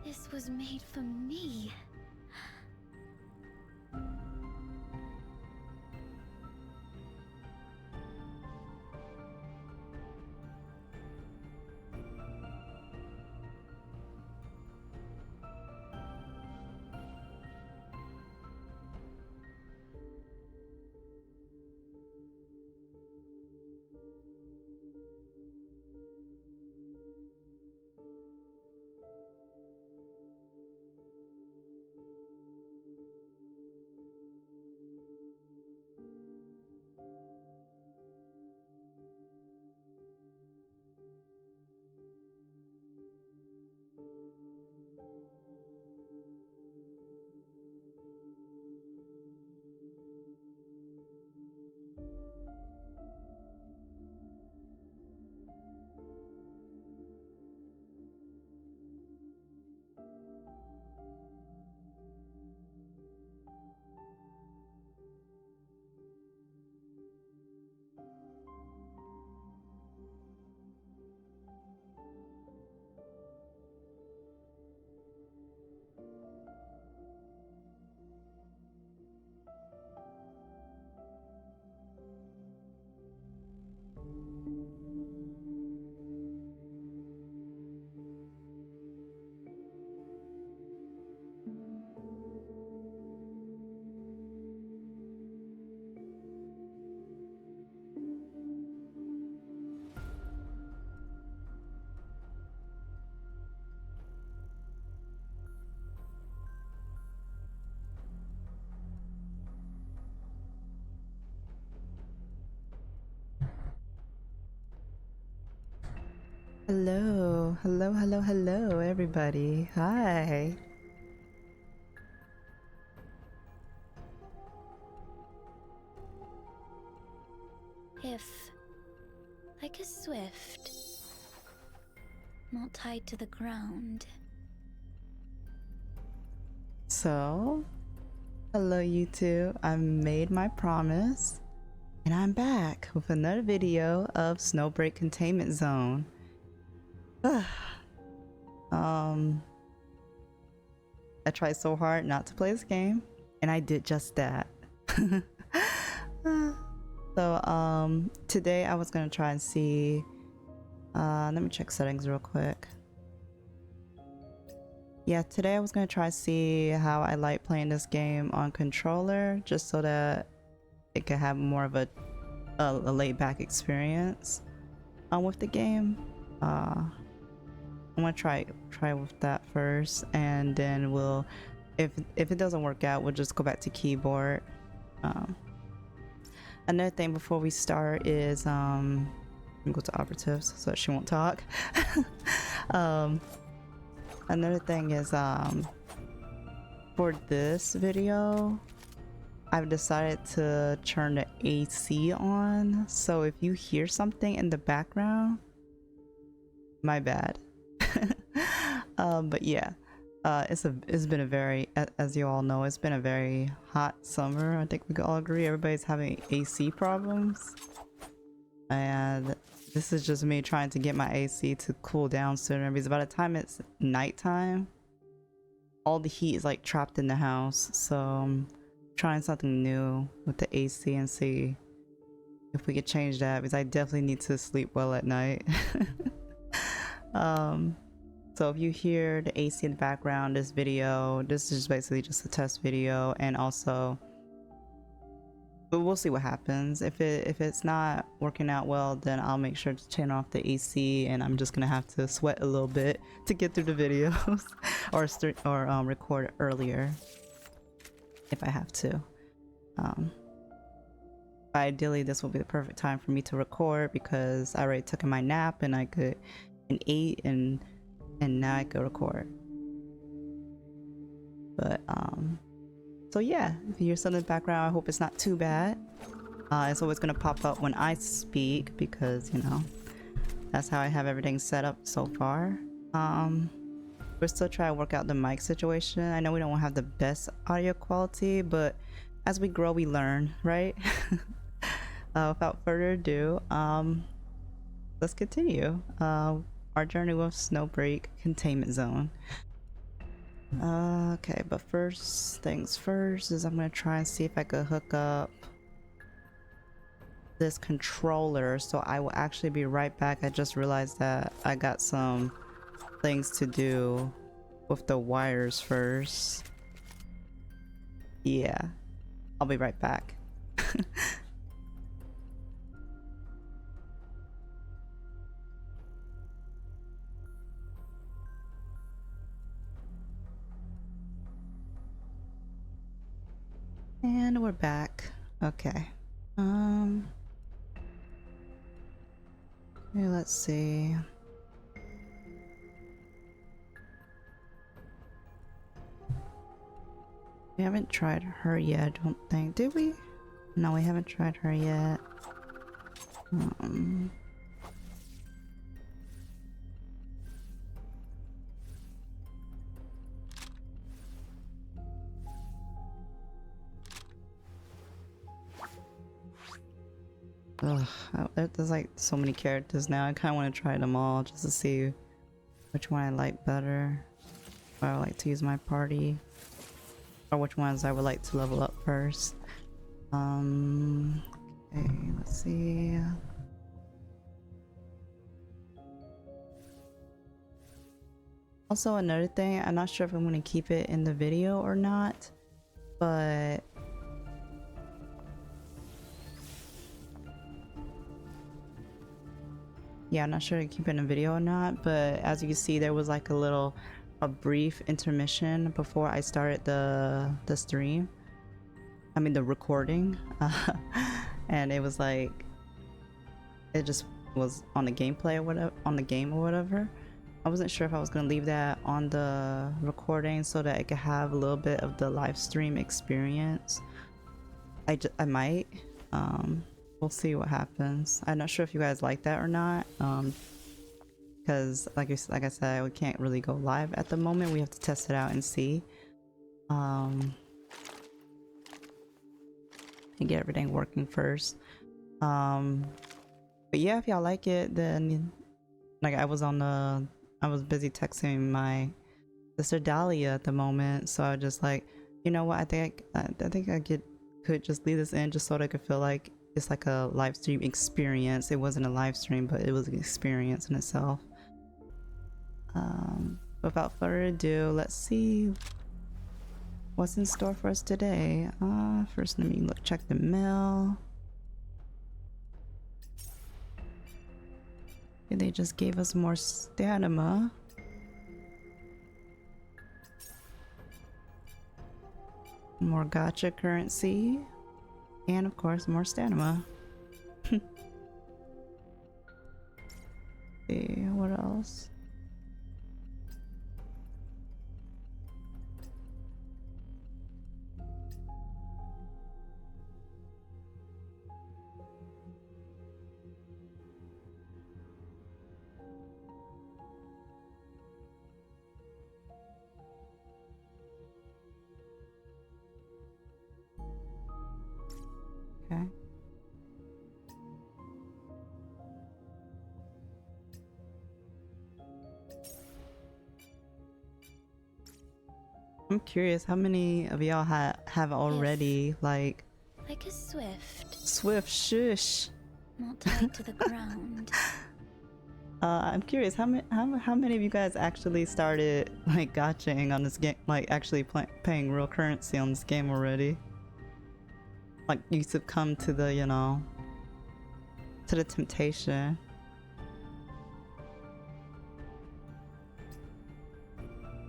This was made for me. Hello, hello, hello, hello, everybody. Hi. If, like a swift, not tied to the ground. So, hello, you two. I made my promise, and I'm back with another video of Snowbreak Containment Zone. I tried so hard not to play this game, and I did just that. So, today I was gonna try and see. Let me check settings real quick. Yeah, today I was gonna try to see how I like playing this game on controller, just so that it could have more of a laid-back experience with the game. I'm gonna try with that first, and then we'll, if it doesn't work out, we'll just go back to keyboard. Another thing before we start is let me go to operatives so that she won't talk. Another thing is for this video I've decided to turn the AC on, so if you hear something in the background, my bad. But yeah, it's been a very, as you all know, it's been a very hot summer. I think we can all agree everybody's having AC problems, and this is just me trying to get my AC to cool down sooner, because by the time it's nighttime, all the heat is like trapped in the house. So I'm trying something new with the AC and see if we could change that, because I definitely need to sleep well at night. So if you hear the AC in the background, this is basically just a test video, and also we'll see what happens. If it's not working out well, then I'll make sure to turn off the AC, and I'm just gonna have to sweat a little bit to get through the videos, or record earlier if I have to. Ideally, this will be the perfect time for me to record, because I already took my nap and I could ate, and now I could record. But so yeah, if you hear something in the background, I hope it's not too bad. It's always gonna pop up when I speak, because you know that's how I have everything set up so far. We're still trying to work out the mic situation. I know we don't have the best audio quality, but as we grow, we learn, right? Without further ado, let's continue. Our journey with Snowbreak Containment Zone. Okay, but first things first is I'm gonna try and see if I could hook up this controller, so I will actually be right back. I just realized that I got some things to do with the wires first. Yeah, I'll be right back. And we're back. Okay. Okay, let's see. We haven't tried her yet, I don't think. Did we? No, we haven't tried her yet. Ugh, there's like so many characters now. I kind of want to try them all just to see which one I like better. Or I like to use my party. Or which ones I would like to level up first. Okay, let's see. Also, another thing, I'm not sure if I'm going to keep it in the video or not, but yeah, I'm not sure to keep it in a video or not, but as you can see, there was like a brief intermission before I started the stream. I mean the recording. And it was like, it just was on the gameplay or whatever, on the game or whatever. I wasn't sure if I was gonna leave that on the recording so that it could have a little bit of the live stream experience. I might. We'll see what happens. I'm not sure if you guys like that or not. Because like I said, we can't really go live at the moment. We have to test it out and see. And get everything working first. But yeah, if y'all like it, then like I was busy texting my sister Dahlia at the moment, so I was just like, you know what, I think I could just leave this in just so that I could feel like it's like a live stream experience. It wasn't a live stream, but it was an experience in itself. Without further ado, let's see what's in store for us today. First let me check the mail. Okay, they just gave us more stamina. More gacha currency. And of course, more stamina. See, what else? Okay. I'm curious, how many of y'all have already like a swift shush? Not tied to the ground. I'm curious, how many of you guys actually started like gachaing on this game, like actually paying real currency on this game already? Like you succumb to the, you know, to the temptation.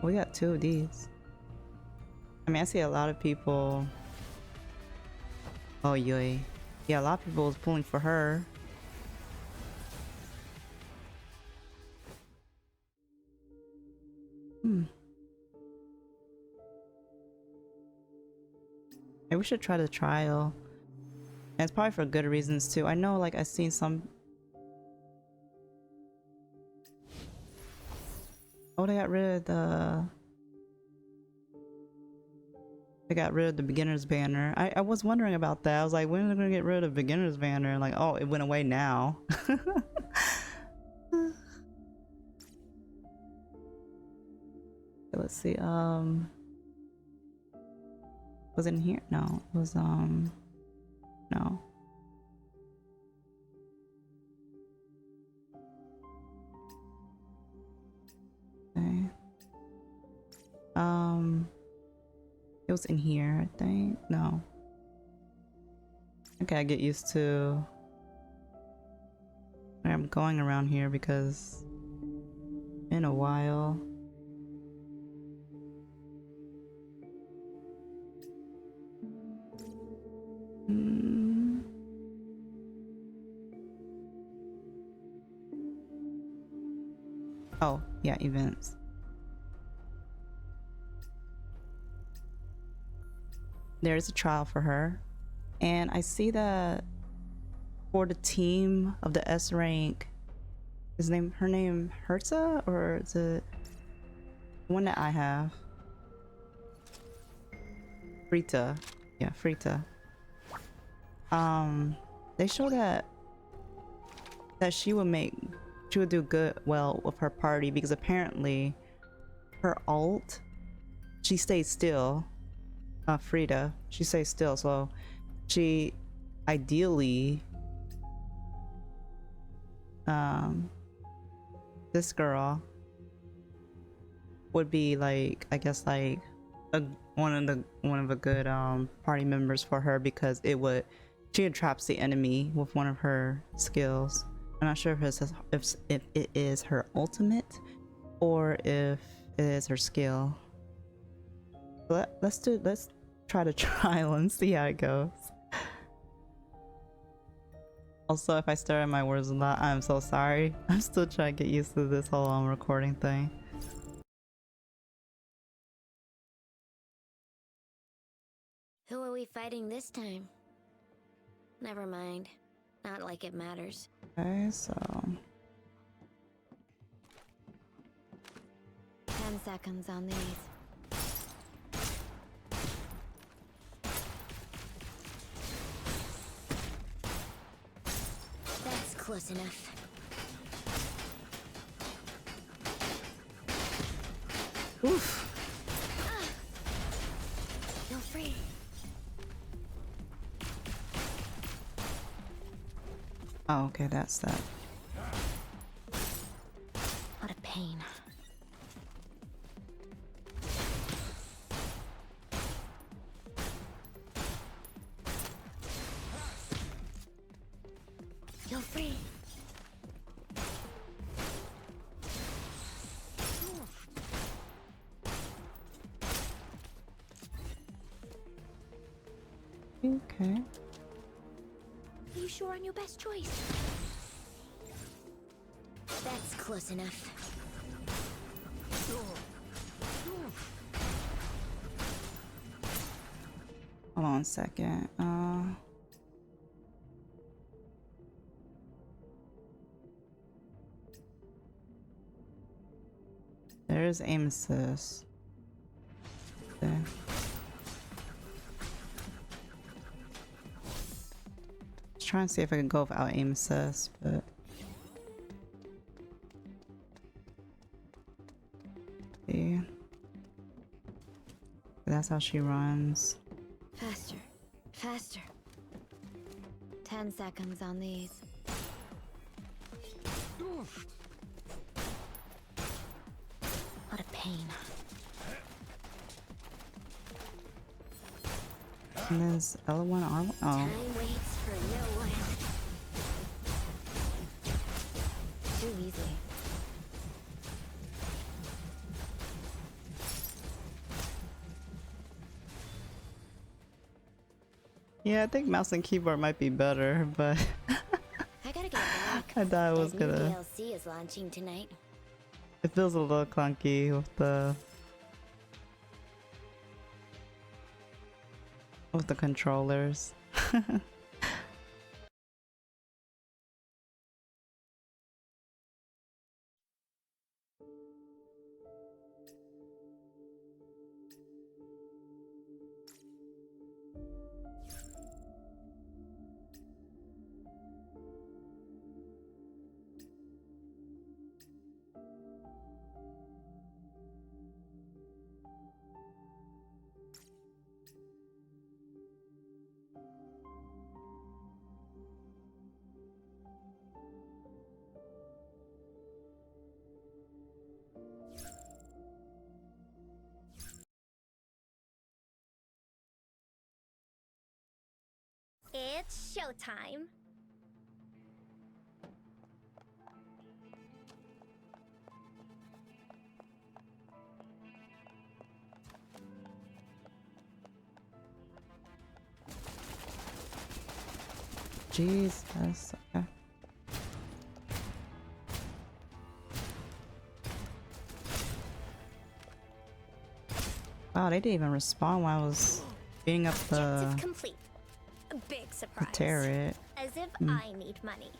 We got 2 of these. I mean, I see a lot of people. Oh, yoy. Yeah, a lot of people was pulling for her. Maybe we should try the trial. And it's probably for good reasons too. I know, like, I've seen some. Oh, they got rid of the. They got rid of the beginner's banner. I was wondering about that. I was like, when are they gonna get rid of the beginner's banner? And like, oh, it went away now. let's see. Was it in here? No, it was no. Okay. It was in here, I think. No. Okay, I get used to where I'm going around here because in a while. Oh, yeah, events. There's a trial for her. And I see that for the team of the S rank, her name Herza, or is it the one that I have? Frita. Yeah, Frita. They show that she would do well with her party because apparently her ult, she stays still. Frida, she stays still, so she ideally this girl would be like, I guess, like one of the good party members for her because she entraps the enemy with one of her skills. I'm not sure if it is her ultimate or if it is her skill. Let's try the trial and see how it goes. Also, if I stare at my words a lot, I'm so sorry. I'm still trying to get used to this whole recording thing. Who are we fighting this time? Never mind. Not like it matters. Okay, so 10 seconds on these. That's close enough. oof. Feel free. Oh, okay, that's that. What a pain. Feel free. Okay. Are you sure on your best choice? That's close enough. Hold on a second. There's aim assist. Okay. Just trying to see if I can go without aim assist, but see. That's how she runs. Faster. Faster. 10 seconds on these. What a pain. And there's L1 R1. Oh. Time waits for no one. Too easy. Yeah, I think mouse and keyboard might be better, but I gotta get back. I thought it was That new gonna. DLC is launching tonight. It feels a little clunky with the controllers. It's showtime. Jesus. Okay. Wow, they didn't even respond while I was beating up Objective the complete. A big surprise. turret. As if I need money.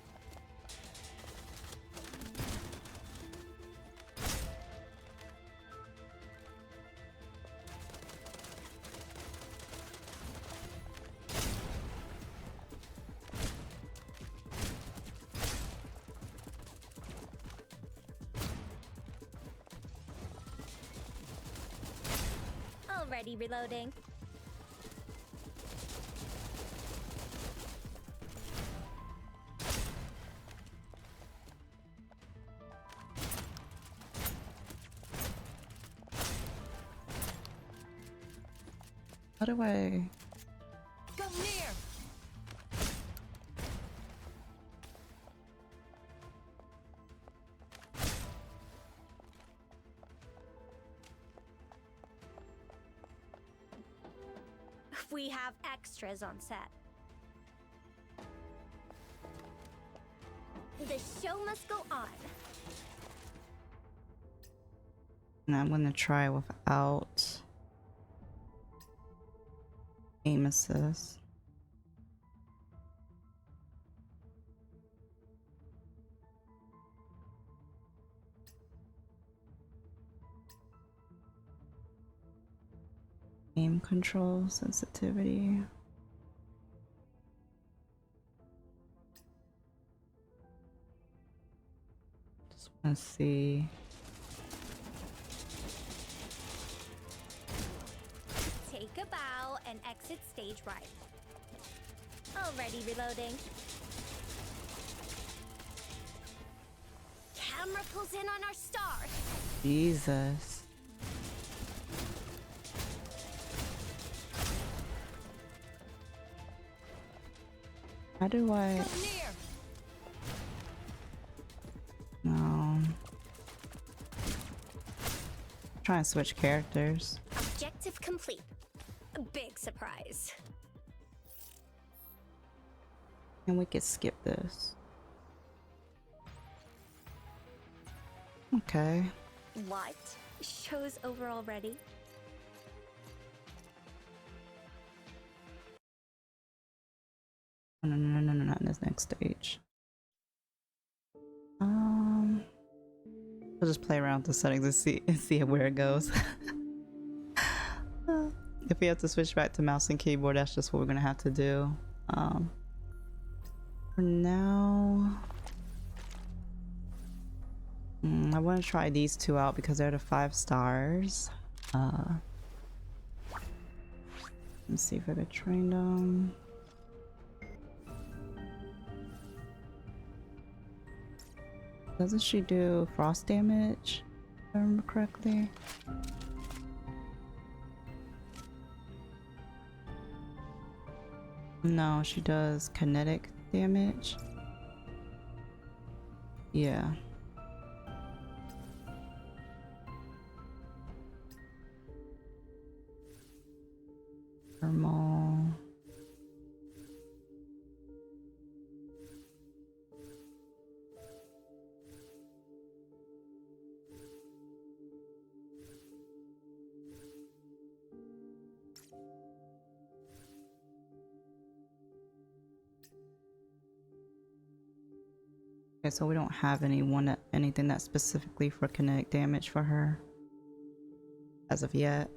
Already reloading. How do I? Go near. We have extras on set. The show must go on. And I'm gonna try without aim assist. Aim control sensitivity. Just want to see. Take a bow and exit stage right. Already reloading. Camera pulls in on our star. Jesus. How do I? Go near. No. Try and switch characters. Objective complete. A big surprise. And we could skip this. Okay. What? Show's over already? No, not in this next stage. We'll just play around with the settings and see where it goes. If we have to switch back to mouse and keyboard, that's just what we're gonna have to do. For now, I want to try these two out because they're the 5 stars. Let's see if I could train them. Doesn't she do frost damage, if I remember correctly? No, she does kinetic damage. Yeah. Thermal. Okay, so we don't have anything that's specifically for kinetic damage for her as of yet.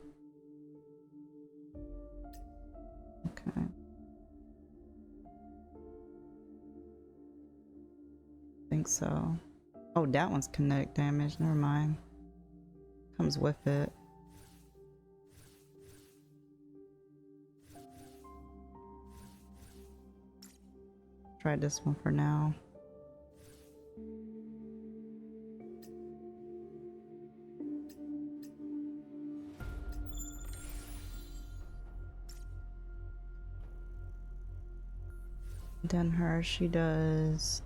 Okay. I think so. Oh, that one's kinetic damage. Never mind. Comes with it. Try this one for now. Then her, she does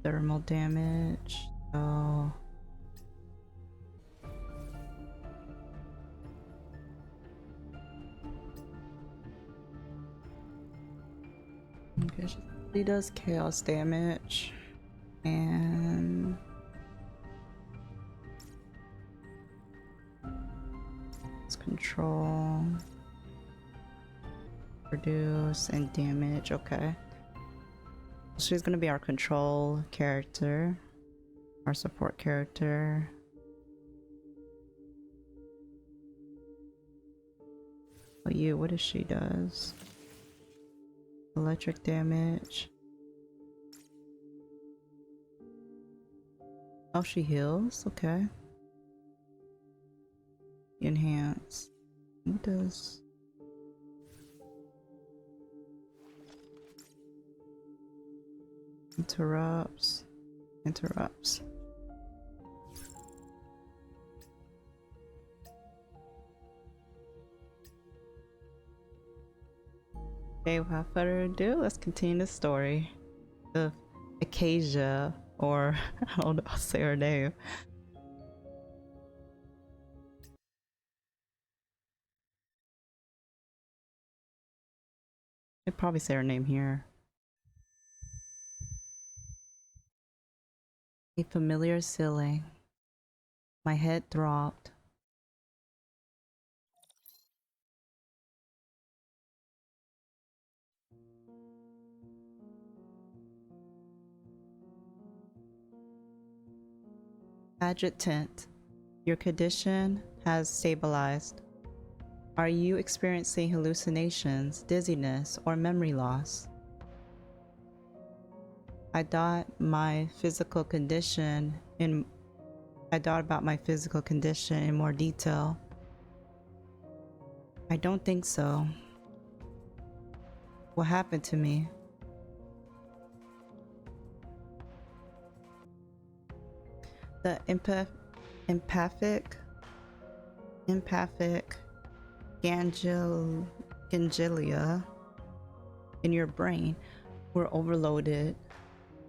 thermal damage. So okay, she does chaos damage and it's control, reduce, and damage. Okay, she's gonna be our control character, our support character. Oh, you, what does she does? Electric damage. Oh, she heals. Okay. Enhance. What does? Interrupts. Interrupts. Okay, without further ado, let's continue the story of Acacia, or I don't know how to say her name. I'd probably say her name here. A familiar ceiling. My head throbbed. Adjutant, your condition has stabilized. Are you experiencing hallucinations, dizziness, or memory loss? I thought about my physical condition in more detail. I don't think so. What happened to me? The empathic ganglia in your brain were overloaded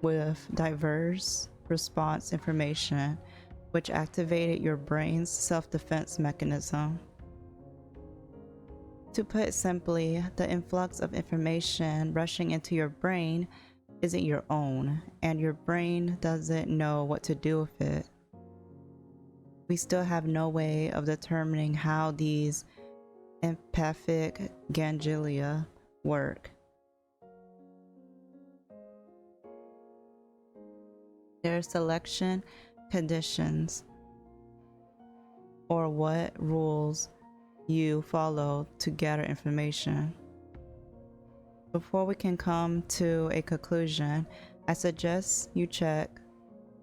with diverse response information, which activated your brain's self-defense mechanism. To put it simply, the influx of information rushing into your brain isn't your own, and your brain doesn't know what to do with it. We still have no way of determining how these empathic ganglia work. Their selection conditions, or what rules you follow to gather information. Before we can come to a conclusion, I suggest you check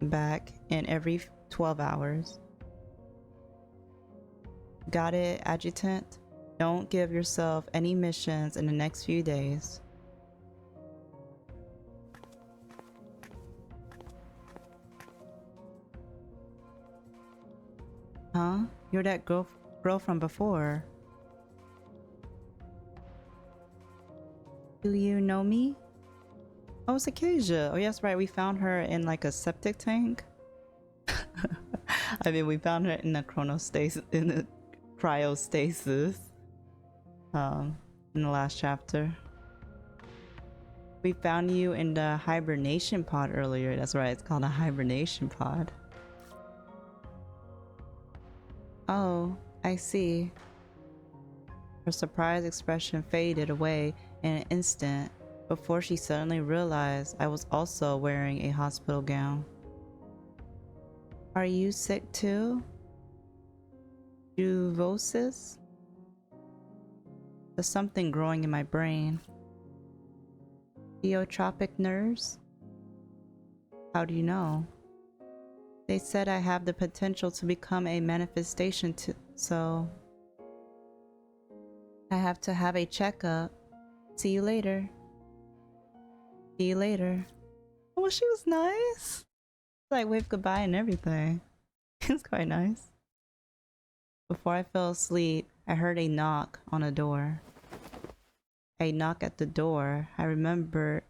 back in every 12 hours. Got it, Adjutant? Don't give yourself any missions in the next few days. Huh? You're that girl from before. Do you know me? Oh, it's Acacia. Oh, yes, right. We found her in like a septic tank. I mean, we found her in the cryostasis. In the last chapter. We found you in the hibernation pod earlier. That's right. It's called a hibernation pod. Oh, I see. Her surprised expression faded away in an instant before she suddenly realized I was also wearing a hospital gown. Are you sick too? Juvosis? There's something growing in my brain. Theotropic nerves? How do you know? They said I have the potential to become a manifestation so I have to have a checkup. See you later. See you later. Oh, she was nice. Like wave goodbye and everything. It's quite nice. Before I fell asleep, I heard a knock on a door. A knock at the door. I remember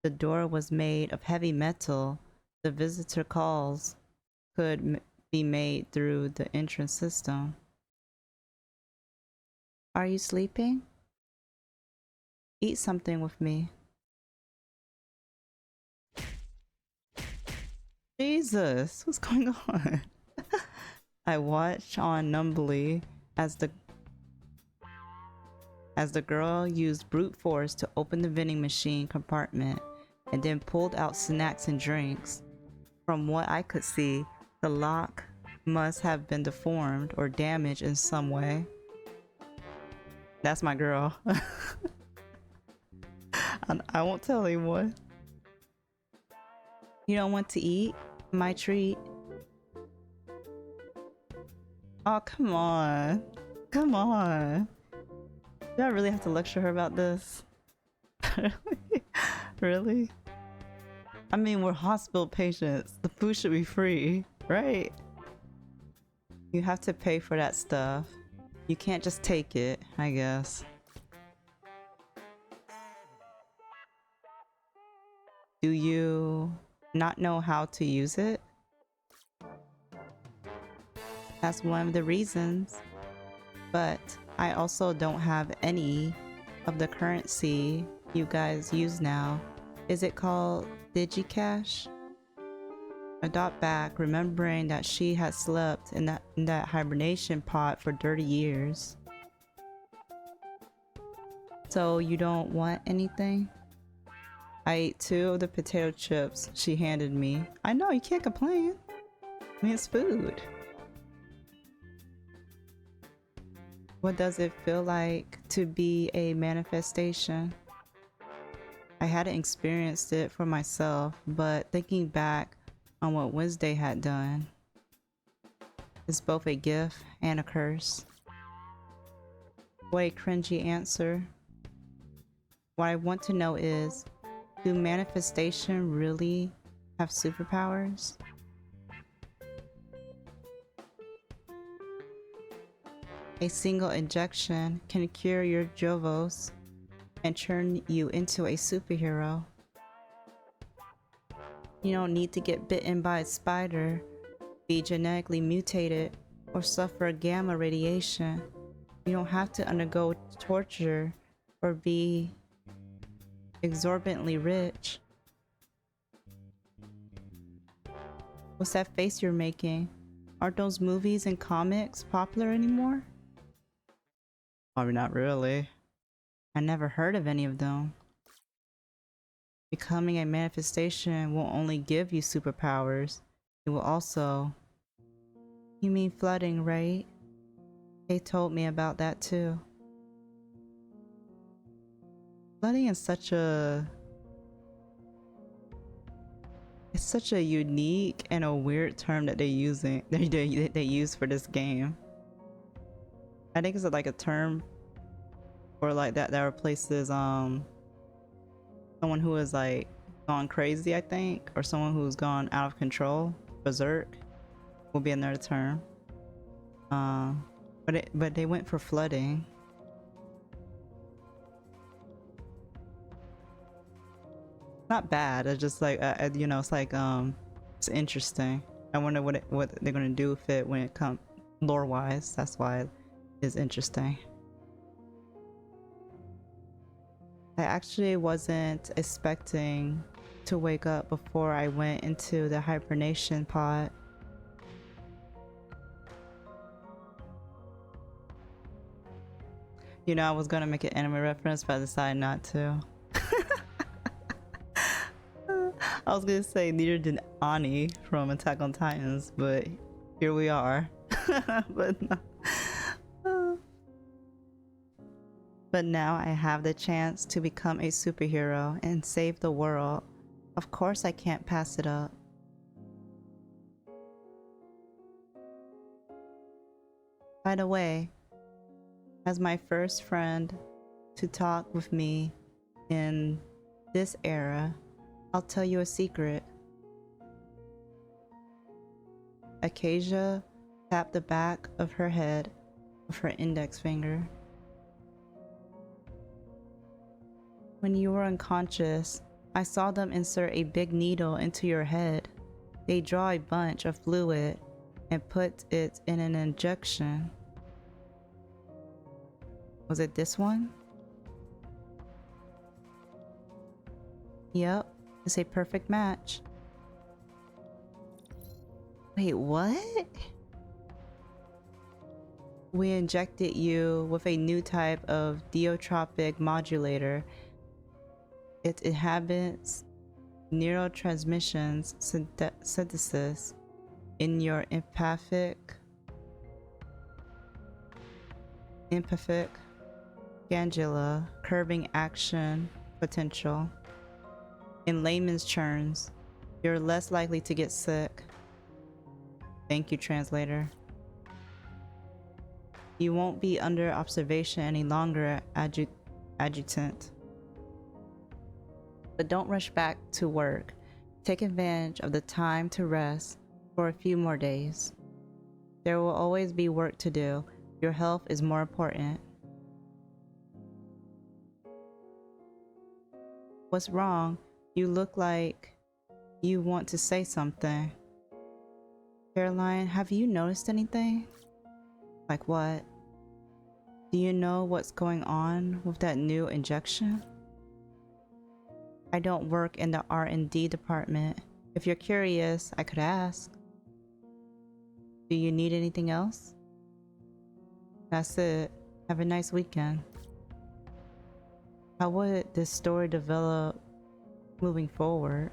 the door was made of heavy metal. The visitor calls could be made through the entrance system. Are you sleeping? Eat something with me. Jesus, what's going on? I watched on numbly as the girl used brute force to open the vending machine compartment and then pulled out snacks and drinks. From what I could see, the lock must have been deformed or damaged in some way. That's my girl. I won't tell anyone. You don't want to eat? My treat. Oh, come on. Come on. Do I really have to lecture her about this? Really? I mean, we're hospital patients. The food should be free, right? You have to pay for that stuff. You can't just take it, I guess. Do you not know how to use it? That's one of the reasons. But I also don't have any of the currency you guys use now. Is it called Digicash? I got back, remembering that she had slept in that hibernation pod for 30 years. So you don't want anything? I ate 2 of the potato chips she handed me. I know, you can't complain. I mean, it's food. What does it feel like to be a manifestation? I hadn't experienced it for myself, but thinking back on what Wednesday had done is both a gift and a curse. What a cringy answer. What I want to know is, do manifestation really have superpowers? A single injection can cure your Jovos and turn you into a superhero. You don't need to get bitten by a spider, be genetically mutated, or suffer gamma radiation. You don't have to undergo torture or be exorbitantly rich. What's that face you're making? Aren't those movies and comics popular anymore? Probably not really. I never heard of any of them. Becoming a manifestation won't only give you superpowers, it will also... You mean flooding, right? They told me about that too. Flooding is such a... It's such a unique and a weird term that they use for this game. I think it's like a term for like that replaces someone who is like gone crazy, I think, or someone who's gone out of control. Berserk will be another term. But they went for flooding. Not bad. It's just like you know, it's like it's interesting. I wonder what they're gonna do with it when it comes lore wise. That's why it is interesting. I actually wasn't expecting to wake up before I went into the hibernation pod. You know, I was gonna make an anime reference, but I decided not to. I was gonna say neither did Ani from Attack on Titans, but here we are. But no. But now I have the chance to become a superhero and save the world. Of course I can't pass it up. By the way, as my first friend to talk with me in this era, I'll tell you a secret. Acacia tapped the back of her head with her index finger. When you were unconscious, I saw them insert a big needle into your head. They draw a bunch of fluid and put it in an injection. Was it this one? Yep, it's a perfect match. Wait, what? We injected you with a new type of deotropic modulator. It inhabits neurotransmissions synthesis in your empathic ganglia, curbing action potential. In layman's terms, you're less likely to get sick. Thank you, translator. You won't be under observation any longer, adjutant. But don't rush back to work. Take advantage of the time to rest for a few more days. There will always be work to do. Your health is more important. What's wrong? You look like you want to say something. Caroline, have you noticed anything? Like what? Do you know what's going on with that new injection? I don't work in the R&D department. If you're curious, I could ask. Do you need anything else? That's it. Have a nice weekend. How would this story develop moving forward?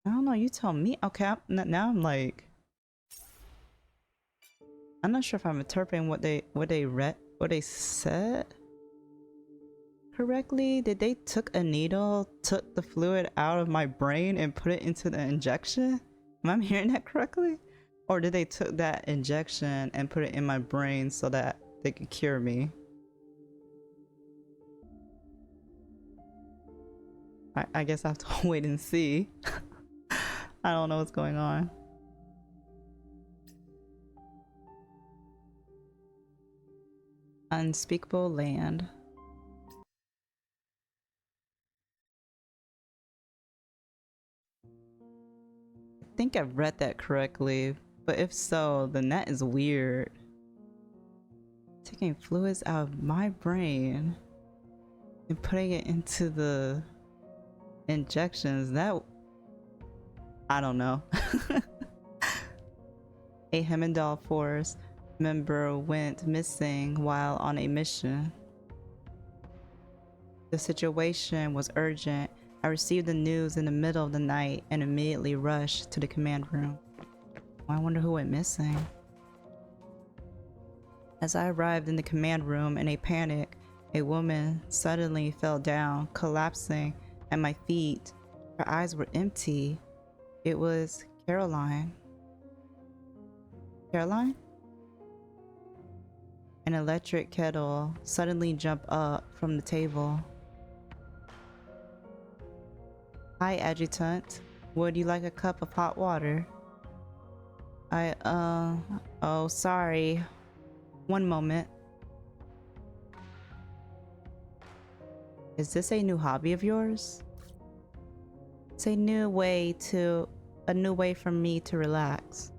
I don't know, you tell me. Okay, now I'm like, I'm not sure if I'm interpreting what they said correctly. Did they took a needle, took the fluid out of my brain and put it into the injection? Am I hearing that correctly? Or did they took that injection and put it in my brain so that they could cure me? I guess I have to wait and see. I don't know what's going on. Unspeakable land. I think I've read that correctly, but if so, then that is weird. Taking fluids out of my brain and putting it into the injections, that... I don't know. A Hemendal Force member went missing while on a mission. The situation was urgent. I received the news in the middle of the night and immediately rushed to the command room. I wonder who went missing. As I arrived in the command room in a panic, a woman suddenly fell down, collapsing at my feet. Her eyes were empty. It was Caroline. Caroline? An electric kettle suddenly jumped up from the table. Hi, Adjutant. Would you like a cup of hot water? Oh, sorry. One moment. Is this a new hobby of yours? It's a new way for me to relax.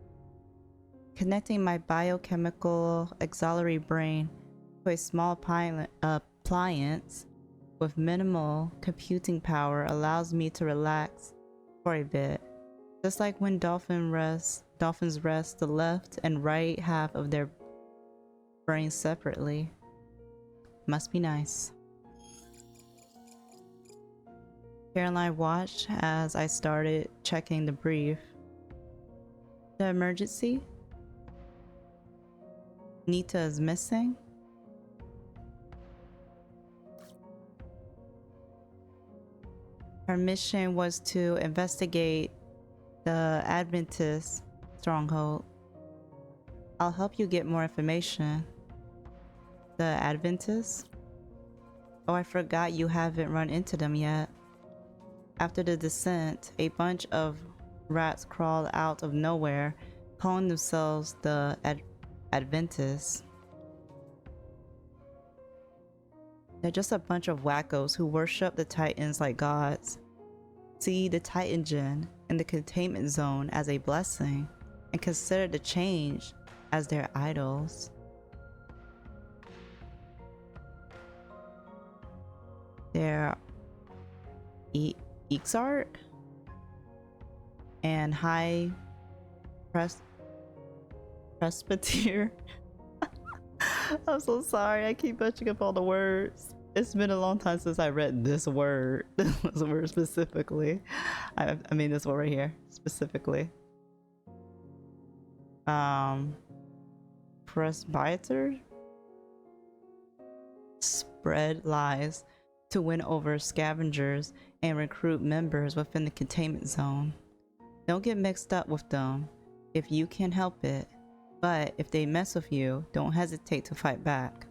Connecting my biochemical auxiliary brain to a small appliance with minimal computing power allows me to relax for a bit. Just like when dolphins rest the left and right half of their brains separately. Must be nice. Caroline watched as I started checking the brief. The emergency? Nita is missing? Our mission was to investigate the Adventist stronghold. I'll help you get more information. The Adventists? Oh, I forgot you haven't run into them yet. After the descent, a bunch of rats crawled out of nowhere, calling themselves the Adventists. They're just a bunch of wackos who worship the Titans like gods. See the Titan Gen in the containment zone as a blessing and consider the change as their idols. Their Exarch and High Presbyter. I'm so sorry, I keep butchering up all the words. It's been a long time since I read this word. This word specifically. I mean this one right here specifically. Presbyter spread lies to win over scavengers and recruit members within the containment zone. Don't get mixed up with them if you can help it, but if they mess with you, don't hesitate to fight back.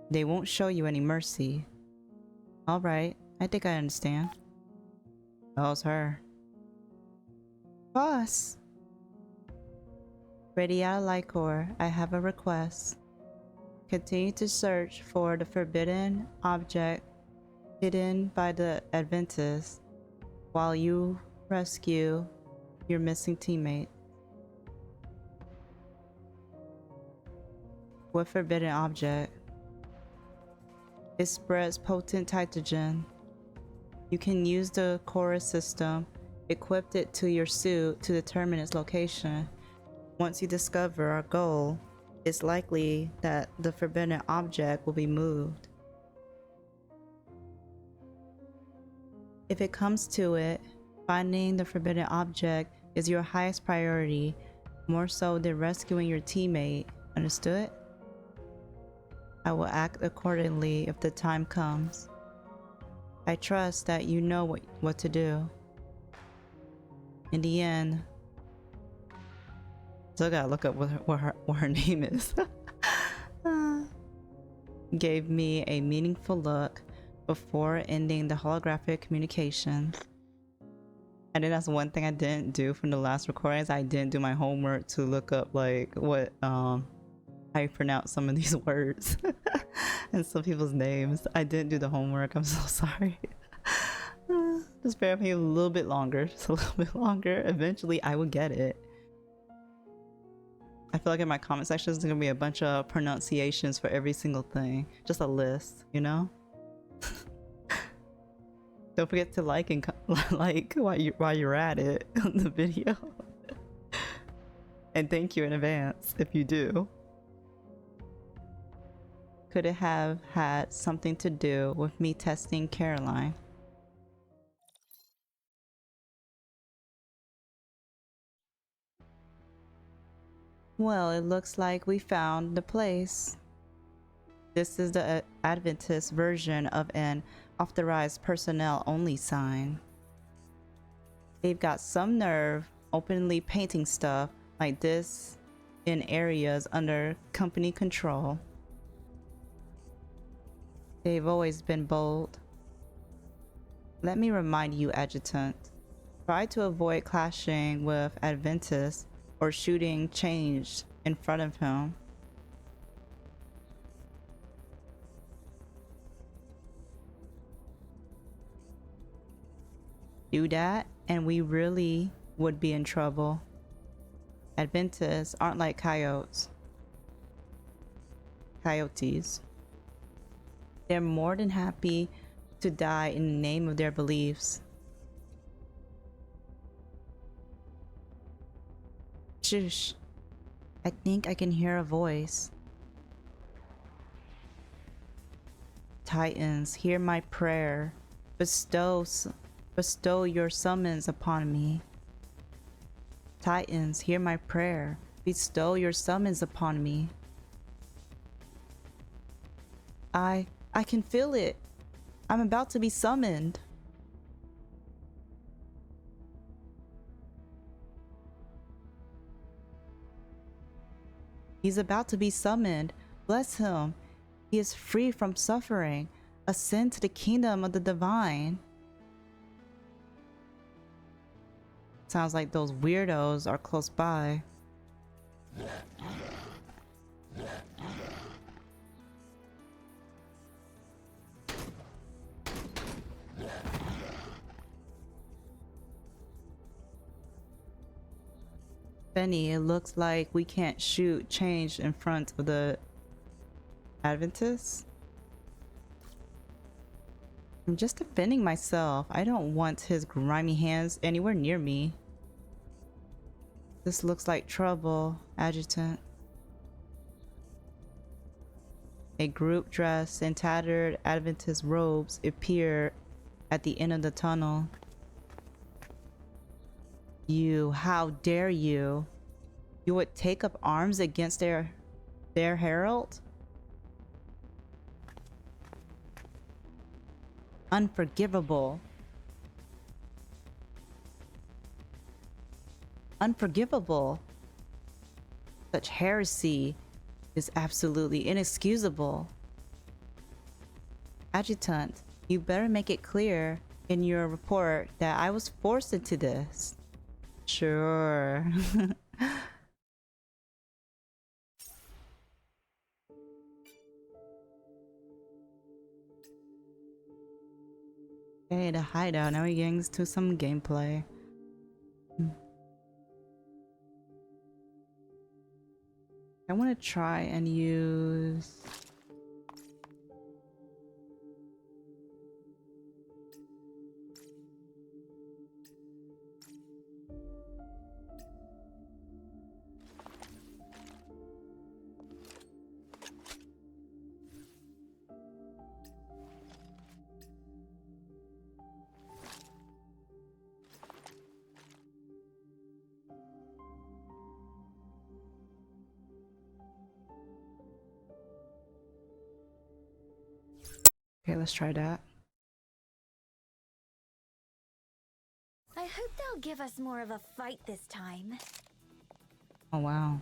They won't show you any mercy. Alright, I think I understand. Oh, it's her. Boss! Radiata Lycoris, I have a request. Continue to search for the forbidden object hidden by the Adventists while you rescue your missing teammate. What forbidden object? It spreads potent Titogen. You can use the Chorus system, equip it to your suit to determine its location. Once you discover our goal, it's likely that the forbidden object will be moved. If it comes to it, finding the forbidden object is your highest priority, more so than rescuing your teammate. Understood? I will act accordingly if the time comes. I trust that you know what to do. In the end, still gotta look up what her name is. Gave me a meaningful look before ending the holographic communications. I think that's one thing I didn't do from the last recordings. I didn't do my homework to look up like what how you pronounce some of these words and some people's names. I didn't do the homework. I'm so sorry. Just bear with me a little bit longer. Just a little bit longer. Eventually I will get it. I feel like in my comment section there's gonna be a bunch of pronunciations for every single thing. Just a list, you know? Don't forget to like and like while you're at it on the video. And thank you in advance if you do. Could it have had something to do with me testing Caroline? Well, it looks like we found the place. This is the Adventist version of an authorized personnel only sign. They've got some nerve openly painting stuff like this in areas under company control. They've always been bold. Let me remind you, Adjutant. Try to avoid clashing with Adventists or shooting change in front of him. Do that and we really would be in trouble. Adventists aren't like coyotes. They're more than happy to die in the name of their beliefs. Shush. I think I can hear a voice. Titans, hear my prayer. Bestow your summons upon me. Titans, hear my prayer. Bestow your summons upon me. I can feel it. I'm about to be summoned. He's about to be summoned. Bless him. He is free from suffering. Ascend to the kingdom of the divine. Sounds like those weirdos are close by. Benny, it looks like we can't shoot change in front of the Adventists. I'm just defending myself. I don't want his grimy hands anywhere near me. This looks like trouble, Adjutant. A group dressed in tattered Adventist robes appear at the end of the tunnel. You, how dare you? You would take up arms against their herald? Unforgivable. Unforgivable. Such heresy is absolutely inexcusable. Adjutant, you better make it clear in your report that I was forced into this. Sure. Okay, the hideout. Now we're getting to some gameplay. I want to try and use... Okay, let's try that. I hope they'll give us more of a fight this time. Oh, wow.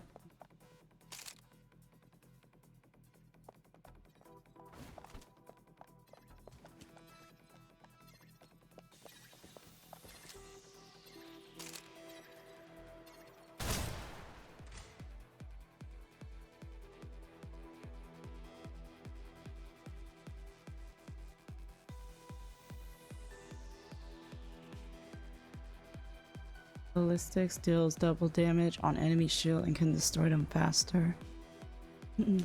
Ballistics deals double damage on enemy shield and can destroy them faster. Here,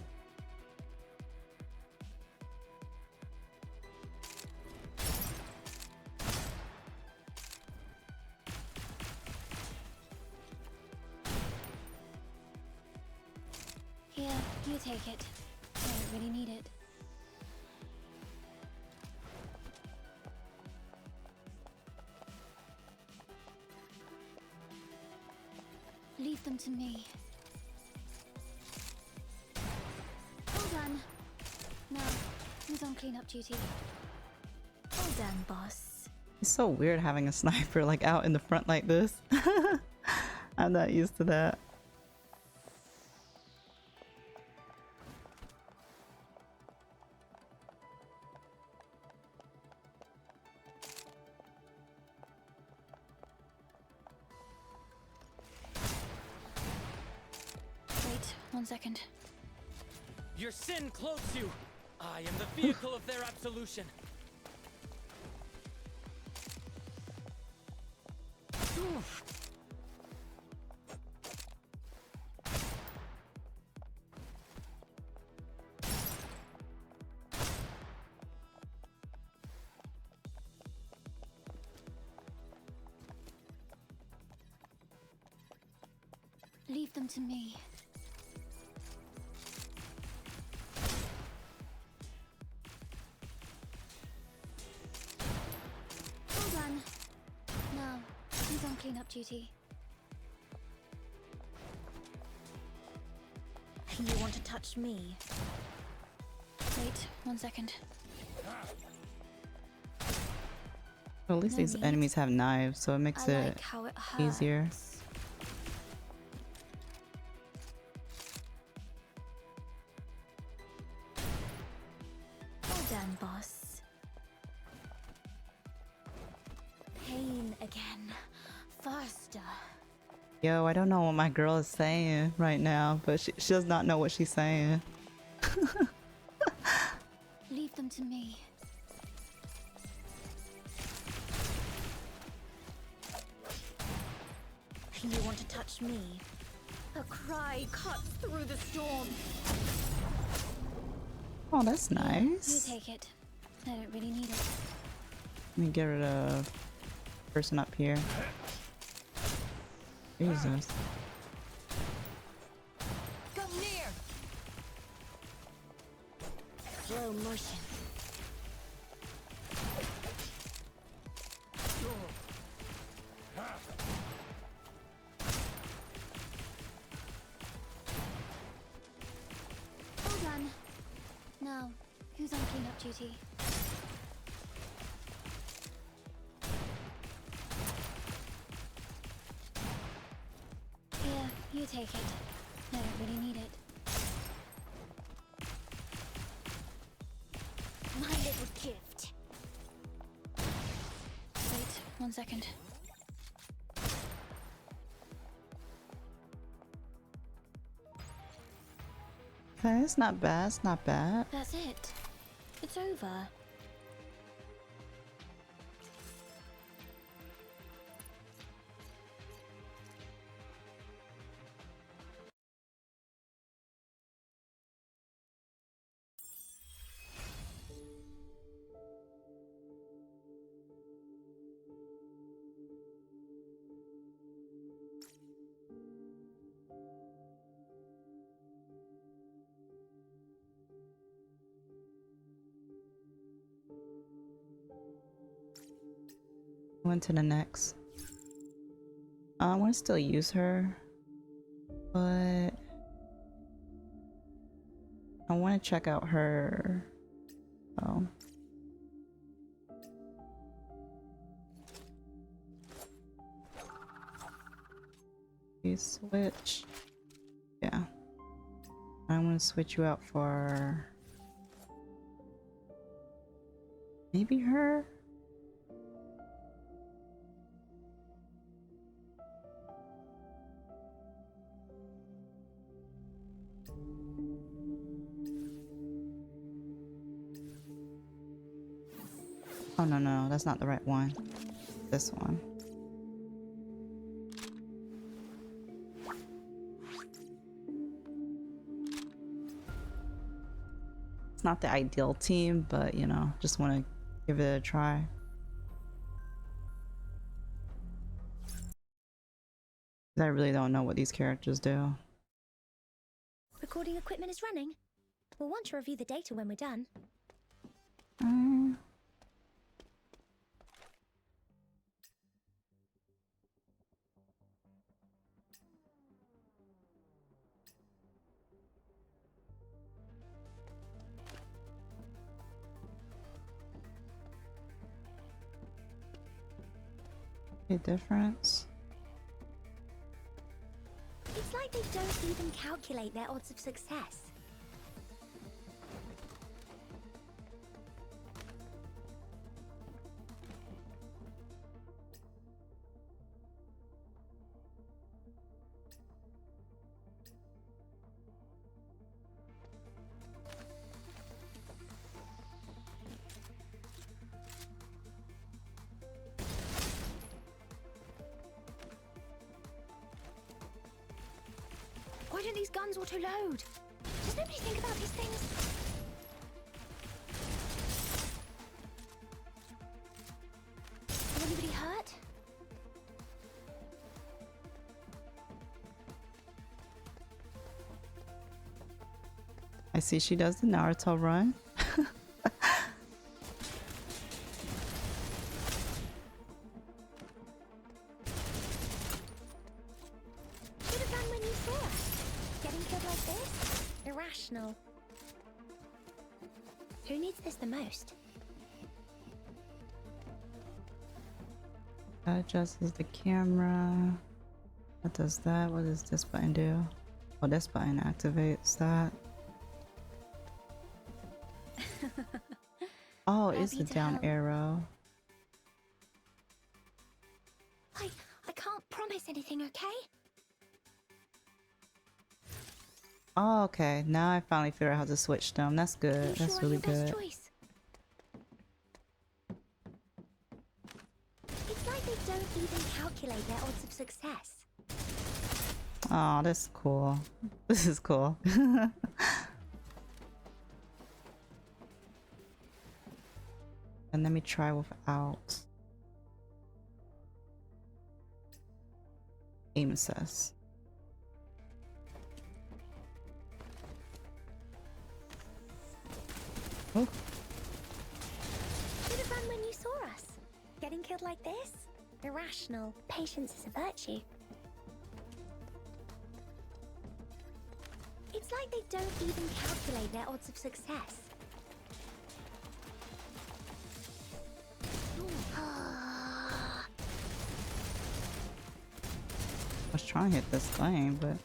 you take it. I don't really need it. Leave them to me. All done. Now, who's on cleanup duty? All done, boss. It's so weird having a sniper like out in the front like this. I'm not used to that. Wait, 1 second. Your sin clothes you. I am the vehicle of their absolution. Leave them to me. All done. Now, who's on cleanup duty? You want to touch me? Wait, 1 second. Well, at least No these need. enemies have knives, so it makes I it like how it hurts. easier. again. Faster. Yo, I don't know what my girl is saying right now, but she does not know what she's saying. Leave them to me. You want to touch me? A cry cuts through the storm. Oh, that's You nice. take it. I don't really need it. Let me get rid of person up here. Jesus. Come near. Slow motion. All done. Now, who's on cleanup duty? Here, you take it. I don't really need it. My little gift. Wait, 1 second. Okay, it's not bad, it's not bad. That's it. It's over. Went to the next. I want to still use her, but I want to check out her. Oh. Okay, switch. Yeah. I want to switch you out for maybe her. Oh no, no, that's not the right one. This one. It's not the ideal team, but you know, just want to give it a try. I really don't know what these characters do. Recording equipment is running. We'll want to review the data when we're done. A difference. It's like they don't even calculate their odds of success. Why don't these guns auto-load? Does nobody think about these things? Is anybody hurt? I see she does the Naruto run. Should have done when you saw us. Getting killed like this? Irrational. Who needs this the most? That adjusts the camera. What does that? What does this button do? Oh, this button activates that. Oh, it's Happy the to down help. arrow. I can't promise anything, okay? Oh, okay. Now I finally figured out how to switch them. That's Are good. you That's sure really on your best good. choice? It's like they don't even calculate their odds of success. Oh, this is cool. This is cool. And let me try without aim assist. Oh, Should have run when you saw us. Getting killed like this? Irrational. Patience is a virtue. It's like they don't even calculate their odds of success. I was trying to hit this flame, but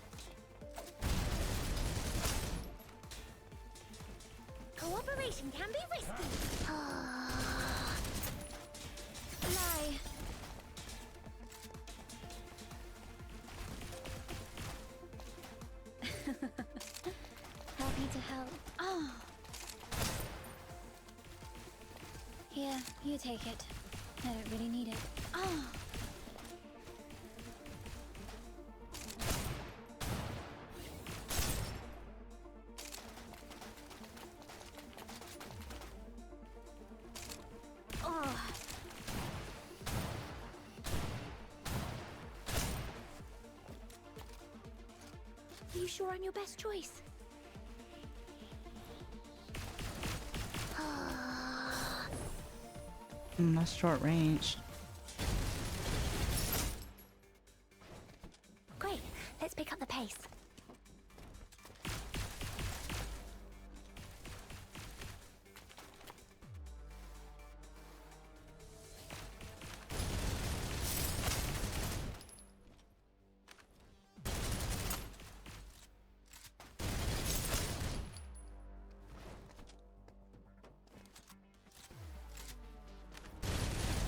Cooperation can be risky. Lie. Happy to help. Oh. Here, you take it. I don't really need it. Oh. Oh. Are you sure on your best choice? that's short range. Great. Let's pick up the pace.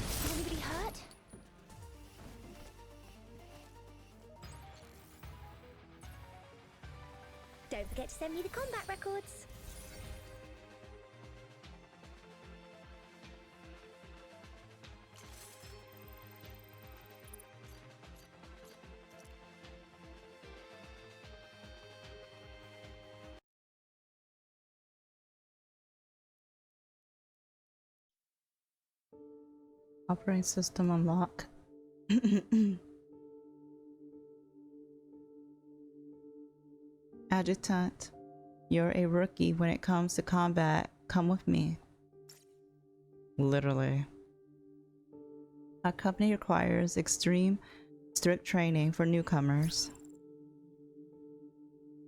Is anybody hurt? Don't forget to send me the combat records. Operating system unlock. Adjutant, you're a rookie when it comes to combat. Come with me. Literally. Our company requires extreme, strict training for newcomers.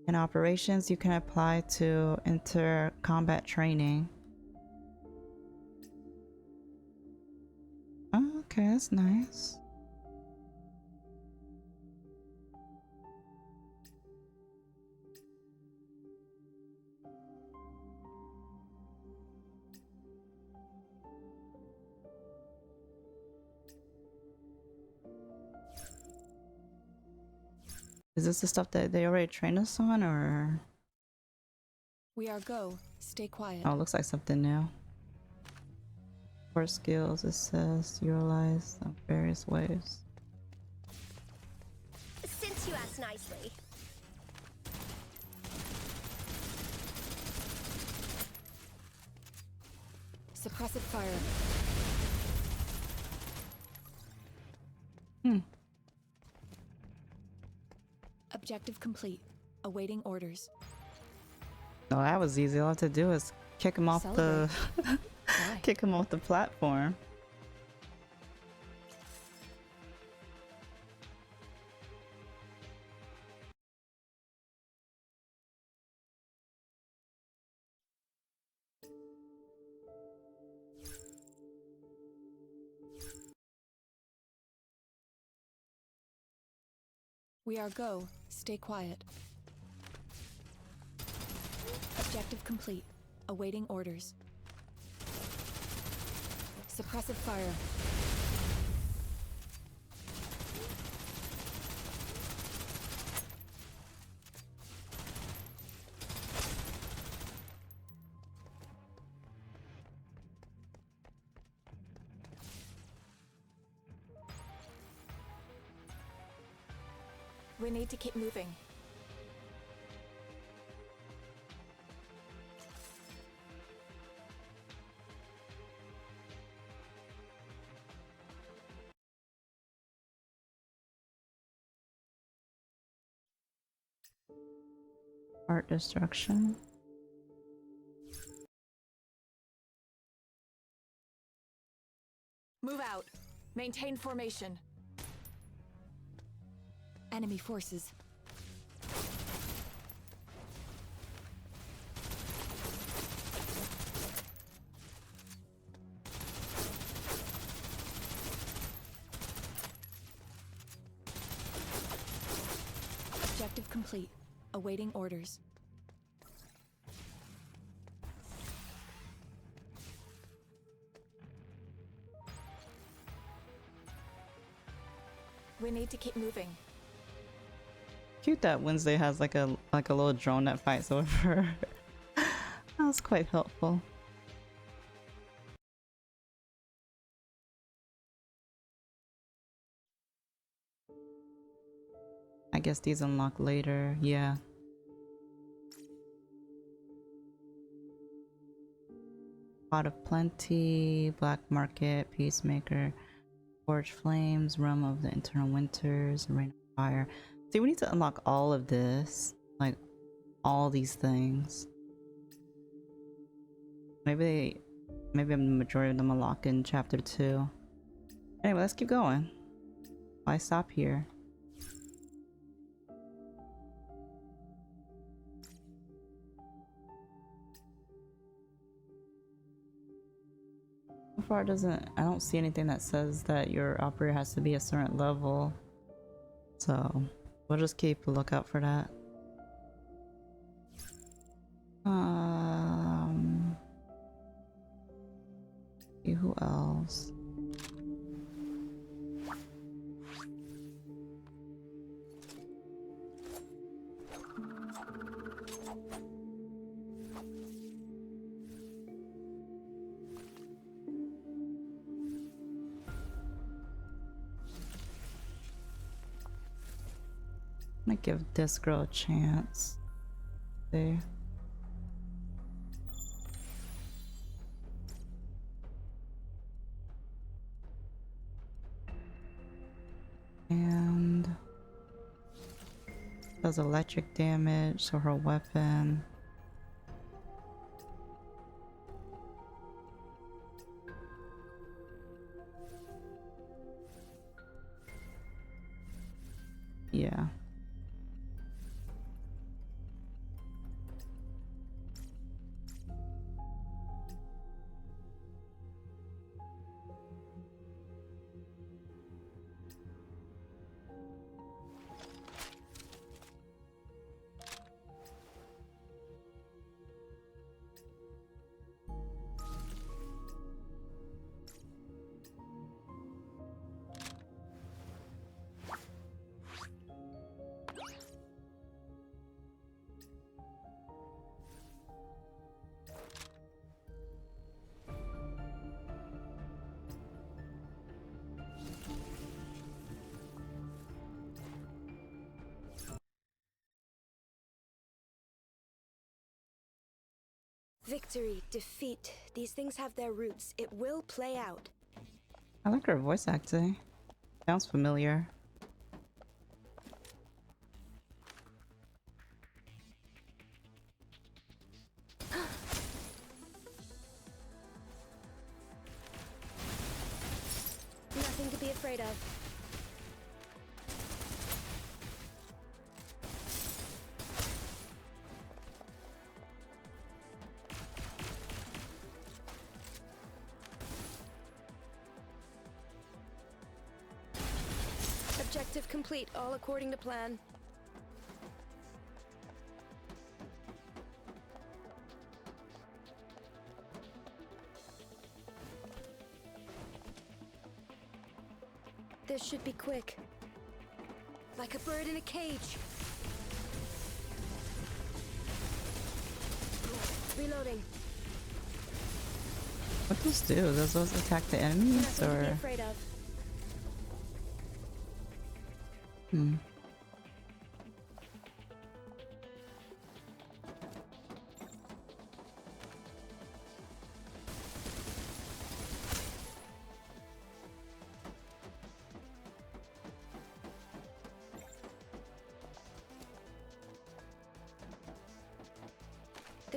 In operations, you can apply to enter combat training. Oh, okay, that's nice. Is this the stuff that they already trained us on, or? We are go. Stay quiet. Oh, it looks like something new. Core skills, assess, utilize in various ways. Since you asked nicely. Suppressive fire. Objective complete. Awaiting orders. No, that was easy. All I have to do is kick him off the Why? kick him off the platform. We are go. Stay quiet. Objective complete. Awaiting orders. Suppressive fire. We need to keep moving. Art destruction. Move out. Maintain formation. Enemy forces. Objective complete. Awaiting orders. We need to keep moving. Cute that Wednesday has like a little drone that fights over. That was quite helpful. I guess these unlock later. Yeah. Pot of Plenty, Black Market, Peacemaker, Forge Flames, Realm of the Internal Winters, Rain of Fire. See, we need to unlock all of this. Like, all these things. Maybe the majority of them unlock in chapter 2. Anyway, let's keep going. Why stop here? So far I don't see anything that says that your operator has to be a certain level. So we'll just keep a lookout for that. See who else? I'm gonna give this girl a chance. There. And does electric damage, so her weapon. Yeah. Victory, defeat. These things have their roots. It will play out. I like her voice acting. Sounds familiar. Nothing to be afraid of. Objective complete, all according to plan. This should be quick. Like a bird in a cage. Reloading. What does this do? Does those attack the enemies Nothing to be or? afraid of. Hmm.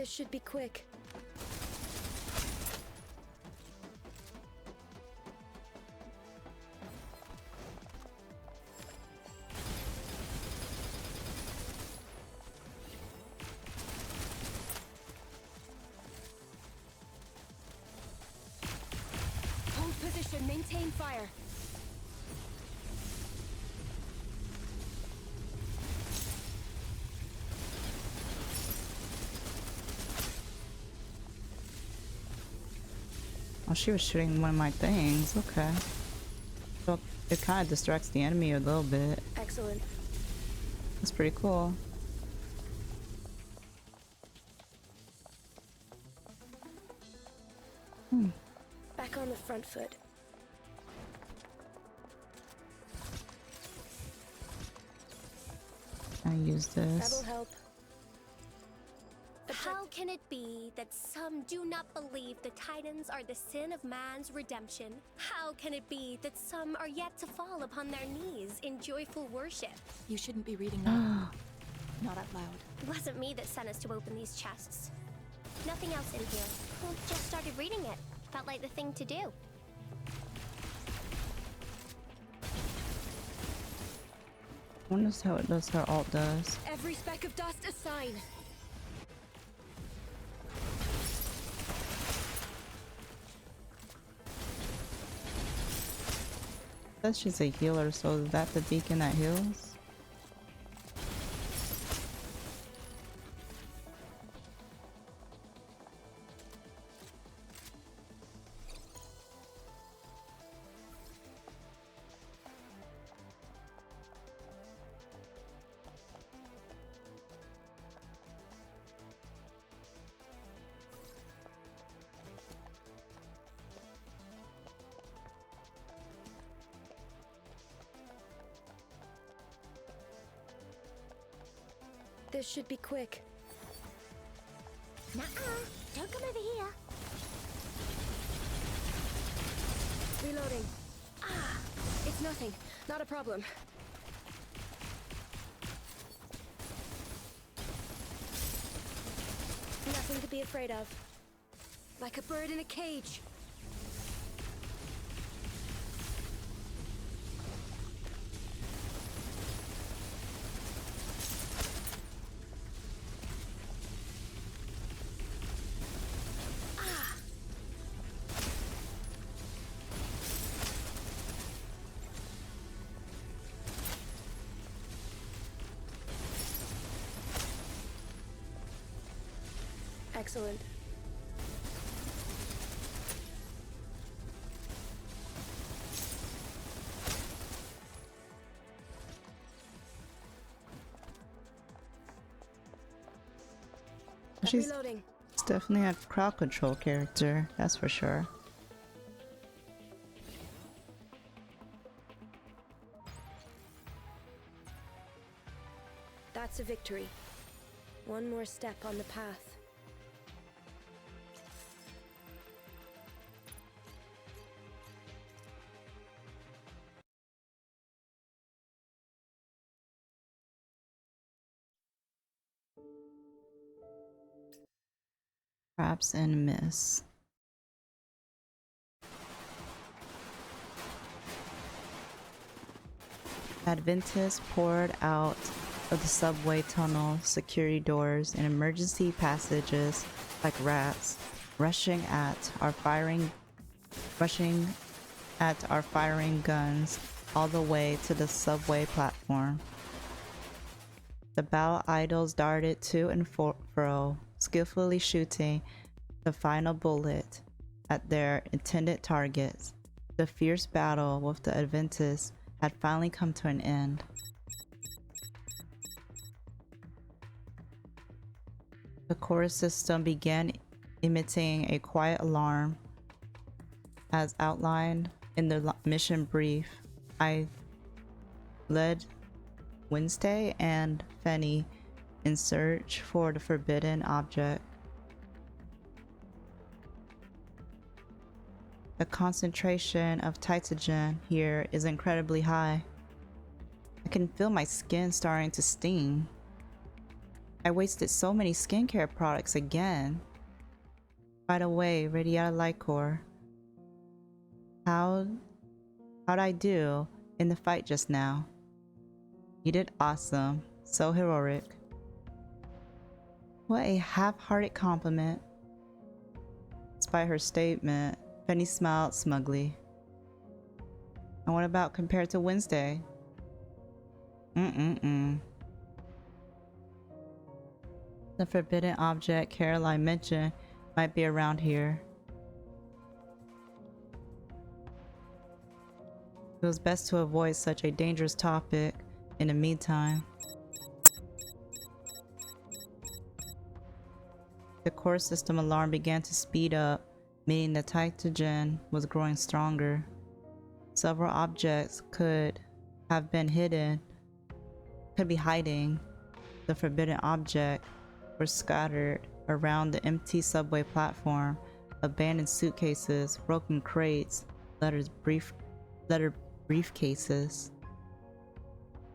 This should be quick. Hold position, maintain fire. Oh, she was shooting one of my things. Okay. So it kind of distracts the enemy a little bit. Excellent. That's pretty cool. Back on the front foot. I use this. That'll help. How can it be that some do not believe the Titans are the sin of man's redemption? How can it be that some are yet to fall upon their knees in joyful worship? You shouldn't be reading that. Not out loud. It wasn't me that sent us to open these chests. Nothing else in here. We just started reading it. Felt like the thing to do. I wonder how it does her alt does. Every speck of dust a sign. Says she's a healer, so is that the beacon that heals? This should be quick. Nuh-uh. Don't come over here. Reloading. Ah, it's nothing. Not a problem. Nothing to be afraid of. Like a bird in a cage. Excellent. She's Reloading. definitely a crowd control character, that's for sure. That's a victory. One more step on the path. Perhaps and miss. Adventus poured out of the subway tunnel security doors and emergency passages like rats, rushing at our firing guns all the way to the subway platform. The battle idols darted to and fro, skillfully shooting the final bullet at their intended targets. The fierce battle with the Adventus had finally come to an end. The chorus system began emitting a quiet alarm as outlined in the mission brief. I led Wednesday and Fenny in search for the forbidden object. The concentration of Titagen here is incredibly high. I can feel my skin starting to sting. I wasted so many skincare products again. By the way, Radiata Lycor. How'd I do in the fight just now? You did awesome. So heroic. What a half-hearted compliment. Despite her statement, Penny smiled smugly. And what about compared to Wednesday? The forbidden object Caroline mentioned might be around here. It was best to avoid such a dangerous topic in the meantime. The core system alarm began to speed up, meaning the Tytogen was growing stronger. Several objects could be hiding the forbidden object were scattered around the empty subway platform. Abandoned suitcases, broken crates, letter briefcases.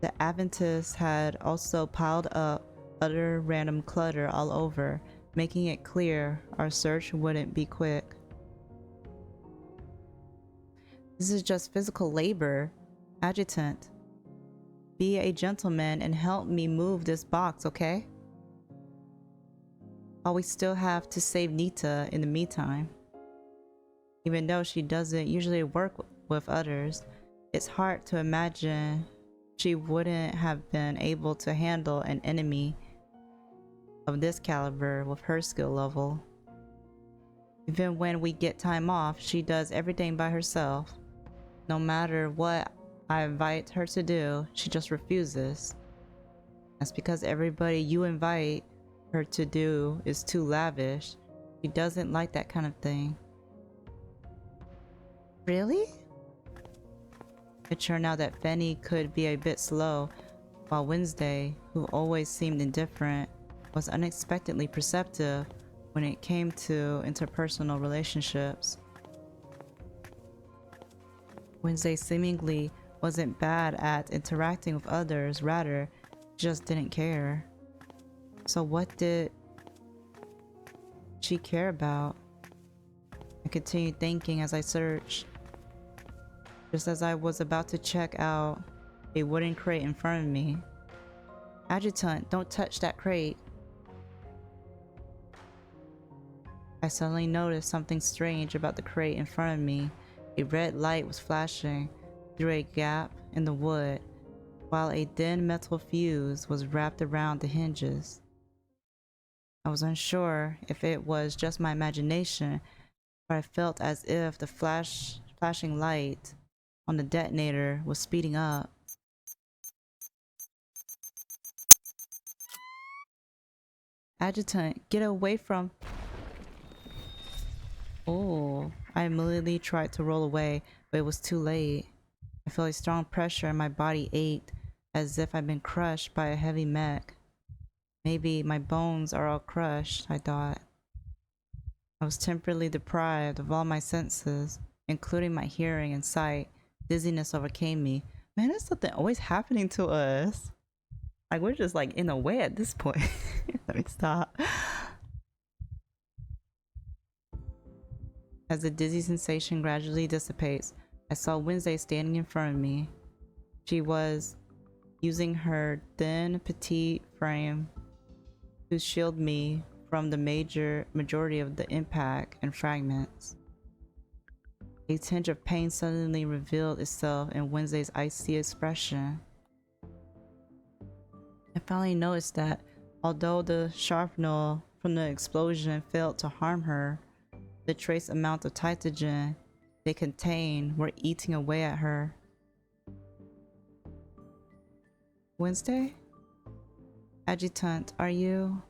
The Adventists had also piled up other random clutter all over, making it clear our search wouldn't be quick. This is just physical labor. Adjutant, be a gentleman and help me move this box, okay? While we still have to save Nita in the meantime. Even though she doesn't usually work with others, it's hard to imagine she wouldn't have been able to handle an enemy of this caliber with her skill level. Even when we get time off, she does everything by herself. No matter what I invite her to do, she just refuses. That's because everybody you invite her to do is too lavish. She doesn't like that kind of thing. Really? It turned out that Fanny could be a bit slow, while Wednesday, who always seemed indifferent, was unexpectedly perceptive when it came to interpersonal relationships. Wednesday seemingly wasn't bad at interacting with others, rather, just didn't care. So what did she care about? I continued thinking as I searched. Just as I was about to check out a wooden crate in front of me. Adjutant, don't touch that crate. I suddenly noticed something strange about the crate in front of me. A red light was flashing through a gap in the wood, while a thin metal fuse was wrapped around the hinges. I was unsure if it was just my imagination, but I felt as if the flashing light on the detonator was speeding up. Adjutant, get away from... Oh, I immediately tried to roll away, but it was too late. I felt a strong pressure and my body ached, as if I'd been crushed by a heavy mech. Maybe my bones are all crushed, I thought. I was temporarily deprived of all my senses, including my hearing and sight. Dizziness overcame me. Man, there's something always happening to us. Like, we're just like in a way at this point. Let me stop. As the dizzy sensation gradually dissipates, I saw Wednesday standing in front of me. She was using her thin, petite frame to shield me from the majority of the impact and fragments. A tinge of pain suddenly revealed itself in Wednesday's icy expression. I finally noticed that although the shrapnel from the explosion failed to harm her, the trace amount of Tytogen they contained were eating away at her. Wednesday? Adjutant, are you...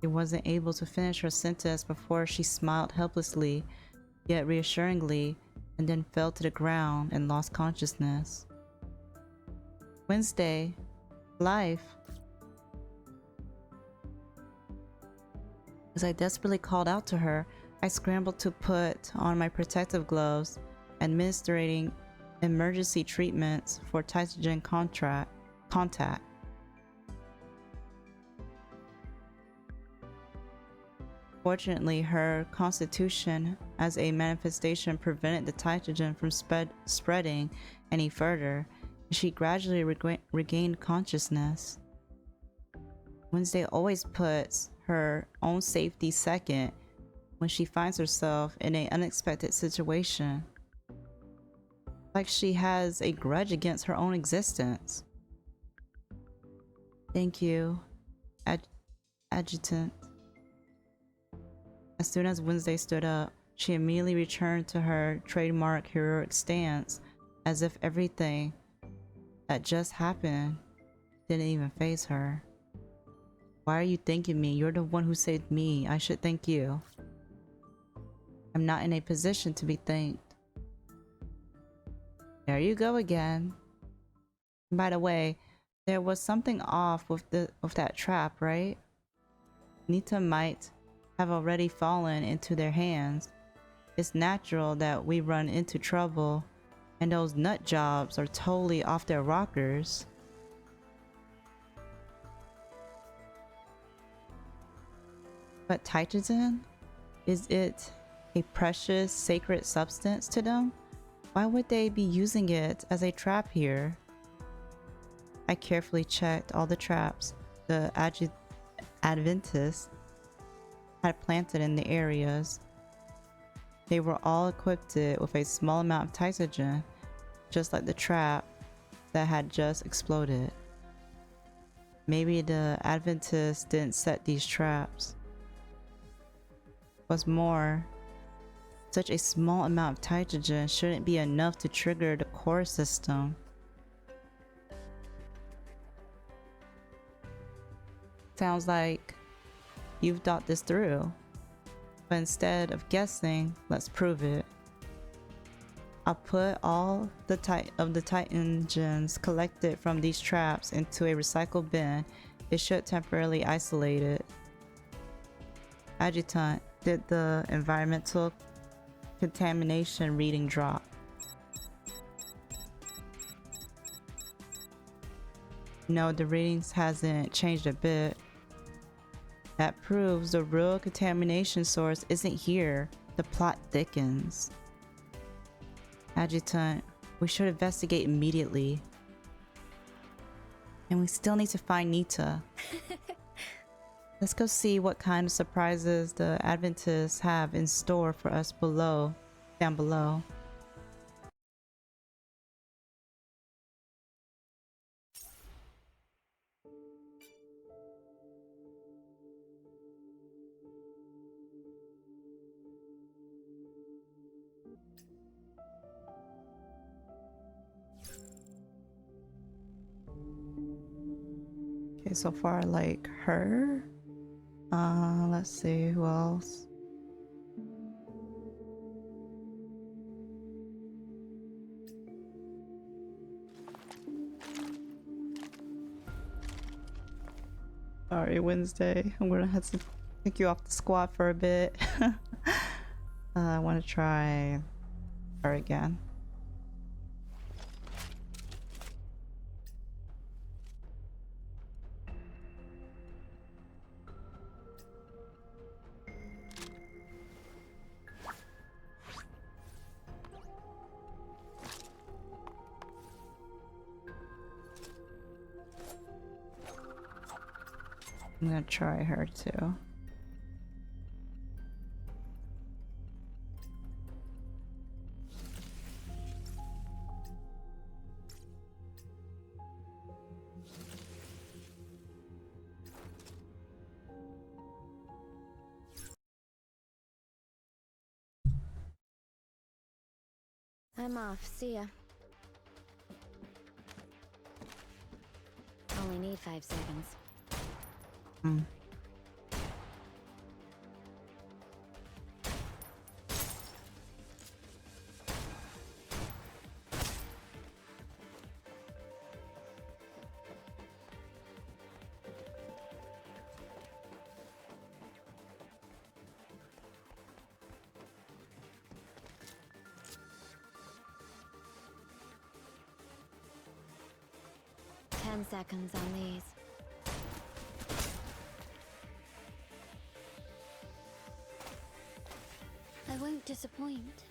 She wasn't able to finish her sentence before she smiled helplessly, yet reassuringly, and then fell to the ground and lost consciousness. Wednesday, life. As I desperately called out to her, I scrambled to put on my protective gloves, administering emergency treatments for Tytogen contact. Fortunately, her constitution as a manifestation prevented the Tytogen from spreading any further, and she gradually regained consciousness. Wednesday always puts her own safety second when she finds herself in an unexpected situation. Like she has a grudge against her own existence. Thank you, Adjutant. As soon as Wednesday stood up, she immediately returned to her trademark heroic stance, as if everything that just happened didn't even faze her. Why are you thanking me? You're the one who saved me. I should thank you. I'm not in a position to be thanked. There you go again. By the way, there was something off with that trap, right? Nita might have already fallen into their hands. It's natural that we run into trouble, and those nut jobs are totally off their rockers. But Tytogen? Is it a precious, sacred substance to them? Why would they be using it as a trap here? I carefully checked all the traps the Adventists had planted in the areas. They were all equipped with a small amount of Tytogen, just like the trap that had just exploded. Maybe the Adventists didn't set these traps. What's more, such a small amount of Tytogen shouldn't be enough to trigger the core system. Sounds like you've thought this through, but instead of guessing, let's prove it. I'll put all the Tytogens collected from these traps into a recycle bin. It should temporarily isolate it. Adjutant, did the environmental contamination reading drop? No, the readings hasn't changed a bit. That proves the real contamination source isn't here. The plot thickens. Adjutant, we should investigate immediately. And we still need to find Nita. Let's go see what kind of surprises the Adventists have in store for us down below. Okay, so far I like her. Let's see who else. Sorry, Wednesday. I'm gonna have to take you off the squad for a bit. I want to try her again. I'm gonna try her too. I'm off. See ya. Only need 5 seconds. Hmm. 10 seconds on these. I won't disappoint.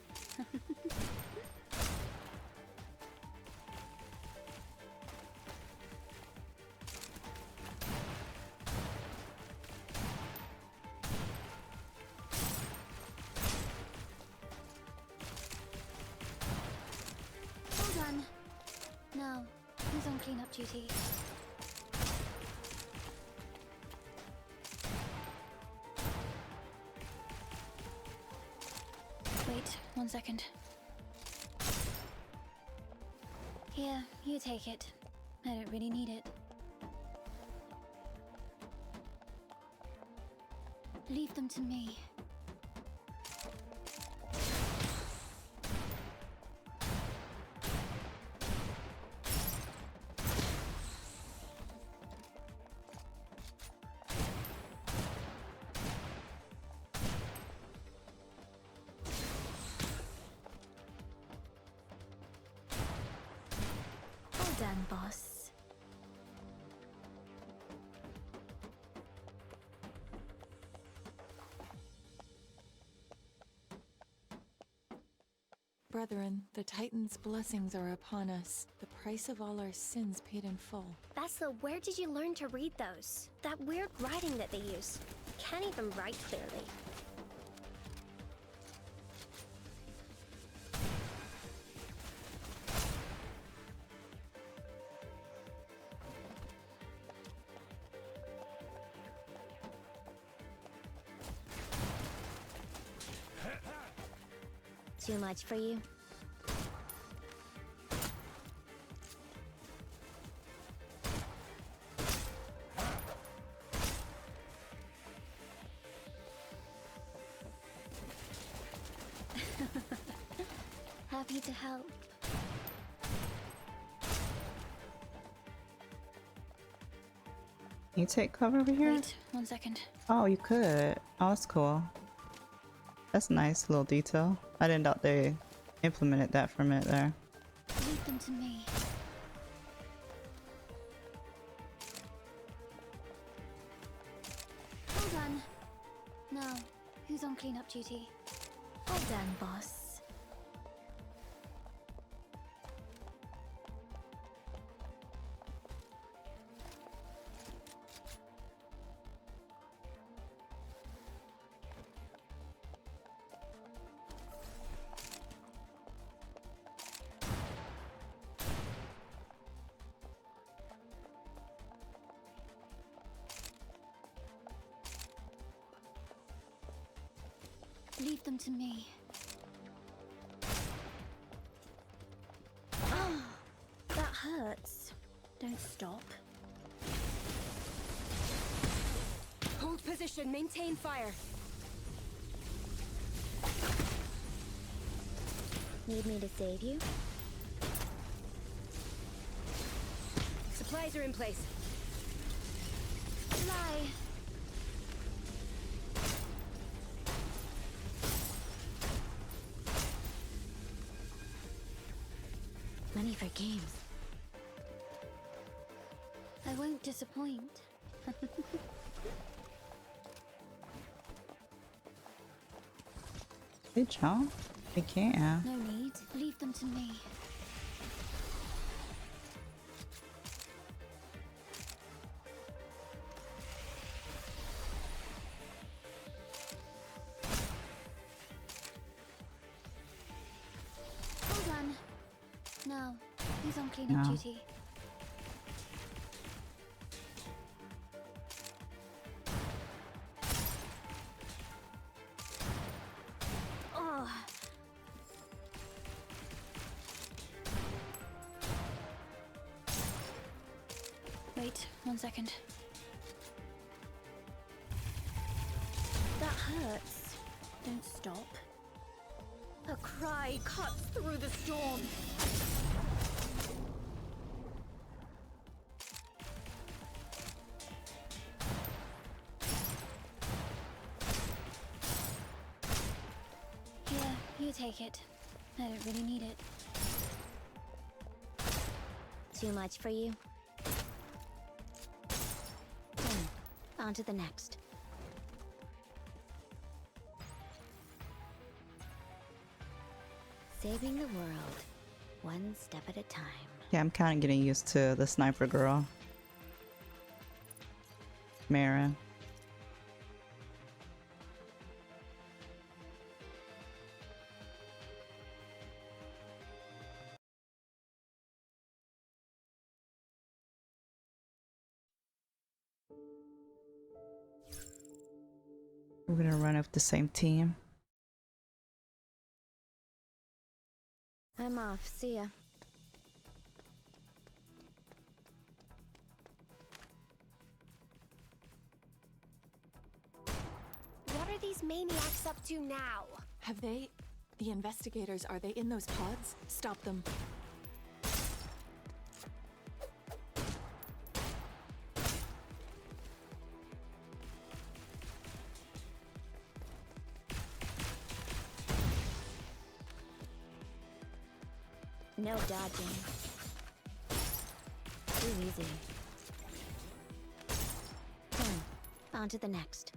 Hold on. No, he's on cleanup duty. Wait, 1 second. Here, you take it. I don't really need it. Leave them to me. Well done, boss. Brethren, the Titan's blessings are upon us. The price of all our sins paid in full. Vessel, where did you learn to read those? That weird writing that they use. Can't even write clearly. Too much for you? Happy to help. Can you take cover over here? Wait, 1 second. Oh, you could. Oh, that's cool. That's a nice little detail. I didn't doubt they implemented that for a minute there. Leave them to me. Hold on. No, who's on cleanup duty? Well done, boss. Leave them to me. Oh, that hurts. Don't stop. Hold position, maintain fire. Need me to save you? Supplies are in place. Fly. Money for games. I won't disappoint. Good job. They can. No need. Leave them to me. Hold on. No, he's on cleanup No. duty. Oh. Wait, 1 second. That hurts. Don't stop. A cry cuts through the storm. Here, you take it. I don't really need it. Too much for you? Done. On to the next. Saving the world, one step at a time. Yeah, I'm kind of getting used to the sniper girl. Mara. We're gonna run with the same team. I'm off. See ya. What are these maniacs up to now? Have they... The investigators, are they in those pods? Stop them. No dodging. Too easy. Done. On to the next.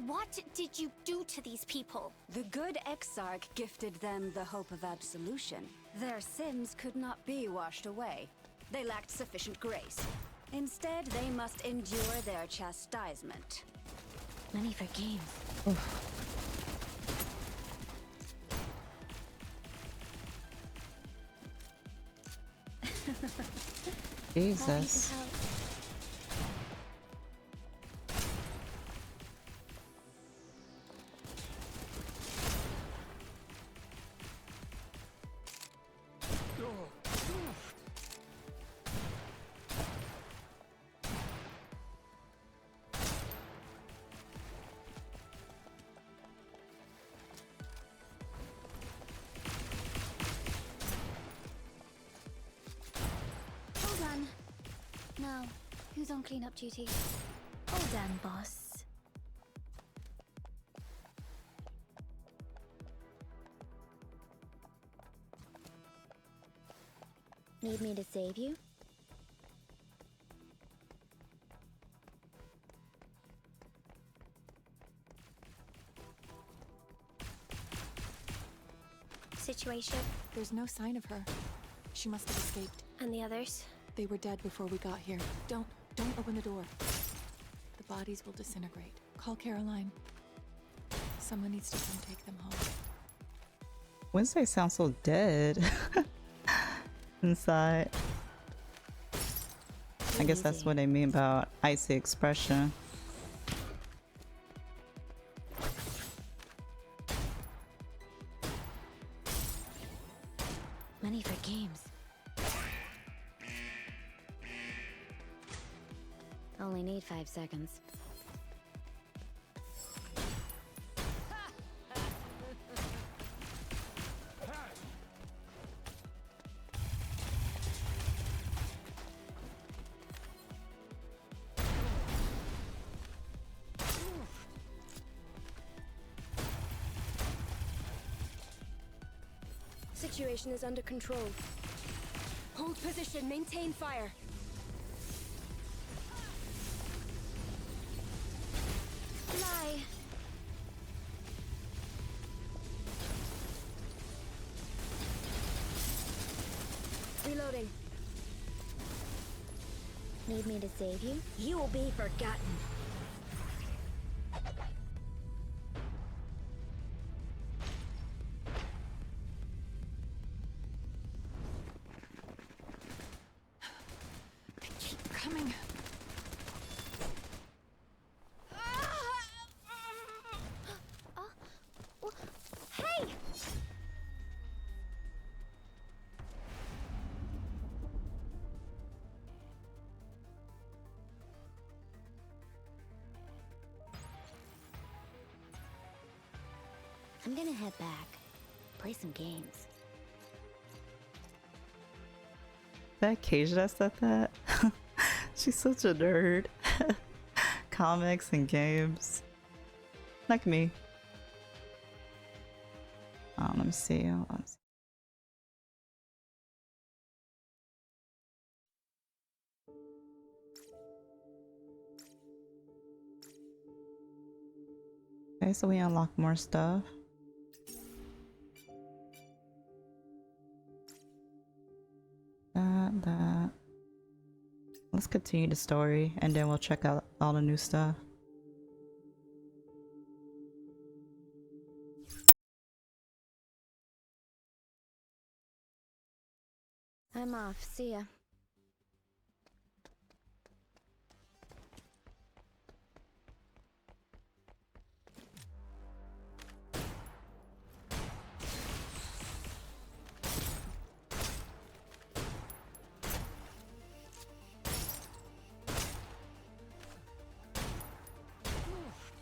What did you do to these people? The good Exarch gifted them the hope of absolution. Their sins could not be washed away. They lacked sufficient grace. Instead, they must endure their chastisement. Money for games. Jesus. Hold on. Now, who's on cleanup duty? Hold on, boss. Need me to save you? Situation? There's no sign of her. She must have escaped. And the others? They were dead before we got here. Don't open the door. The bodies will disintegrate. Call Caroline. Someone needs to come take them home. Wednesday sounds so dead inside. I guess that's what they mean about icy expression. Money for games. Only need 5 seconds. Situation is under control. Hold position, maintain fire. Lie. Reloading. Need me to save you? You will be forgotten. Keep coming. Hey! I'm gonna head back. Play some games. That Kasia that said that? She's such a nerd. Comics and games. Like me. Let me see. Hold on. Okay, so we unlock more stuff. That. Let's continue the story and then we'll check out all the new stuff. I'm off. See ya.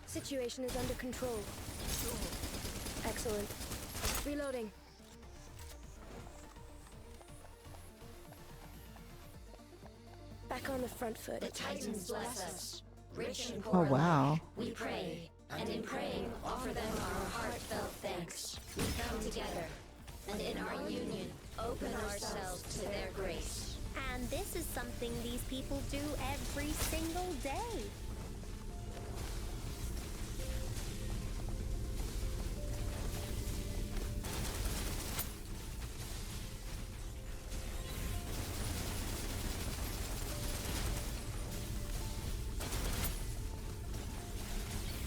Situation is under control. Excellent. Reloading. Back on the front foot. The Titans bless us, rich and Oh poor wow. alike. We pray, and in praying offer them our heartfelt thanks. We come together, and in our union open ourselves to their grace. And this is something these people do every single day.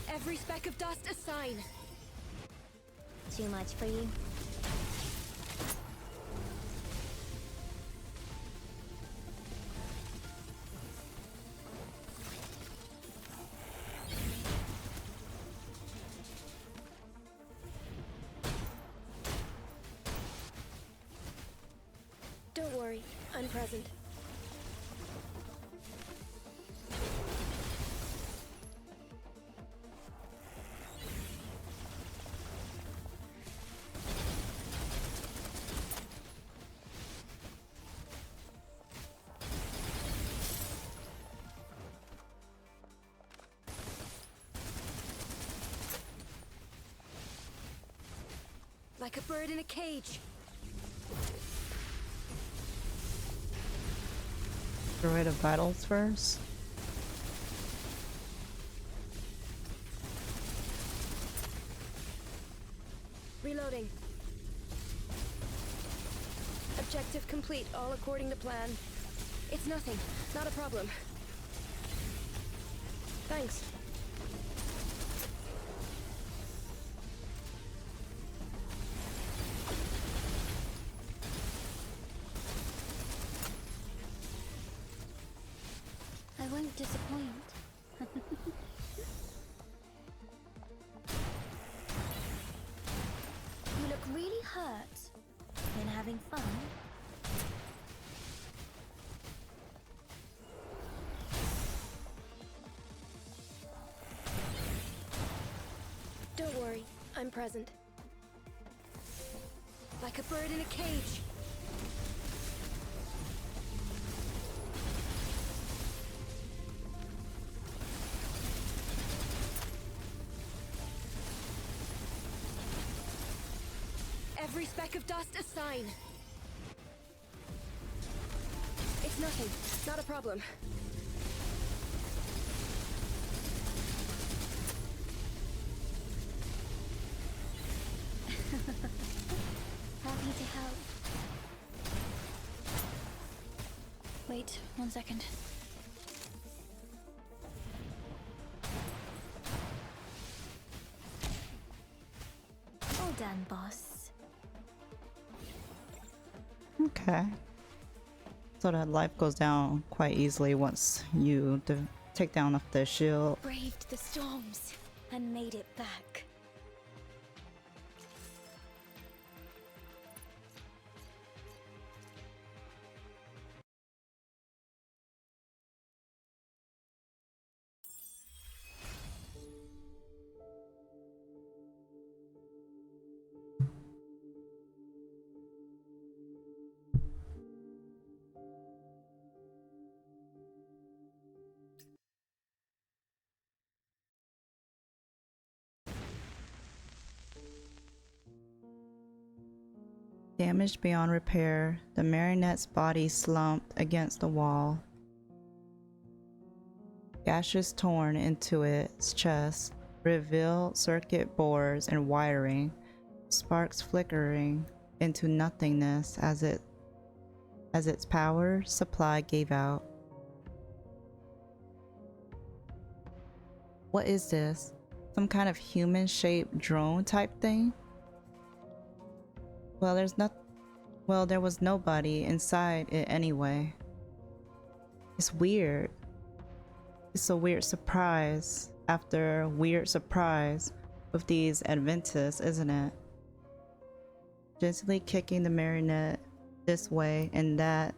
Every speck of dust a sign. Too much for you? Don't worry, I'm present. Like a bird in a cage. Destroy the vitals first. Reloading. Objective complete, all according to plan. It's nothing, not a problem. Thanks. I won't disappoint. You look really hurt. Been having fun? Don't worry, I'm present. Like a bird in a cage. Every speck of dust a sign. It's nothing, not a problem. Happy to help. Wait, 1 second. All done, boss. Okay. So that life goes down quite easily once you take down the shield. Braved the storms and made it back. Damaged beyond repair, the marionette's body slumped against the wall. Gashes torn into its chest, reveal circuit boards and wiring, sparks flickering into nothingness as its power supply gave out. What is this? Some kind of human-shaped drone type thing? Well, there was nobody inside it anyway. It's weird. It's a weird surprise after weird surprise with these Adventists, isn't it? Gently kicking the marionette this way and that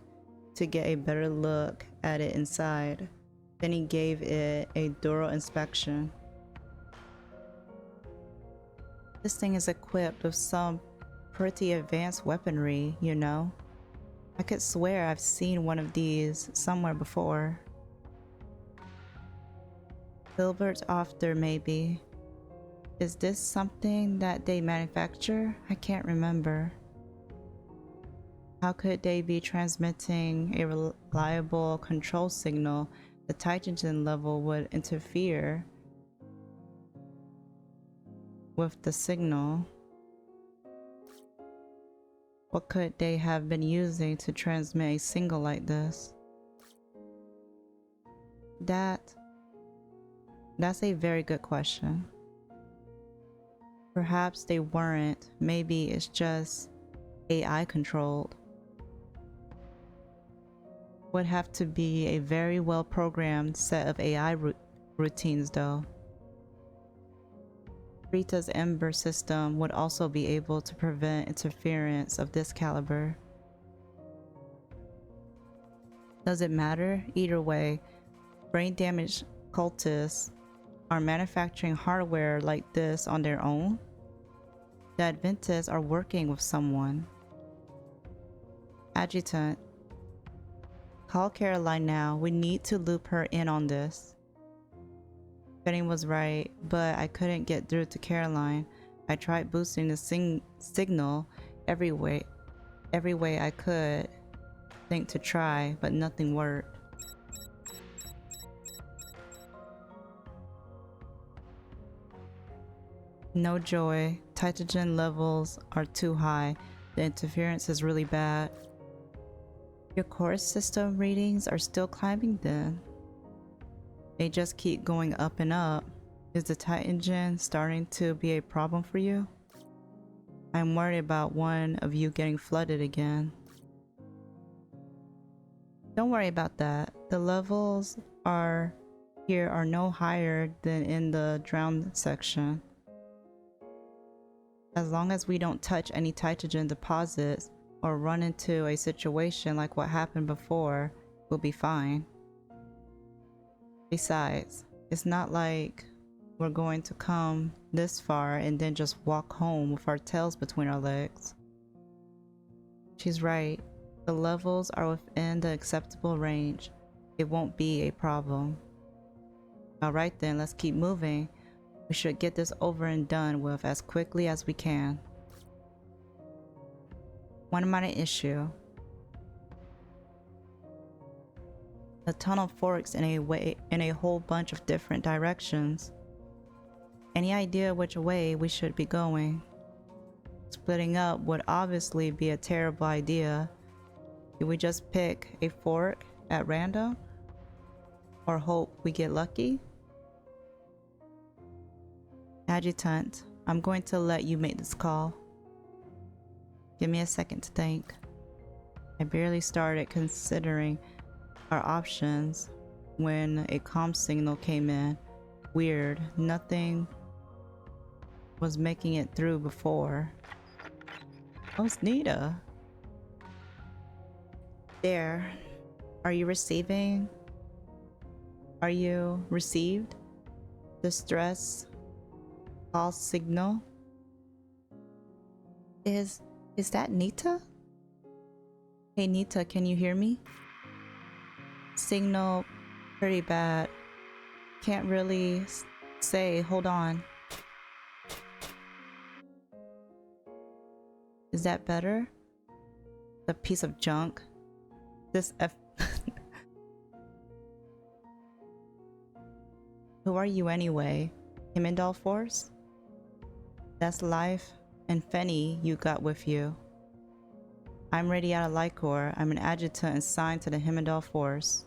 to get a better look at it inside. Then he gave it a thorough inspection. This thing is equipped with some pretty advanced weaponry, you know? I could swear I've seen one of these somewhere before. Filbert's after, maybe. Is this something that they manufacture? I can't remember. How could they be transmitting a reliable control signal? The Titan level would interfere with the signal. What could they have been using to transmit a signal like this? That's a very good question. Perhaps they weren't. Maybe it's just AI controlled. Would have to be a very well programmed set of AI routines though. Rita's Ember system would also be able to prevent interference of this caliber. Does it matter? Either way, brain damaged cultists are manufacturing hardware like this on their own. The Adventists are working with someone. Adjutant, call Caroline now. We need to loop her in on this. Benny was right, but I couldn't get through to Caroline. I tried boosting the signal every way I could think to try, but nothing worked. No joy. Titogen levels are too high. The interference is really bad. Your core system readings are still climbing then. They just keep going up and up. Is the Titogen starting to be a problem for you? I'm worried about one of you getting flooded again. Don't worry about that. The levels here are no higher than in the drowned section. As long as we don't touch any Titogen deposits or run into a situation like what happened before, we'll be fine. Besides, it's not like we're going to come this far and then just walk home with our tails between our legs. She's right. The levels are within the acceptable range. It won't be a problem. Alright then, let's keep moving. We should get this over and done with as quickly as we can. One minor issue. The tunnel forks in a whole bunch of different directions. Any idea which way we should be going? Splitting up would obviously be a terrible idea. Do we just pick a fork at random? Or hope we get lucky? Adjutant, I'm going to let you make this call. Give me a second to think. I barely started considering our options when a comm signal came in. Weird, nothing was making it through before. Oh, it's Nita. There. Are you receiving? Are you received? Distress call signal? Is that Nita? Hey Nita, can you hear me? Signal pretty bad. Can't really say. Hold on. Is that better? The piece of junk. This F. Who are you anyway? Himmendal Force? That's life and Fenny you got with you. I'm Radiata Lycor. I'm an adjutant assigned to the Himmendal Force.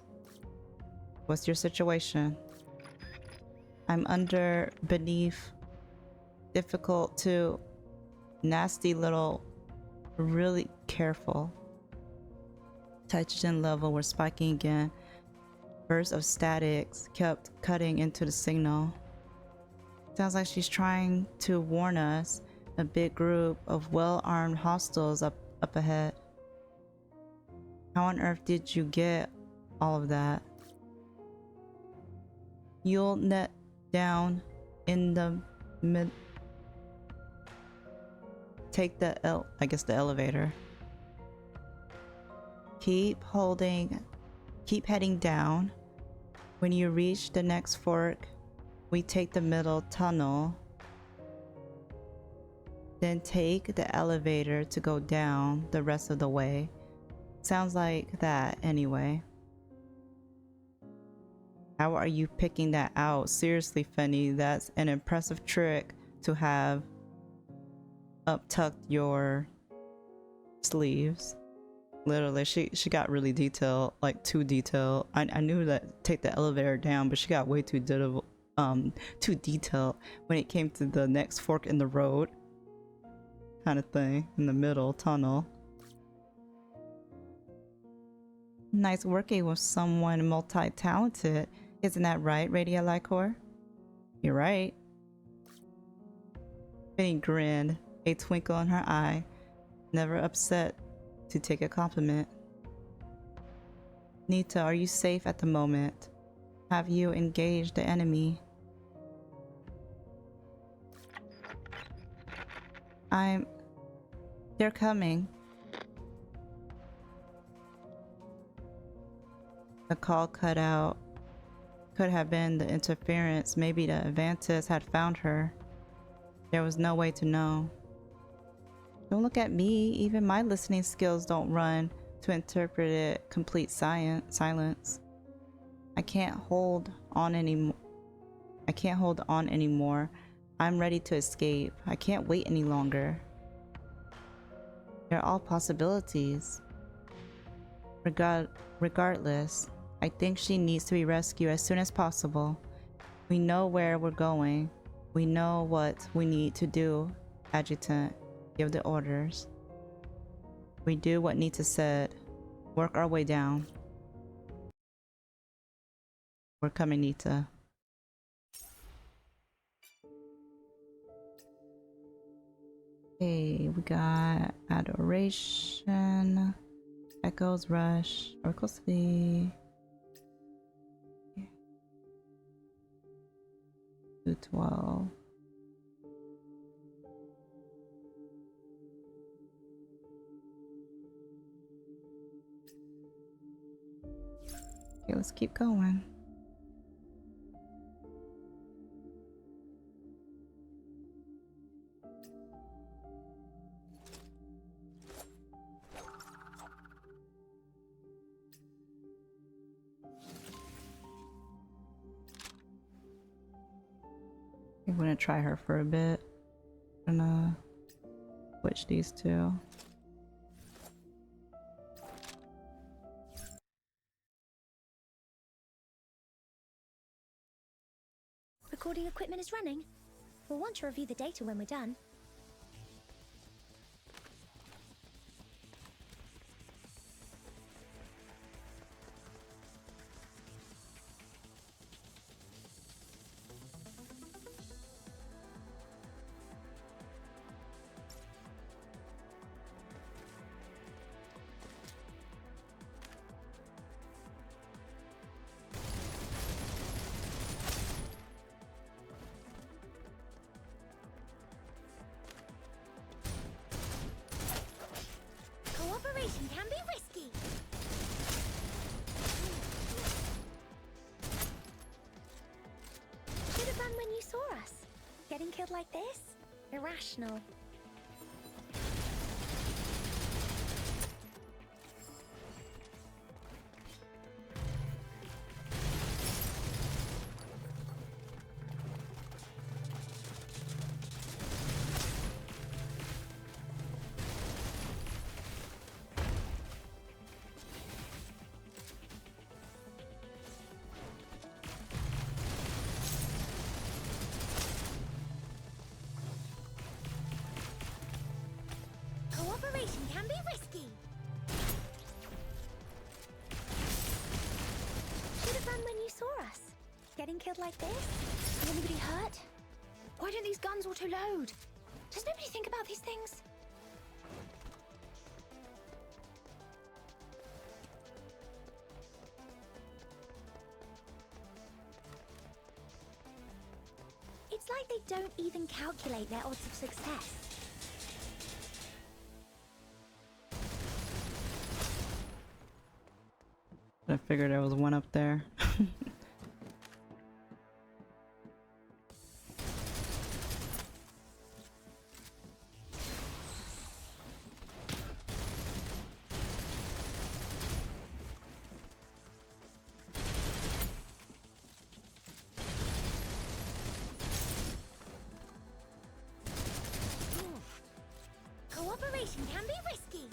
What's your situation? I'm under, beneath, difficult to, nasty little, really careful. Nitrogen level were spiking again. Bursts of statics kept cutting into the signal. Sounds like she's trying to warn us. A big group of well-armed hostiles up ahead. How on earth did you get all of that? You'll net down in the mid. Take the the elevator. Keep heading down. When you reach the next fork, we take the middle tunnel. Then take the elevator to go down the rest of the way. Sounds like that anyway. How are you picking that out? Seriously, Fenny, that's an impressive trick to have up-tucked your sleeves. Literally, she got really detailed, like too detailed. I knew that take the elevator down, but she got way too detailed when it came to the next fork in the road kind of thing in the middle tunnel. Nice working with someone multi-talented. Isn't that right, Radiata Lycor? You're right. Penny grinned, a twinkle in her eye, never upset to take a compliment. Nita, are you safe at the moment? Have you engaged the enemy? They're coming. The call cut out. Could have been the interference. Maybe the Avantis had found her. There was no way to know. Don't look at me. Even my listening skills don't run to interpret it complete silence. I can't hold on anymore. I'm ready to escape. I can't wait any longer. They're all possibilities. Regardless, I think she needs to be rescued as soon as possible. We know where we're going. We know what we need to do. Adjutant, give the orders. We do what Nita said. Work our way down. We're coming, Nita. Okay, we got Adoration, Echoes, Rush, Oracle City. 212. Okay, let's keep going. I'm gonna try her for a bit. I'm gonna switch these two. Recording equipment is running. We'll want to review the data when we're done. Cooperation can be risky. Should have run when you saw us. Getting killed like this? Irrational. can be risky. Should have run when you saw us. Getting killed like this? Is anybody hurt? Why don't these guns auto-load? Does nobody think about these things? It's like they don't even calculate their odds of success. I figured there was one up there. Cooperation can be risky.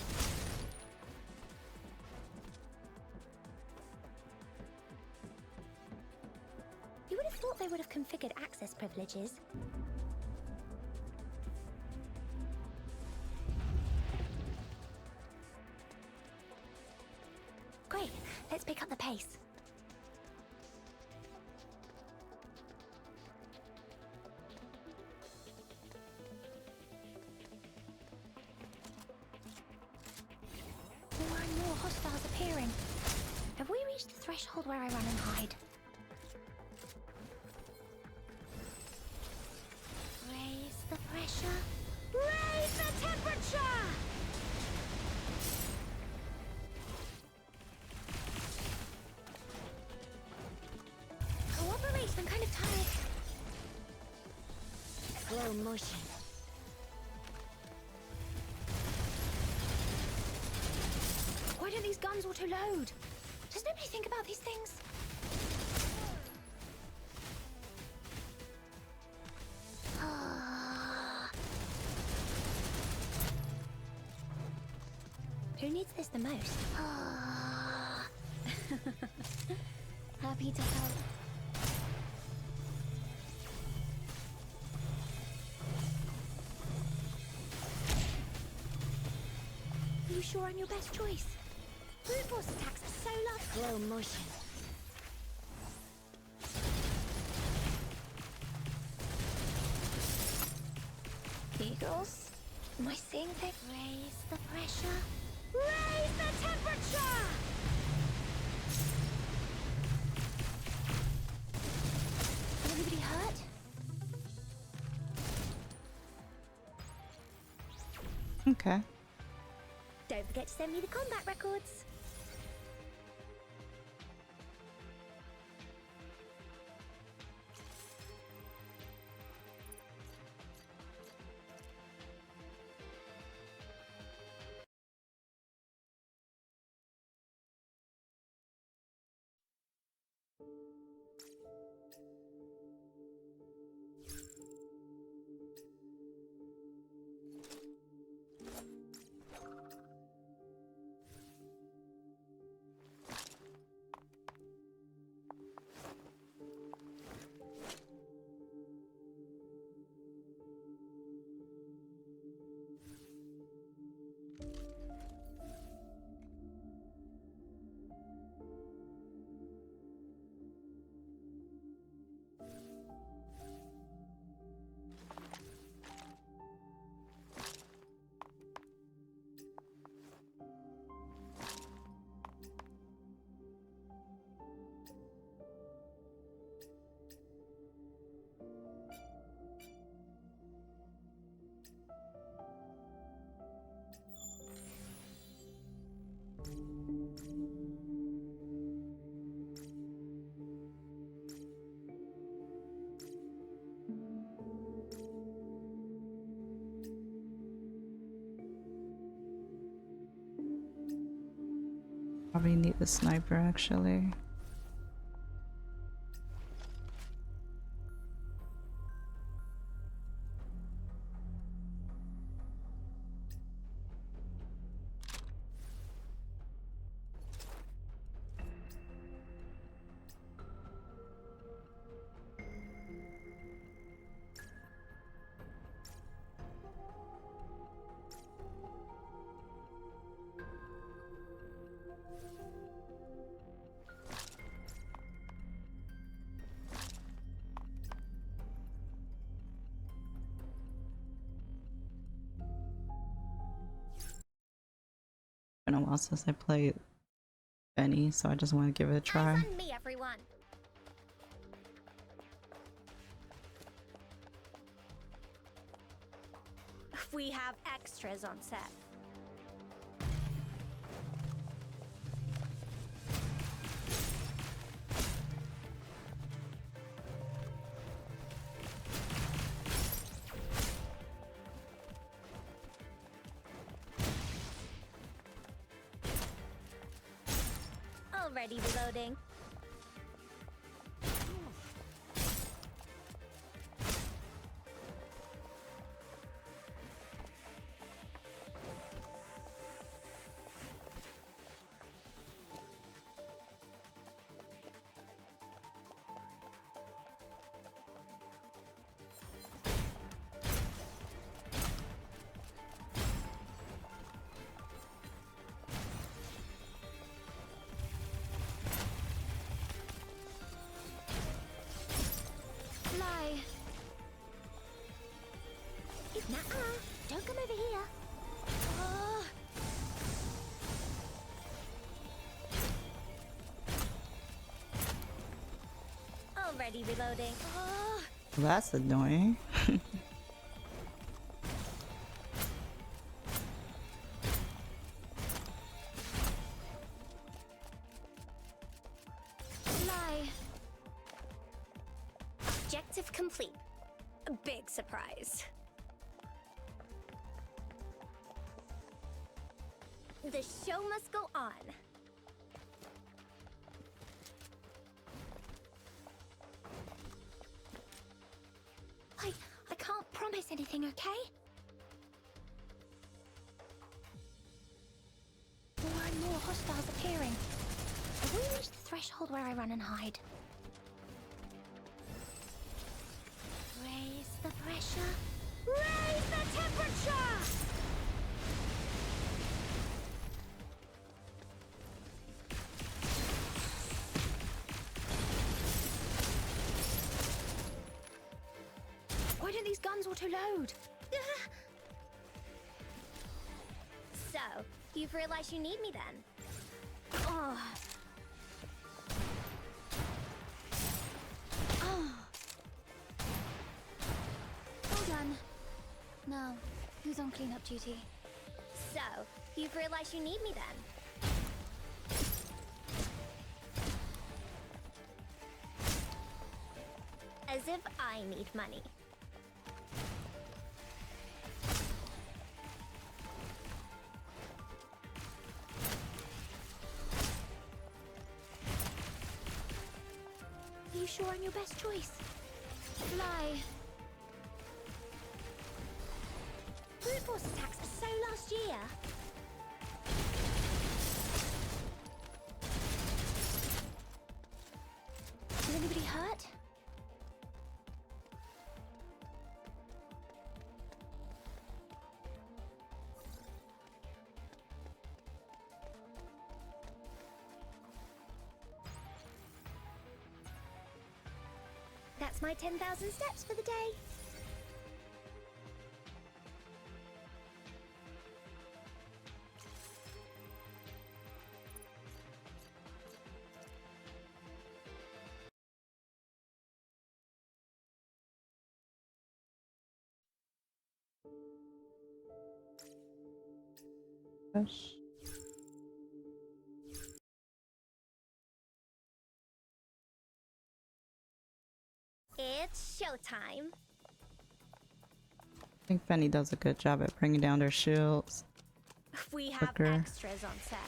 You would have thought they would have configured access privileges. Great, let's pick up the pace. More and more hostiles appearing. Have we reached the threshold where I run and hide? Raise the pressure. Raise the temperature! Cooperation, I'm kind of tired. Slow motion. Why don't these guns auto-load? Does nobody think about these things? Who needs this the most? Happy to help. Are you sure I'm your best choice? Brute force attacks are so low. Slow motion. Eagles? Am I seeing things? Raise the pressure. Raise the temperature! Anybody hurt? Okay. Don't forget to send me the combat records. Probably need the sniper actually. Been a while since I played any, so I just want to give it a try. Eyes on me, everyone. We have extras on set. Already reloading. Fly. Nuh-uh. Don't come over here. Oh. Already reloading. Oh. That's annoying. Fly. Objective complete. A big surprise. The show must go on. I can't promise anything, okay? More and more hostiles appearing. Have we reached the threshold where I run and hide? Raise the pressure. Raise the temperature! Why don't these guns auto-load? So, you've realized you need me then? Oh. Oh. All done. Now, who's on cleanup duty? So, you've realized you need me then? As if I need money. Are you sure I'm your best choice? Fly. Brute force attacks are so last year. Is anybody hurt? That's my 10,000 steps for the day. Gosh. It's showtime. I think Penny does a good job at bringing down their shields. We have quicker. extras on set.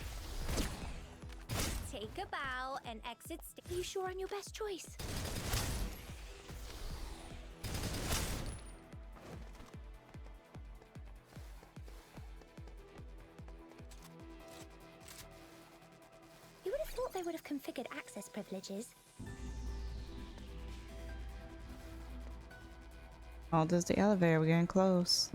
Take a bow and exit. Are you sure I'm your best choice? You would have thought they would have configured access privileges. Oh, there's the elevator. We're getting close.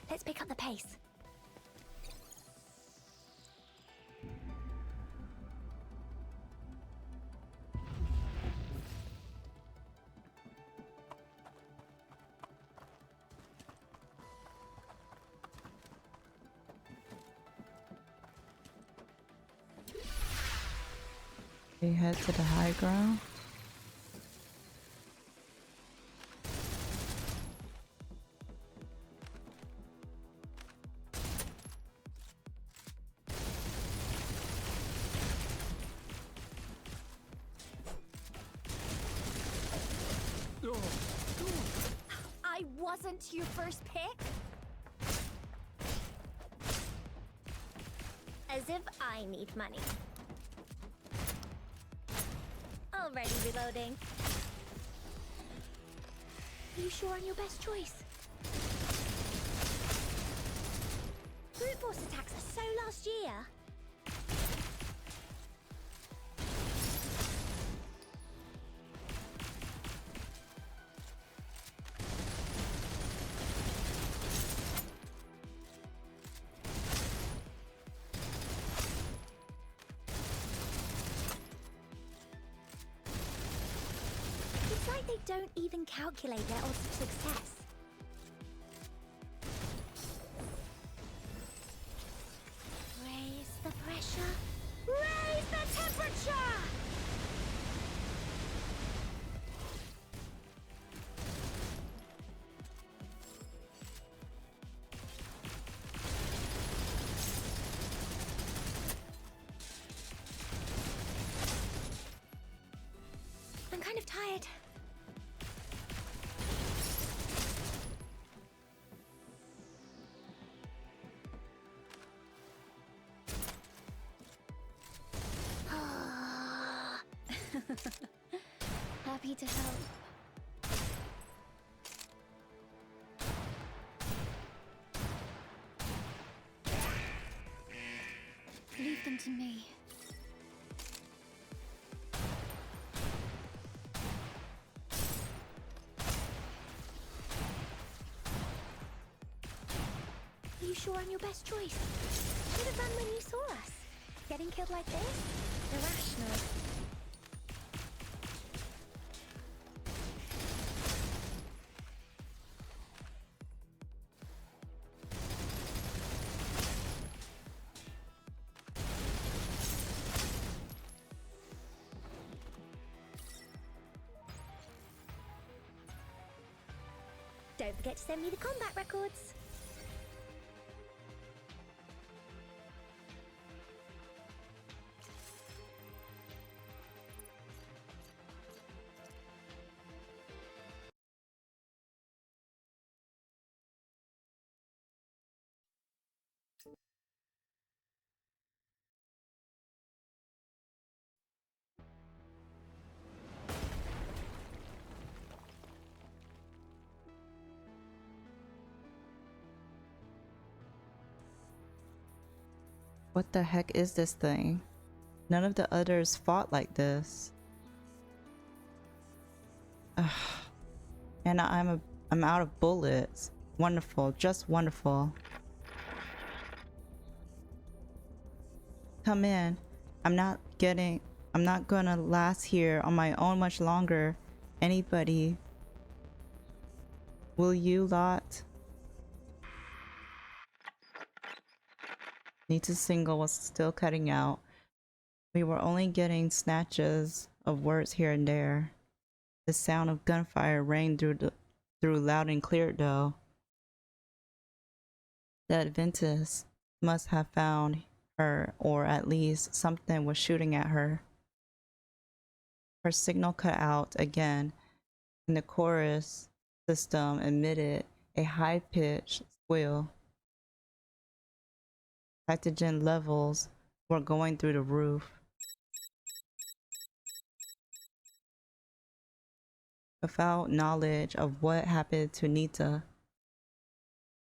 Let's pick up the pace. We head to the high ground. I wasn't your first pick? As if I need money. Already reloading. Are you sure on your best choice? Brute force attacks are so last year. It's like they don't even calculate their odds of success. Raise the pressure. Raise the temperature! I'm kind of tired. Happy to help. Leave them to me. Are you sure I'm your best choice? Should have run when you saw us. Getting killed like this? Irrational. Don't forget to send me the combat records. What the heck is this thing? None of the others fought like this. Ugh. And I'm out of bullets. Wonderful, just wonderful. Come in. I'm not gonna last here on my own much longer. Anybody? Will you lot? Nita's single was still cutting out. We were only getting snatches of words here and there. The sound of gunfire rang through loud and clear though. The Adventist must have found her, or at least something was shooting at her. Her signal cut out again, and the chorus system emitted a high-pitched squeal. Oxygen levels were going through the roof. Without knowledge of what happened to Nita,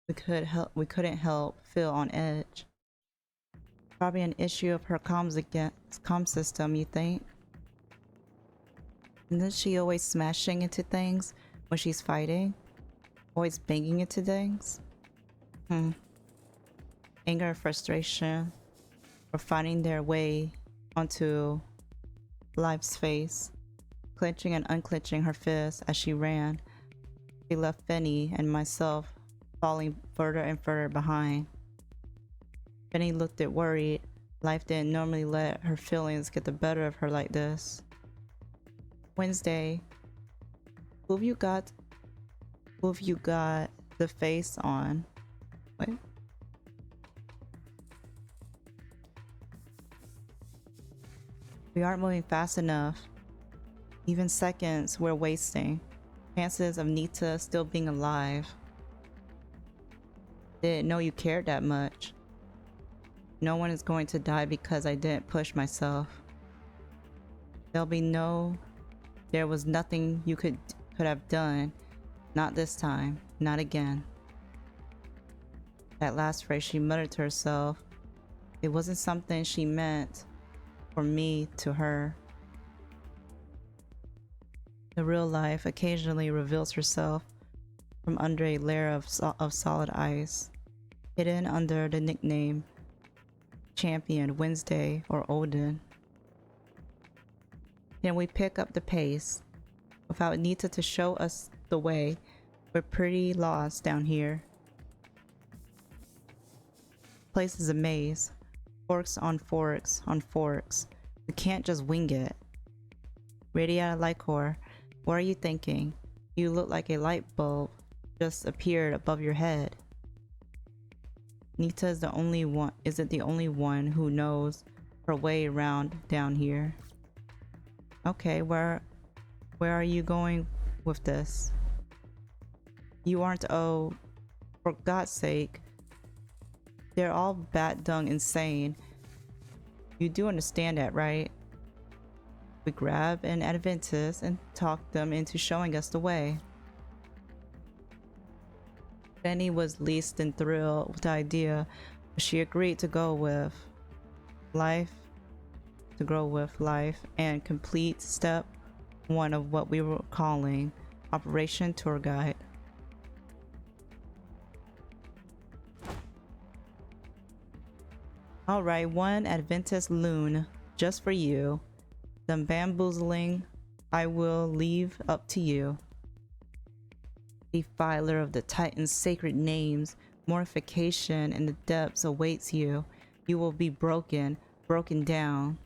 we couldn't help feel on edge. Probably an issue of her comm system, you think? Isn't she always smashing into things when she's fighting? Always banging into things? Anger and frustration were finding their way onto Life's face, clenching and unclenching her fists as she ran. She left Finny and myself falling further and further behind. Finny looked at worried. Life didn't normally let her feelings get the better of her like this. Wednesday, who have you got the face on? Wait. We aren't moving fast enough. Even seconds we're wasting. Chances of Nita still being alive. Didn't know you cared that much. No one is going to die because I didn't push myself. There was nothing you could have done. Not this time. Not again. That last phrase she muttered to herself. It wasn't something she meant for me to her. The real life occasionally reveals herself from under a layer of solid ice, hidden under the nickname Champion, Wednesday, or Odin. Then we pick up the pace. Without Nita to show us the way, we're pretty lost down here. Place is a maze. Forks on forks on forks. We can't just wing it. Radiata Lycor, what are you thinking? You look like a light bulb just appeared above your head. Nita isn't the only one who knows her way around down here. Okay, where are you going with this? You aren't, oh, for God's sake. They're all bat dung insane. You do understand that, right? We grab an Adventus and talk them into showing us the way. Benny was least enthralled with the idea, but she agreed to go with life and complete step one of what we were calling Operation Tour Guide. Alright, one Adventus loon just for you. The bamboozling I will leave up to you. Defiler of the Titan's sacred names, mortification in the depths awaits you. You will be broken down.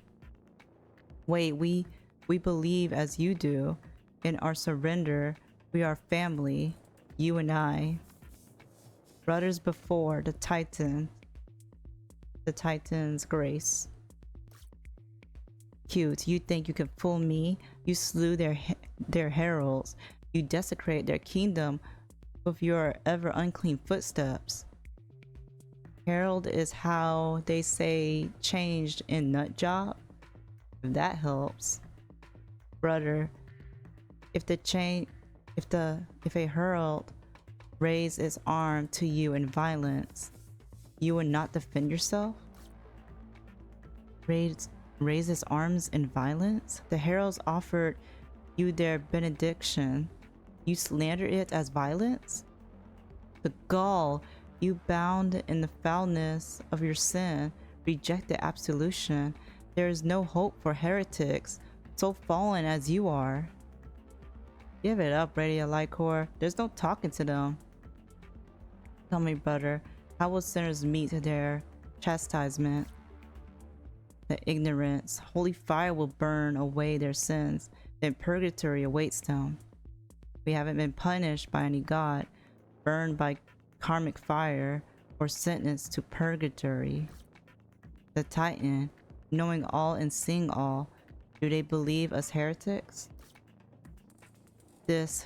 Wait, we believe as you do. In our surrender, we are family, you and I. Brothers before the Titan's grace. Cute, you think you can fool me? You slew their heralds. You desecrate their kingdom with your ever unclean footsteps. Herald is how they say changed in nut job. If that helps. Brother, if a herald raised its arm to you in violence, you would not defend yourself? Raise its arms in violence? The heralds offered you their benediction. You slander it as violence? The gall, you bound in the foulness of your sin, rejected absolution. There is no hope for heretics, so fallen as you are. Give it up, Radiata Lycor. There's no talking to them. Tell me, brother, how will sinners meet their chastisement? The ignorance, holy fire will burn away their sins, then purgatory awaits them. We haven't been punished by any god, burned by karmic fire, or sentenced to purgatory. The Titan, knowing all and seeing all, do they believe us heretics?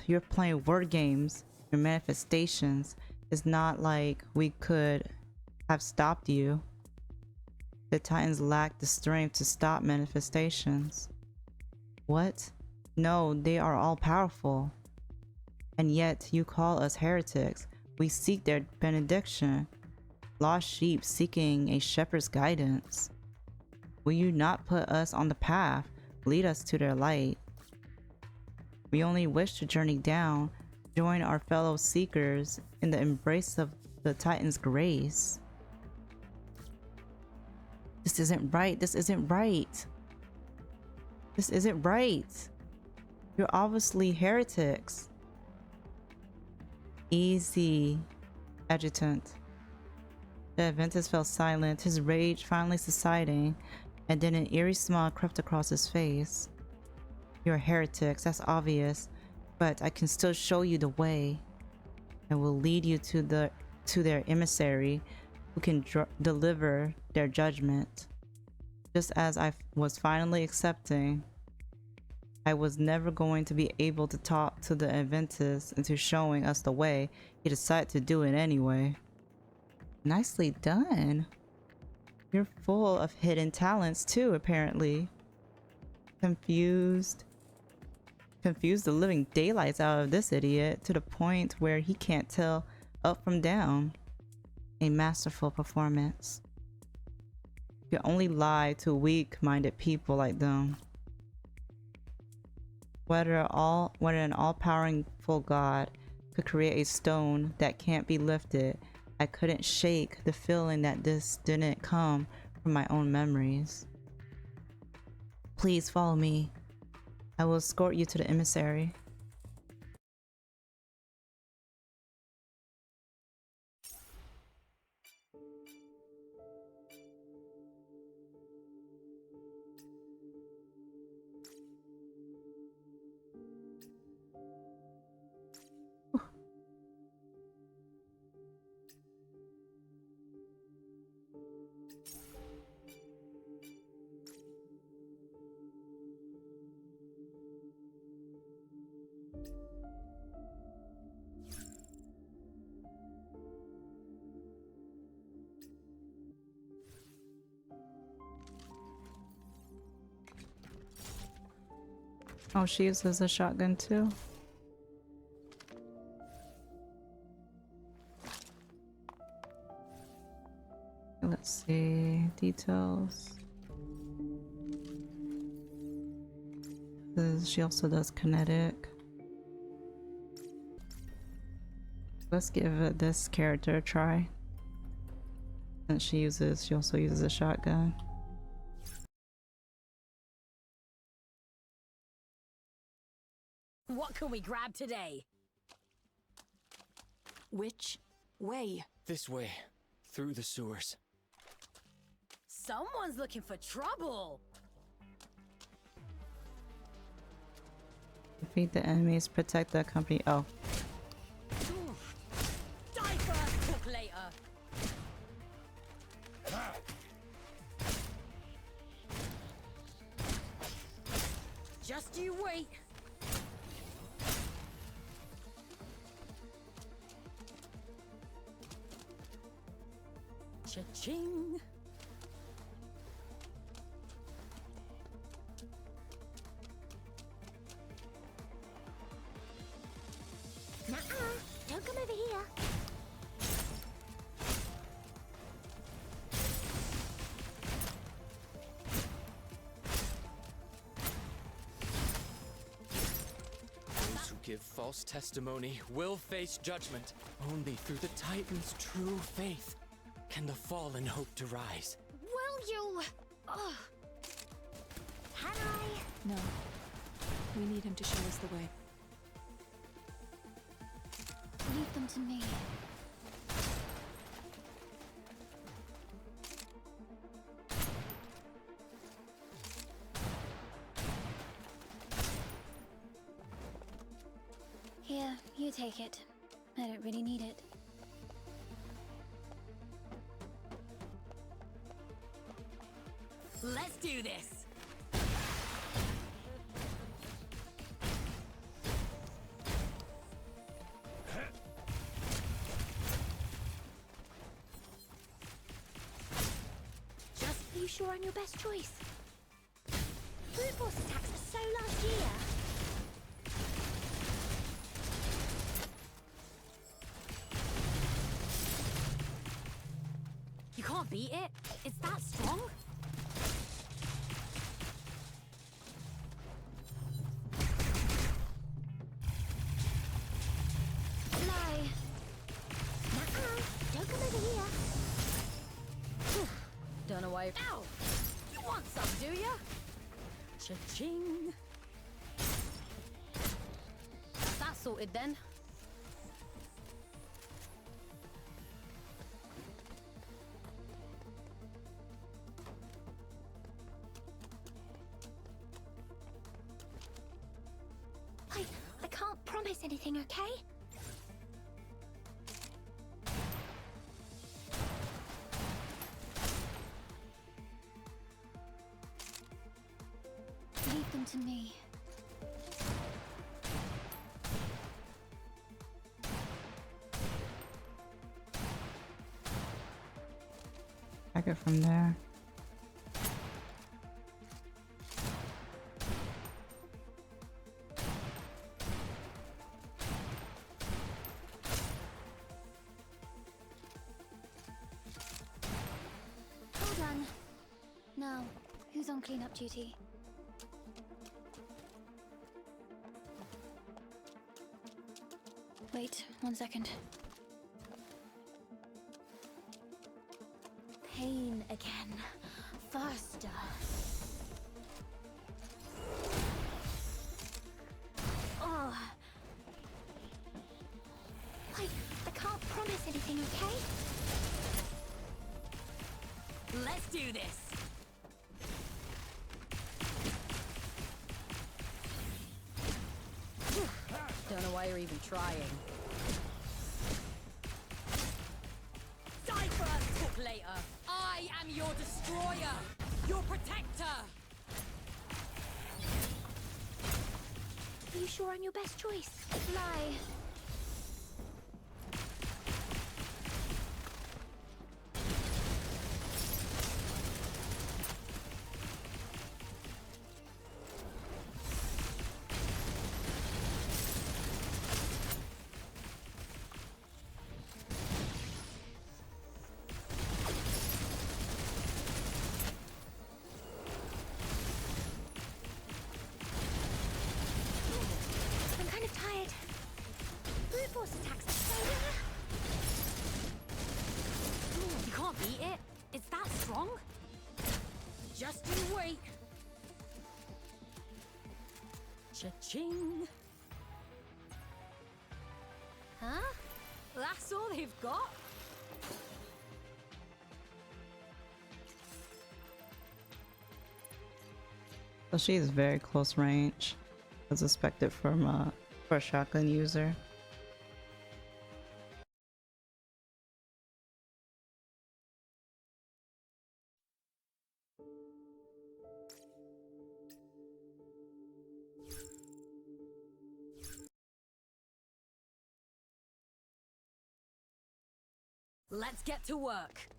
You're playing word games, your manifestations. It's not like we could have stopped you. The Titans lack the strength to stop manifestations. What? No, they are all powerful. And yet you call us heretics. We seek their benediction. Lost sheep seeking a shepherd's guidance. Will you not put us on the path? Lead us to their light. We only wish to journey down, join our fellow seekers in the embrace of the Titan's grace. This isn't right. This isn't right. This isn't right. You're obviously heretics. Easy, adjutant. The Aventus fell silent, his rage finally subsiding, and then an eerie smile crept across his face. You're heretics, that's obvious, but I can still show you the way. I will lead you to their emissary, who can deliver their judgment. Just as I was finally accepting, I was never going to be able to talk to the Aventus into showing us the way. He decided to do it anyway. Nicely done. You're full of hidden talents too, apparently. Confused the living daylights out of this idiot to the point where he can't tell up from down. A masterful performance. You can only lie to weak-minded people like them. Whether an all-powerful God could create a stone that can't be lifted, I couldn't shake the feeling that this didn't come from my own memories. Please follow me. I will escort you to the emissary. Oh, she uses a shotgun too. Let's see details. She also does kinetic. Let's give this character a try. And she also uses a shotgun. What can we grab today? Which way? This way, through the sewers. Someone's looking for trouble. Defeat the enemies, protect the company. Oh. Die first, cook later. Just you wait. Cha-ching. Nuh-uh. Don't come over here. Those who give false testimony will face judgment. Only through the Titan's true faith can the fallen hope to rise. Will you? Ugh. Can I? No. We need him to show us the way. Leave them to me. Here, you take it. I don't really need it. Let's do this. Are you sure I'm your best choice? Brute force attacks were so last year. You can't beat it? It's that strong? Fly. Nuh-uh. alive. Ow! You want some, do ya? Cha-ching. That's that sorted then. I can't promise anything, okay? Leave them to me. Back it from there. Hold on. Now, who's on cleanup duty? Wait, 1 second. Pain again. Faster. Oh. I can't promise anything, okay? Let's do this. Don't know why you're even trying. Die first, cook later. I am your destroyer, your protector. Are you sure I'm your best choice? Lie. I'm kind of tired. Brute force attacks are so... You can't beat it. It's that strong. Just you wait. Cha-ching. Huh? That's all they've got? So she is very close range, as expected from for a shotgun user. Let's get to work.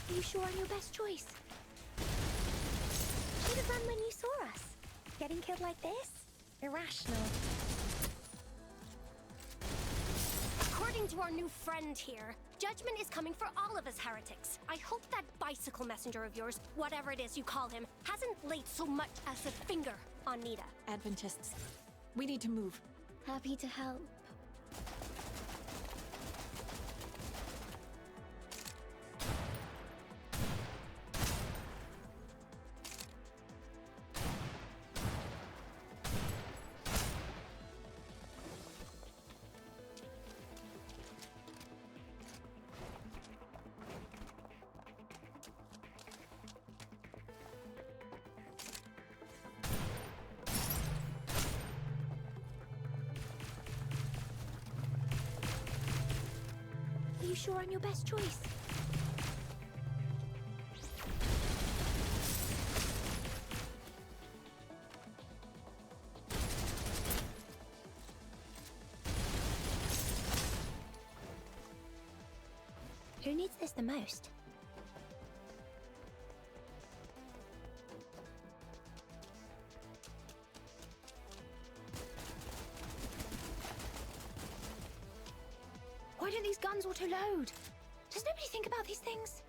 Are you sure I'm your best choice? Should have run when you saw us. Getting killed like this? Irrational. According to our new friend here, judgment is coming for all of us heretics. I hope that bicycle messenger of yours, whatever it is you call him, hasn't laid so much as a finger on Nita. Adventists. We need to move. Happy to help. Are you sure I'm your best choice? Who needs this the most? Why don't these guns auto-load? Does nobody think about these things?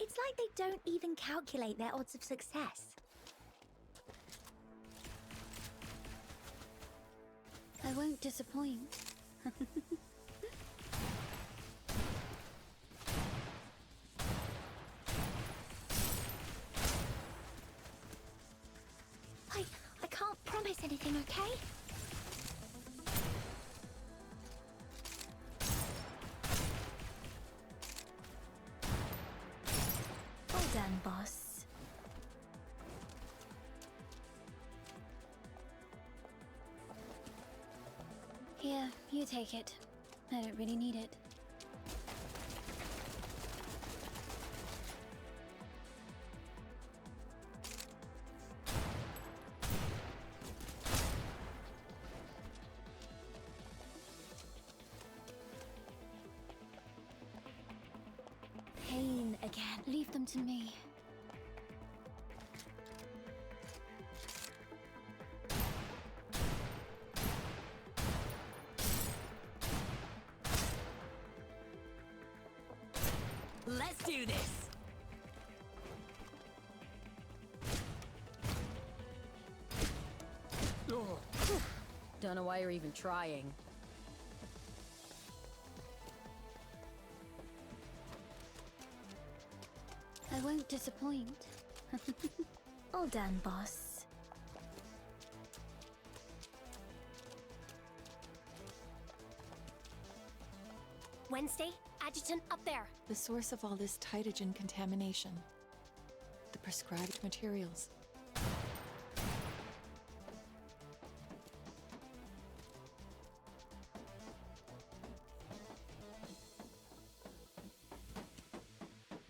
It's like they don't even calculate their odds of success. I won't disappoint. I can't promise anything, okay? Well done, boss. Here, you take it. I don't really need it. Pain again. Leave them to me. Let's do this! Don't know why you're even trying. I won't disappoint. All done, boss. Wednesday, adjutant up there. The source of all this Titogen contamination. The prescribed materials.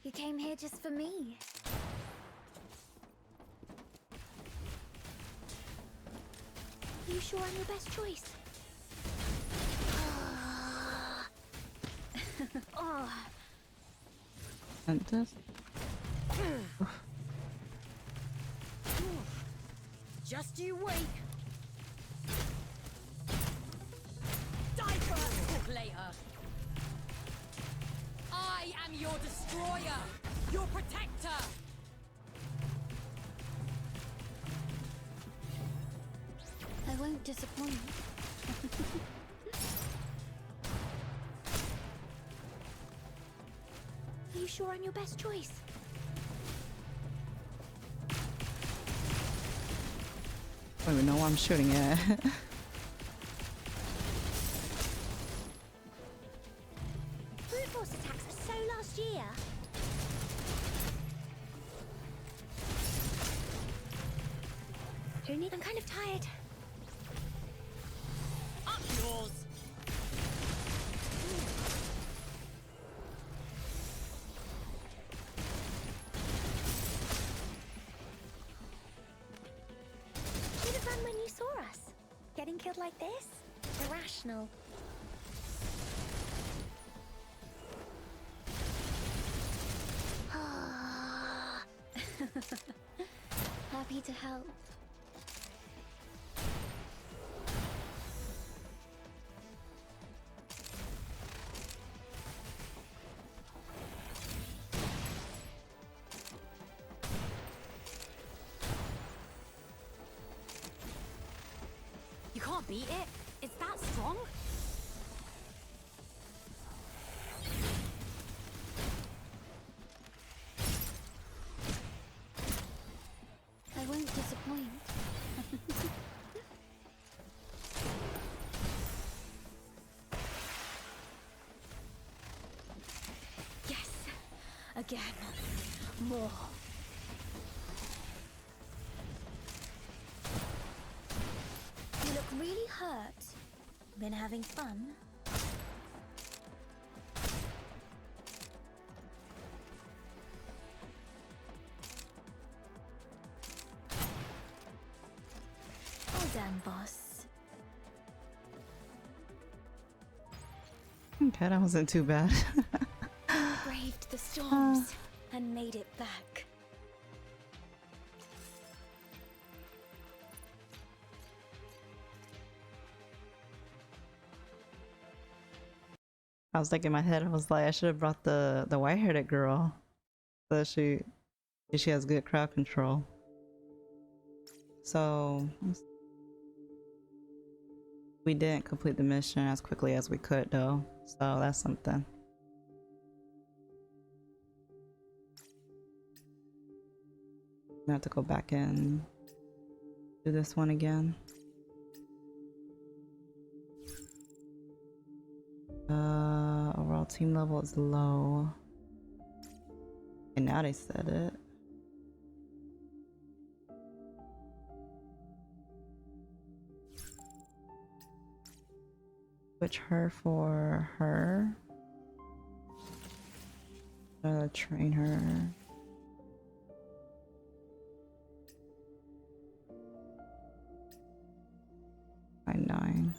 You came here just for me. Are you sure I'm your best choice? Oh. And this. Just you wait! Die first! Talk later! I am your destroyer! Your protector! I won't disappoint. Are you sure I'm your best choice? I don't even know what I'm shooting at. Brute force attacks are so last year. Who need? I'm kind of tired. Up yours! Should have run when you saw us. Getting killed like this? Irrational. Happy to help. You can't beat it? It's that strong? I won't disappoint. Yes. Again. More. You look really hurt. Been having fun? Well done, boss. Okay, that wasn't too bad. Braved the storms and made it back. I was like in my head, I was like, I should have brought the white-haired girl. So she has good crowd control. So we didn't complete the mission as quickly as we could though. So that's something. I have to go back and do this one again. Overall team level is low. And now they said it. Switch her for her. Train her. By 9.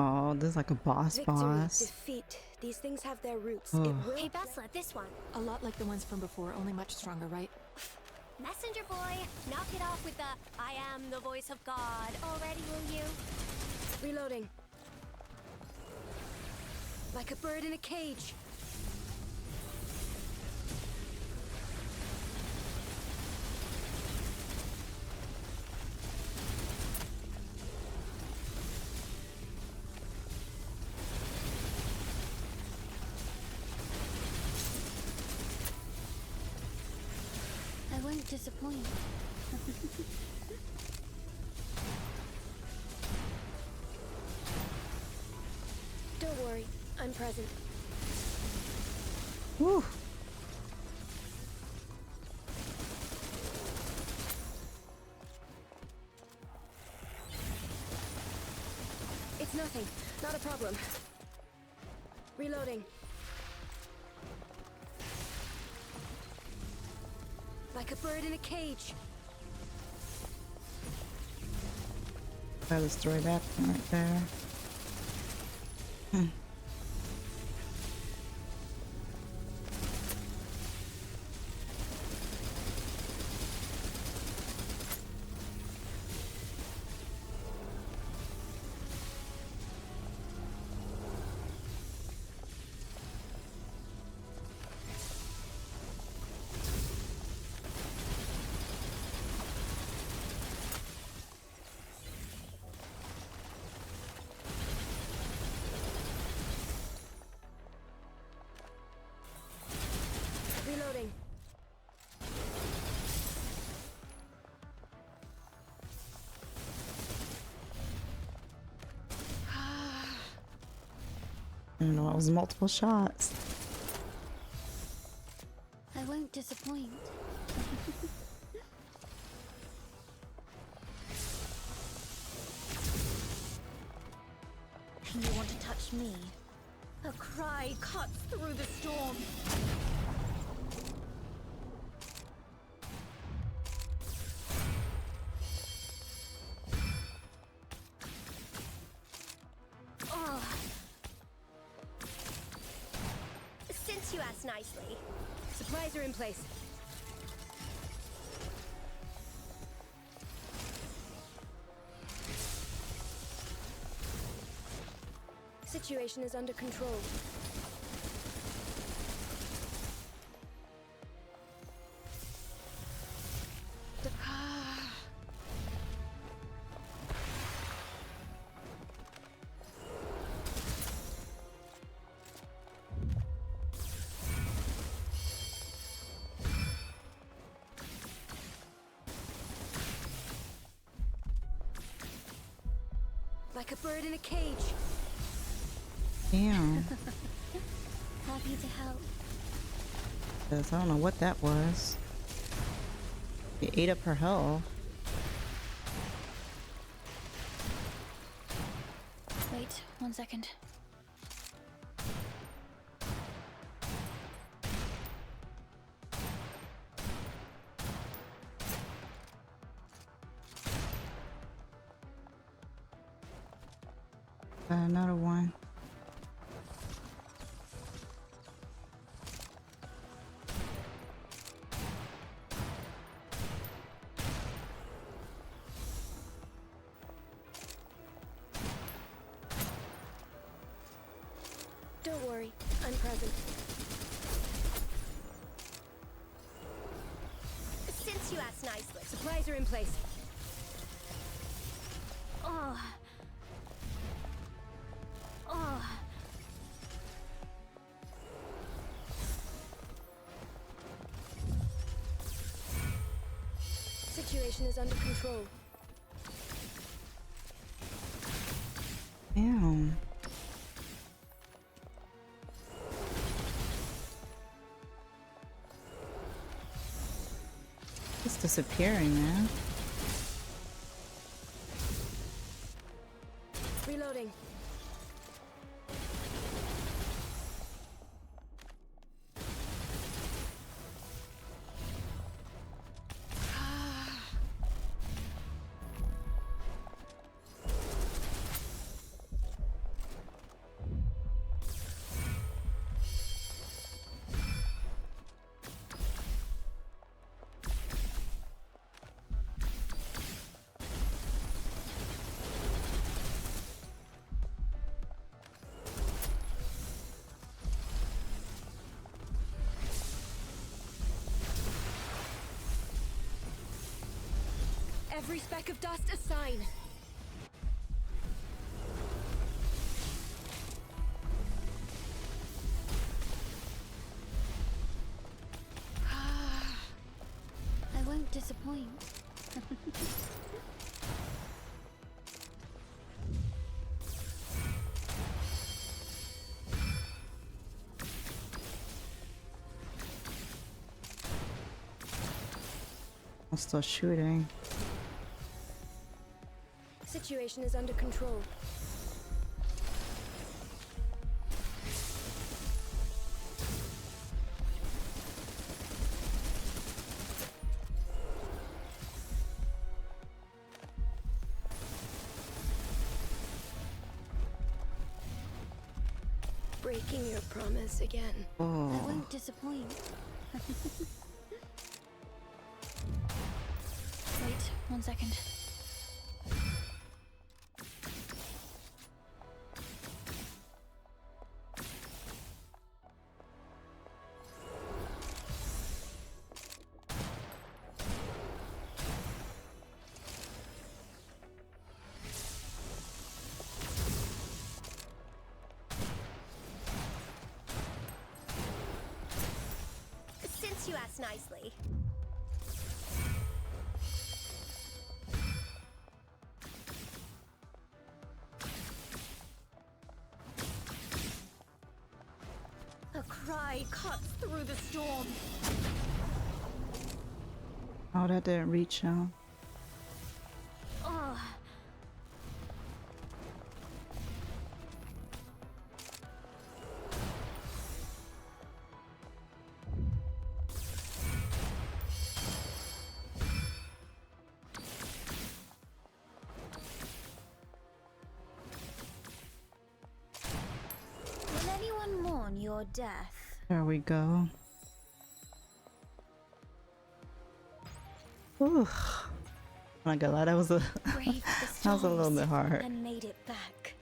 Oh, this is like a boss. Defeat. These things have their roots. Oh. It will. Hey, Bessla, this one. A lot like the ones from before, only much stronger, right? Messenger boy, knock it off with the I am the voice of God already, will you? Reloading. Like a bird in a cage. I won't disappoint. Don't worry, I'm present. Woo. It's nothing. Not a problem. Reloading. Like a bird in a cage. I'll destroy that one right there. Reloading. I don't know, it was multiple shots. I won't disappoint. You want to touch me? A cry cuts through the storm. Oh. Since you asked nicely. Supplies are in place. Situation is under control. Like a bird in a cage. Damn. Happy to help. 'Cause I don't know what that was. It ate up her health. Wait, 1 second. Another one. Don't worry, I'm present. Since you asked nicely. Supplies are in place. Oh. Oh. Situation is under control. Damn. It's disappearing, man. Reloading. Every speck of dust a sign. I won't disappoint. I'm still shooting. Situation is under control. Breaking your promise again. I Oh. won't disappoint. Wait, 1 second. Since you asked nicely. A cry cuts through the storm. Oh, that didn't reach him. Oh. Will anyone mourn your death? There we go. Ooh. I'm not gonna lie, that was a Braved the that was a little storms bit hard. and made it back.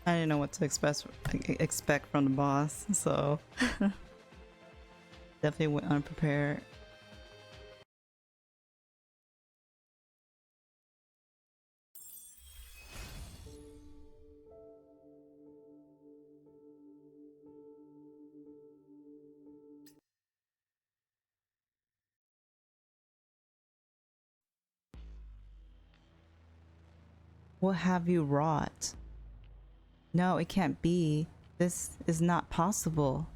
I didn't know what to expect from the boss, so definitely went unprepared. What have you wrought? No, it can't be. This is not possible.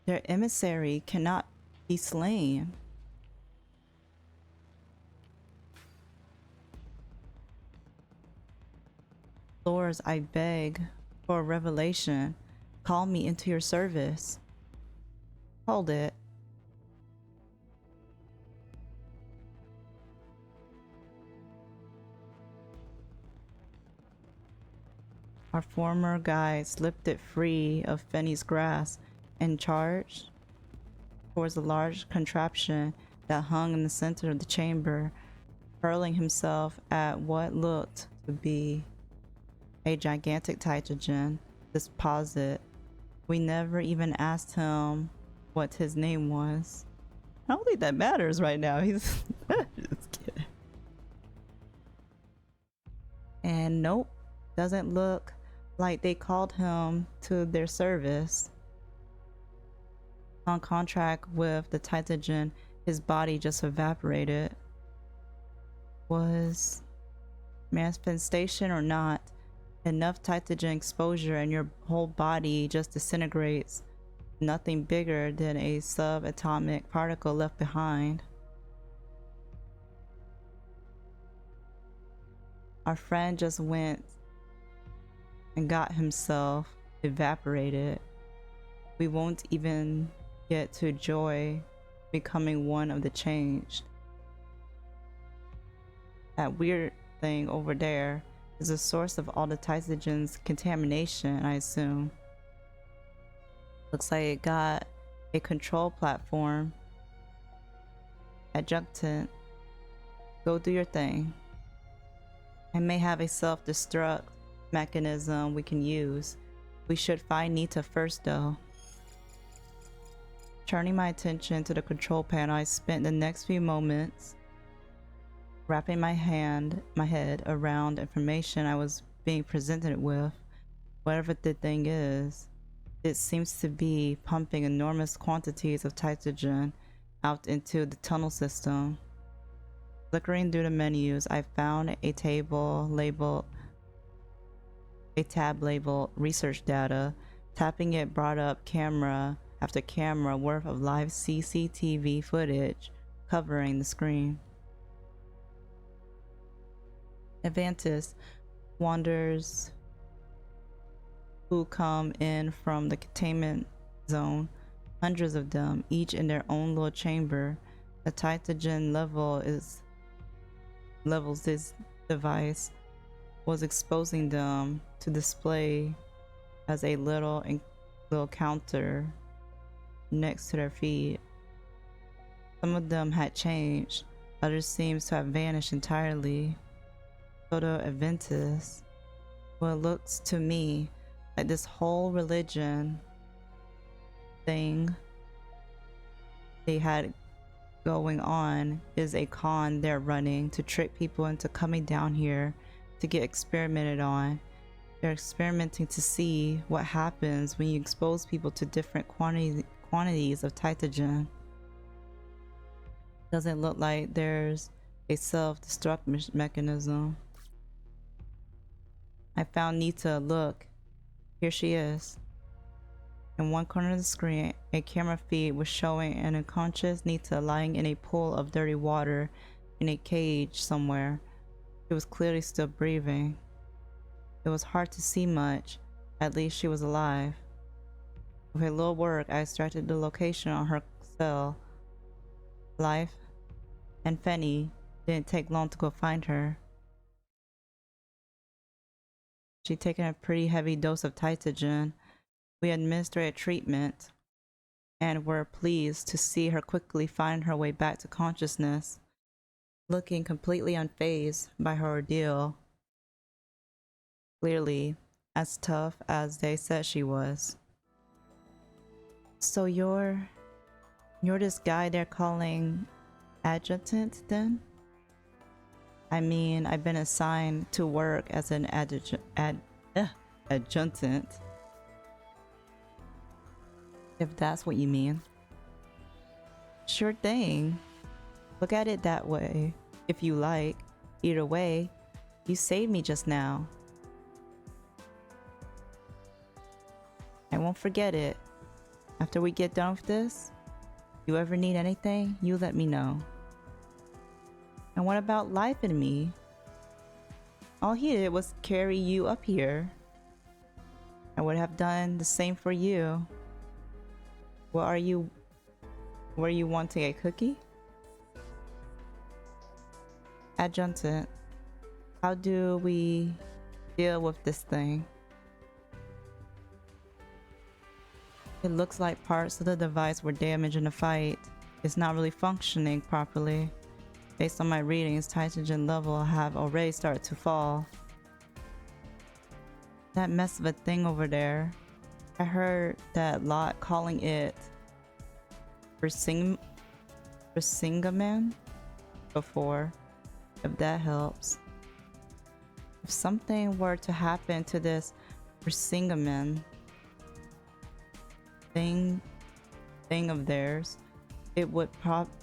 Their emissary cannot be slain. Lords, I beg for a revelation. Call me into your service. Hold it. Our former guide slipped it free of Fenny's grasp and charged towards a large contraption that hung in the center of the chamber, hurling himself at what looked to be a gigantic Titan deposit. We never even asked him what his name was. I don't think that matters right now. He's just kidding. And nope, doesn't look like they called him to their service. On contract with the Titan, his body just evaporated. Was manifestation or not, enough Titan exposure and your whole body just disintegrates. Nothing bigger than a subatomic particle left behind. Our friend just went and got himself evaporated. We won't even get to enjoy becoming one of the changed. That weird thing over there is the source of all the Titan's contamination, I assume. Looks like it got a control platform. Adjunctant, go do your thing. I may have a self-destruct mechanism we can use. We should find Nita first though. Turning my attention to the control panel, I spent the next few moments wrapping my head around information I was being presented with. Whatever the thing is, it seems to be pumping enormous quantities of Titan out into the tunnel system. Flickering through the menus, I found a tab labeled research data. Tapping it brought up camera after camera worth of live CCTV footage covering the screen. Advantis wanders who come in from the containment zone, hundreds of them, each in their own little chamber. The Titan levels this device was exposing them to display as a little counter next to their feet. Some of them had changed, others seemed to have vanished entirely. So the Adventus, what looks to me like this whole religion thing they had going on is a con they're running to trick people into coming down here to get experimented on. They're experimenting to see what happens when you expose people to different quantities of Titan. Doesn't look like there's a self-destruct mechanism. I found Nita. Look, here she is. In one corner of the screen, a camera feed was showing an unconscious Nita lying in a pool of dirty water in a cage somewhere. She was clearly still breathing. It was hard to see much. At least she was alive. With a little work, I extracted the location on her cell. Life and Fenny didn't take long to go find her. She'd taken a pretty heavy dose of Titan. We administered a treatment and were pleased to see her quickly find her way back to consciousness, looking completely unfazed by her ordeal. Clearly as tough as they said she was. So you're this guy they're calling adjutant then? I mean, I've been assigned to work as an adjutant. If that's what you mean. Sure thing. Look at it that way, if you like. Either way, You saved me just now. I won't forget it. After we get done with this, you ever need anything, you let me know. And what about life and me? All he did was carry you up here. I would have done the same for you. Were you wanting a cookie? Adjutant, how do we deal with this thing? It looks like parts of the device were damaged in the fight. It's not really functioning properly. Based on my readings, nitrogen level have already started to fall. That mess of a thing over there. I heard that lot calling it Versingaman before, if that helps. If something were to happen to this Versingaman thing of theirs, it would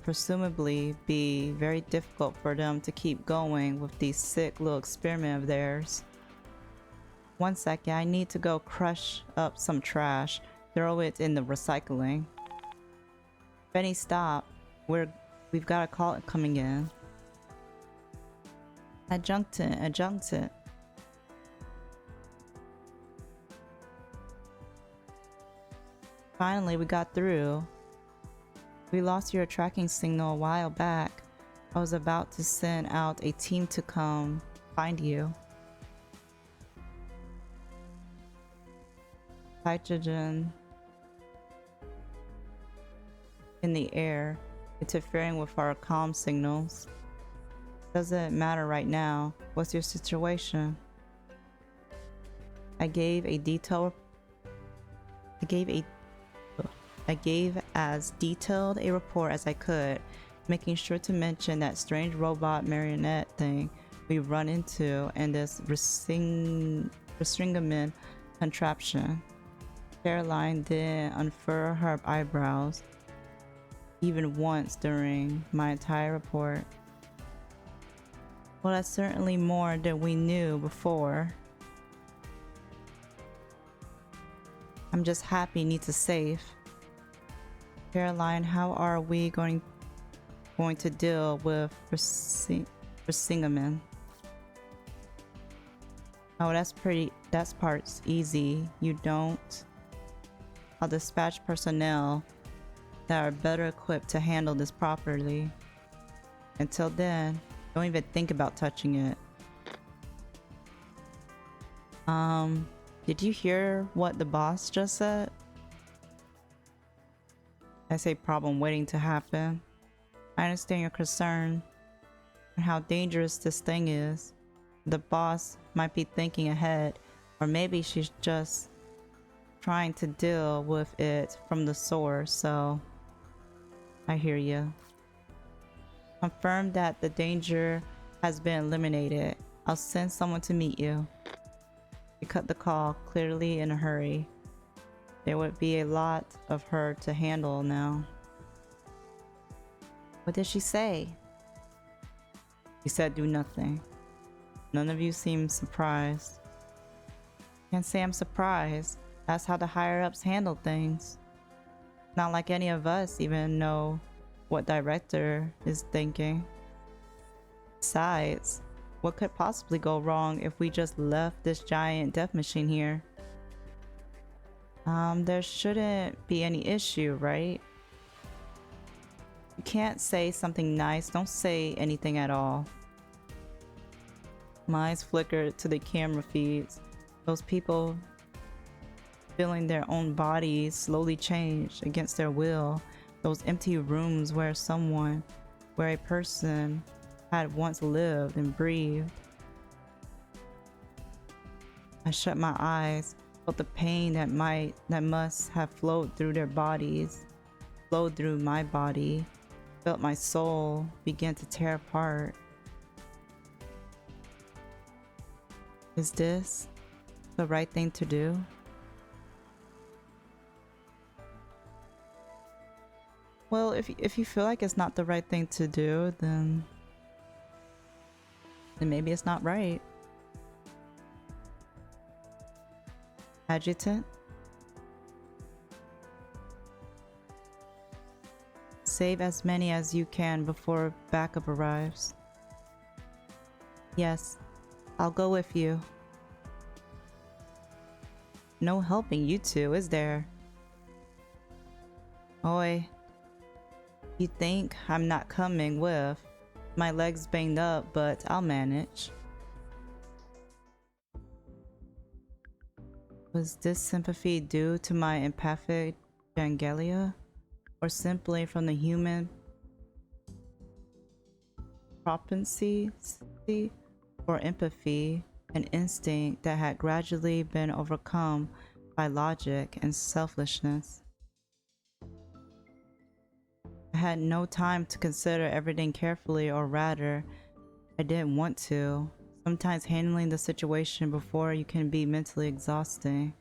presumably be very difficult for them to keep going with these sick little experiment of theirs. 1 second, I need to go crush up some trash, throw it in the recycling. Benny, stop. We've got a call coming in. Adjutant. Finally, we got through. We lost your tracking signal a while back. I was about to send out a team to come find you. Hydrogen in the air, interfering with our comm signals. Doesn't matter right now. What's your situation? I gave as detailed a report as I could, making sure to mention that strange robot marionette thing we run into and this Versingaman contraption. Caroline didn't unfurl her eyebrows even once during my entire report. Well, that's certainly more than we knew before. I'm just happy Nita's safe. Caroline, how are we going to deal with Versingaman? Oh, that part's easy. You don't. I'll dispatch personnel that are better equipped to handle this properly. Until then, don't even think about touching it. Did you hear what the boss just said? I say problem waiting to happen. I understand your concern and how dangerous this thing is. The boss might be thinking ahead, or maybe she's just trying to deal with it from the source, so I hear you. Confirm that the danger has been eliminated. I'll send someone to meet you. You cut the call, clearly in a hurry. There would be a lot of her to handle now. What did she say? She said do nothing. None of you seem surprised. Can't say I'm surprised. That's how the higher-ups handle things. Not like any of us even know what director is thinking. Besides, what could possibly go wrong if we just left this giant death machine here? There shouldn't be any issue, right? You can't say something nice. Don't say anything at all. My eyes flickered to the camera feeds. Those people feeling their own bodies slowly change against their will. Those empty rooms where a person had once lived and breathed. I shut my eyes, felt the pain that must have flowed through their bodies, flowed through my body, felt my soul begin to tear apart. Is this the right thing to do? Well, if you feel like it's not the right thing to do, then maybe it's not right. Adjutant? Save as many as you can before backup arrives. Yes, I'll go with you. No helping you two, is there? Oi. You think I'm not coming with? My leg's banged up, but I'll manage. Was this sympathy due to my empathic genitalia? Or simply from the human propensity for empathy, an instinct that had gradually been overcome by logic and selfishness? I had no time to consider everything carefully, or rather, I didn't want to. Sometimes handling the situation before you can be mentally exhausting.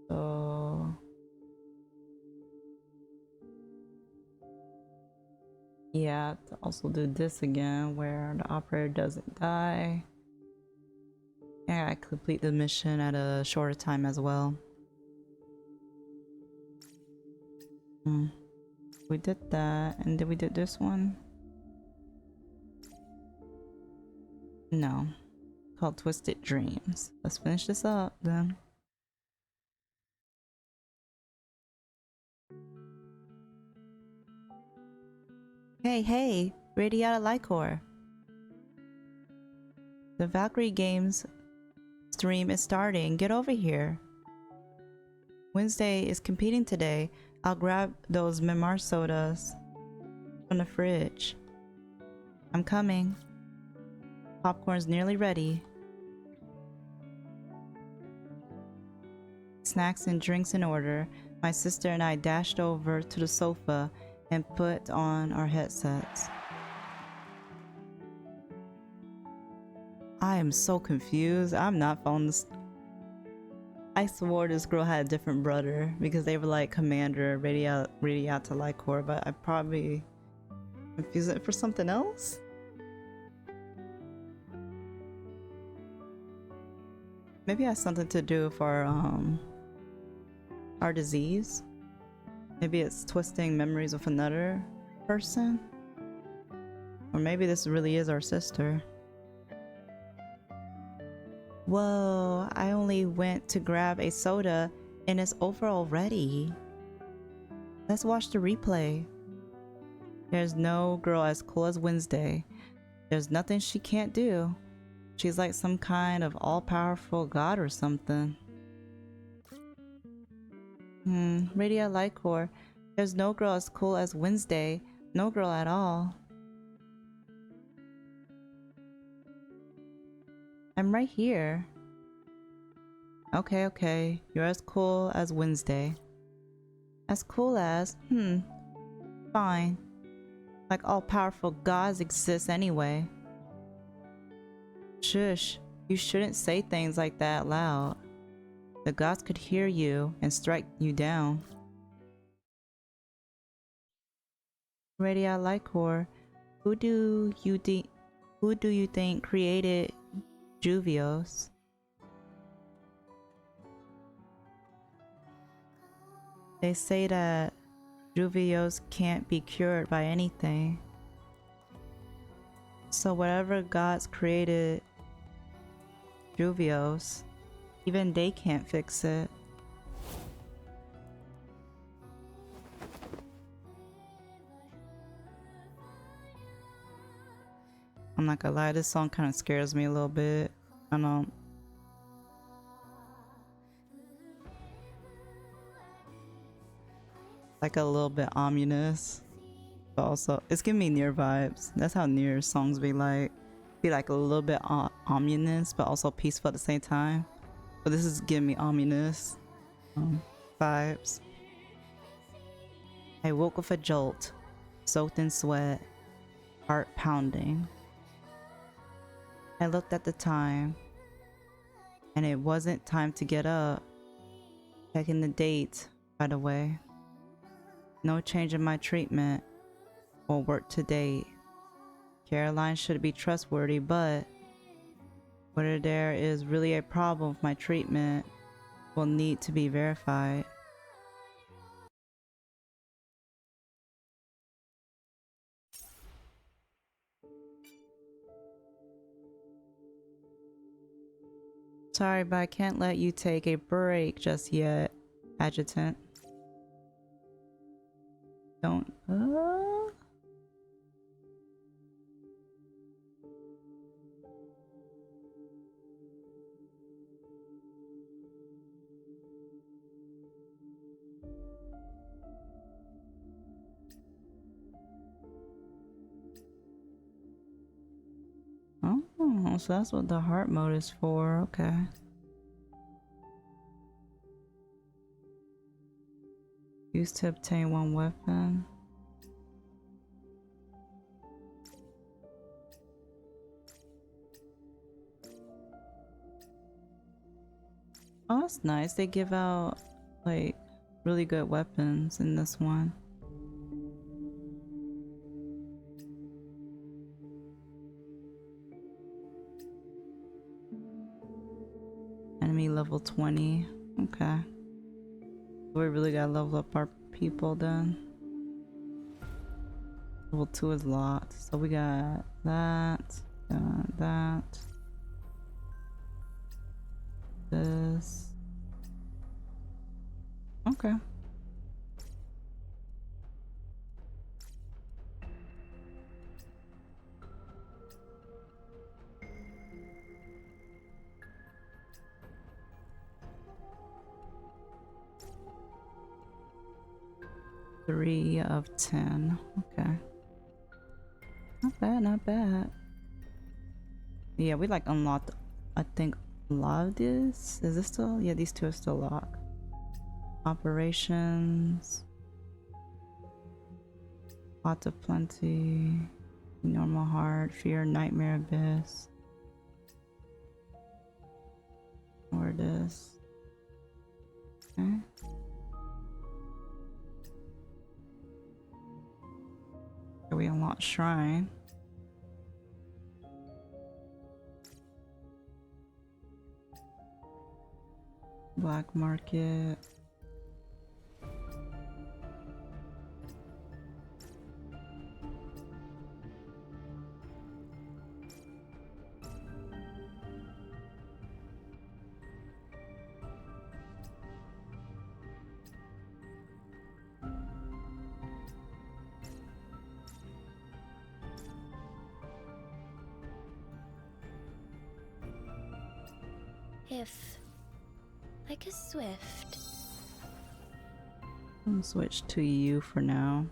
So yeah, to also do this again where the operator doesn't die. And I complete the mission at a shorter time as well. We did that, and then we did this one. No, called Twisted Dreams. Let's finish this up then. Hey, Radiata Lycor. The Valkyrie Games stream is starting. Get over here. Wednesday is competing today. I'll grab those Mimar sodas from the fridge. I'm coming. Popcorn's nearly ready. Snacks and drinks in order. My sister and I dashed over to the sofa and put on our headsets. I am so confused. I'm not following this. I swore this girl had a different brother because they were like Commander Radiata Lycor, but I probably confused it for something else. Maybe it has something to do with our disease. Maybe it's twisting memories of another person. Or maybe this really is our sister. Whoa, I only went to grab a soda and it's over already. Let's watch the replay. There's no girl as cool as Wednesday. There's nothing she can't do. She's like some kind of all-powerful god or something. Radia Lycor. There's no girl as cool as Wednesday. No girl at all. I'm right here. Okay. You're as cool as Wednesday. As cool as? Fine. Like all-powerful gods exist anyway. Shush. You shouldn't say things like that loud. The gods could hear you and strike you down. Radia Lycor, who do you think created Juvios? They say that Juvios can't be cured by anything. So whatever gods created Juvios, even they can't fix it. I'm not gonna lie, this song kind of scares me a little bit. I know. Like a little bit ominous, but also it's giving me Near vibes. That's how Near songs be like a little bit ominous, but also peaceful at the same time. But this is giving me ominous vibes. I woke with a jolt, soaked in sweat, heart pounding. I looked at the time, and it wasn't time to get up. Checking the date, by the way. No change in my treatment will work today. Caroline should be trustworthy, but whether there is really a problem with my treatment will need to be verified. Sorry, but I can't let you take a break just yet, Adjutant. Don't. Oh, so that's what the heart mode is for. Okay. Used to obtain one weapon. Oh, that's nice. They give out like really good weapons in this one. Enemy level 20. Okay. We really gotta level up our people then. Level 2 is locked. So we got that. That. This. Okay. Three of 10. Okay. Not bad, not bad. Yeah, we like unlocked, I think, a lot of this. Is this still? Yeah, these two are still locked. Operations. Pot of Plenty. Normal Heart. Fear, Nightmare Abyss. Or this. Okay. We unlock Shrine. Black Market. If like a swift. I'm gonna switch to you for now.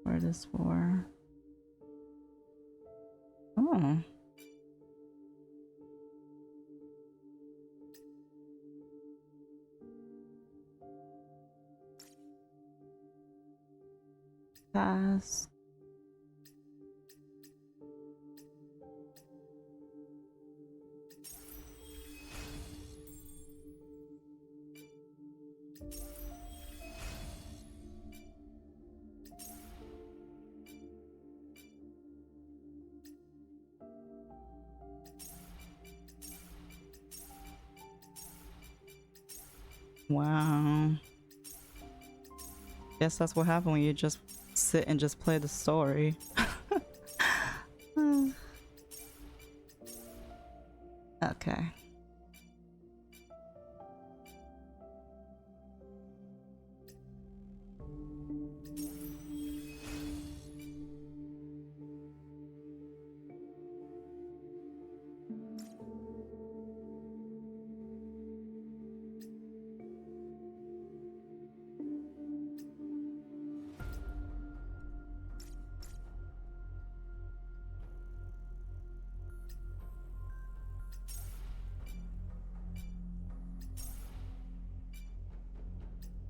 What is this for? Oh. Pass. Wow. Guess that's what happened when you just sit and just play the story. Okay.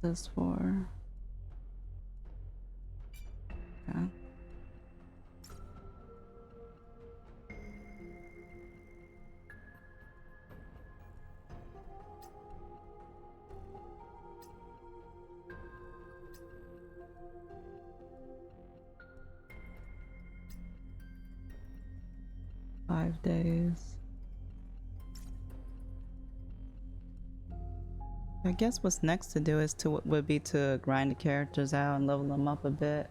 This for? Okay. 5 days. I guess what's next to do is would be to grind the characters out and level them up a bit.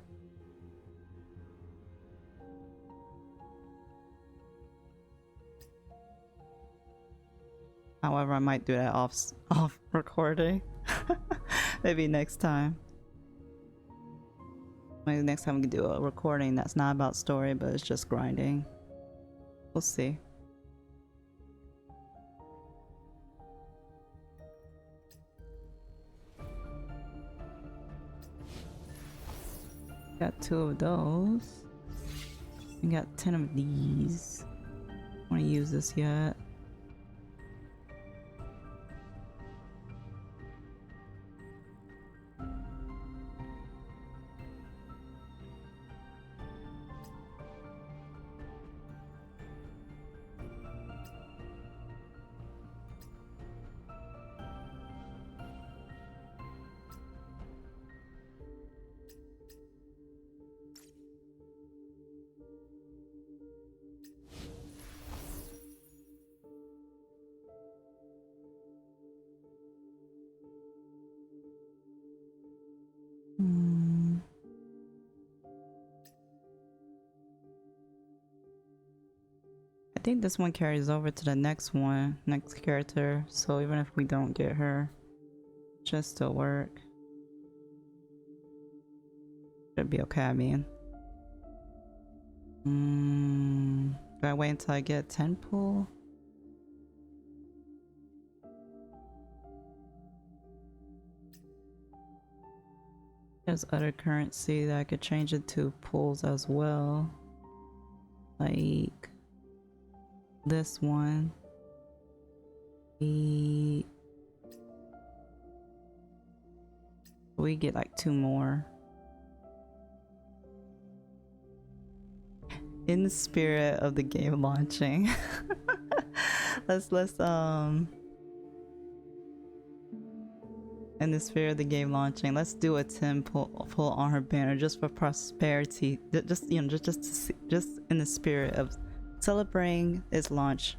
However, I might do that off recording. Maybe next time. Maybe next time we can do a recording that's not about story, but it's just grinding. We'll see. Got 2 of those. We got 10 of these. Don't want to use this yet. I think this one carries over to the next character, so even if we don't get her, it should still work. Should be okay, I mean. Do I wait until I get 10 pull? There's other currency that I could change it to pulls as well. Like this one. We get like 2 more. In the spirit of the game launching. let's in the spirit of the game launching, let's do a 10 pull on her banner just for prosperity. Just you know, just in the spirit of celebrating its launch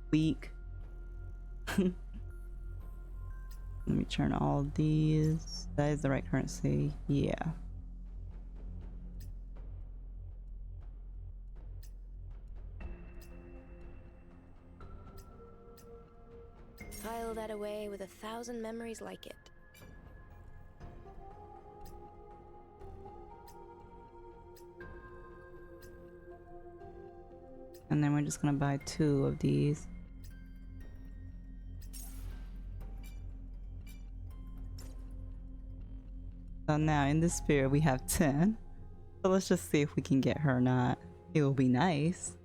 week. Let me turn all these. That is the right currency. Yeah. File that away with 1,000 memories like it. And then we're just gonna buy 2 of these. So now in this spirit we have 10. So let's just see if we can get her or not. It will be nice.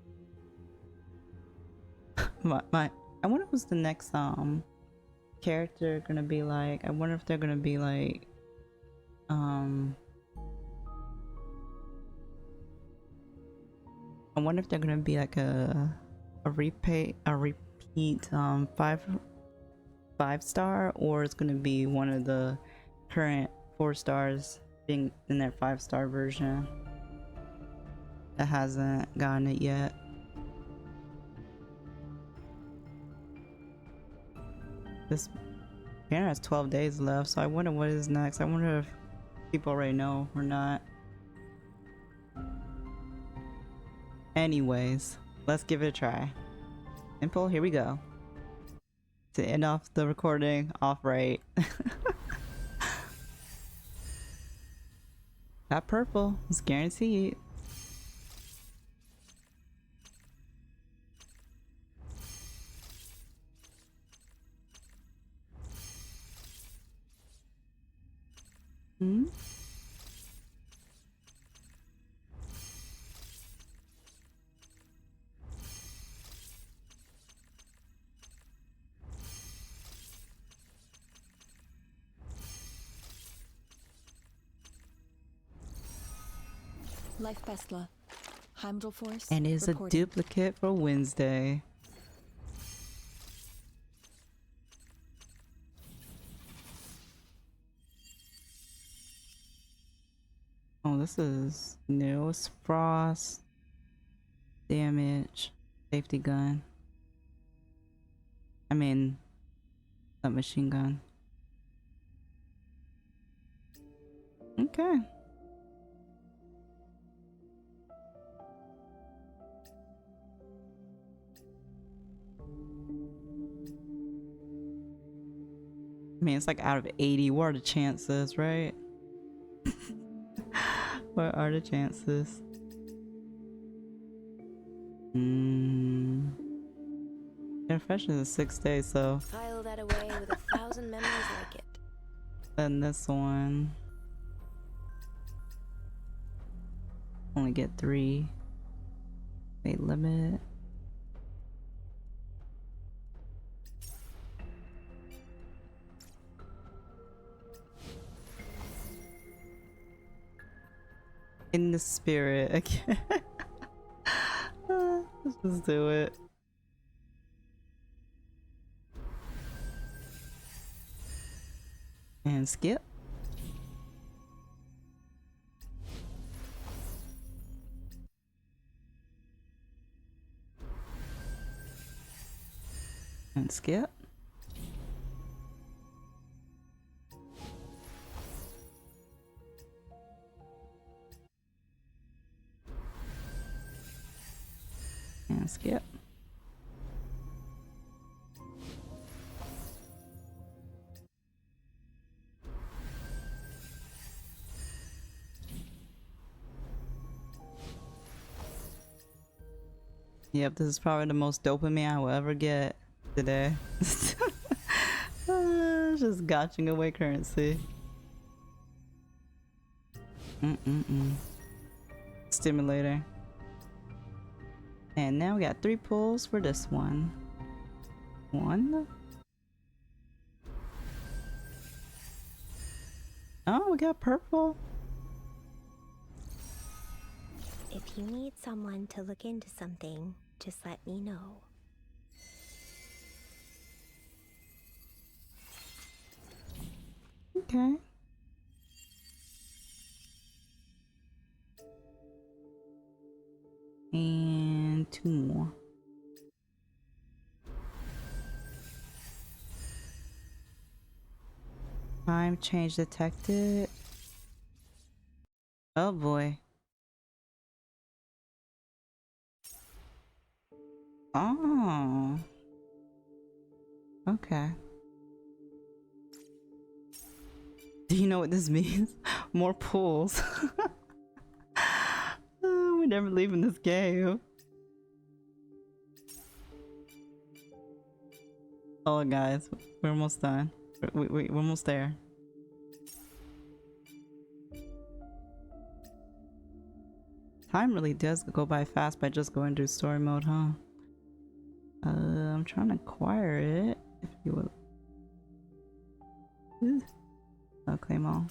I wonder who's the next character gonna be like. I wonder if they're gonna be like I wonder if they're gonna be like a repeat 5-star, or it's gonna be one of the current 4 stars being in their 5-star version that hasn't gotten it yet. This banner has 12 days left, so I wonder what is next. I wonder if people already know or not. Anyways, let's give it a try. Simple, here we go. To end off the recording off right. Got purple, it's guaranteed. Life Bestla. Heimdall Force. And is a reporting. duplicate for Wednesday. Oh, this is new. It's frost damage. Safety gun. I mean, a machine gun. Okay. I mean, it's like out of 80. What are the chances, right? What are the chances? Yeah, fresh is a 6 day, so. File that away with 1,000 memories like it. Then this one. Only get 3. Weight limit. In the spirit again. Let's just do it. And skip. And skip. And skip. Yep, this is probably the most dopamine I will ever get today. Just gotching away currency. Stimulating. And now we got 3 pulls for this one. 1. Oh, we got purple. If you need someone to look into something, just let me know. Okay. And 2 more. Time change detected. Oh boy. Oh. Okay. Do you know what this means? More pulls. We're never leaving this game. Oh guys, we're almost done. We're almost there. Time really does go by fast by just going through story mode, huh? I'm trying to acquire it, if you will. I'll claim all.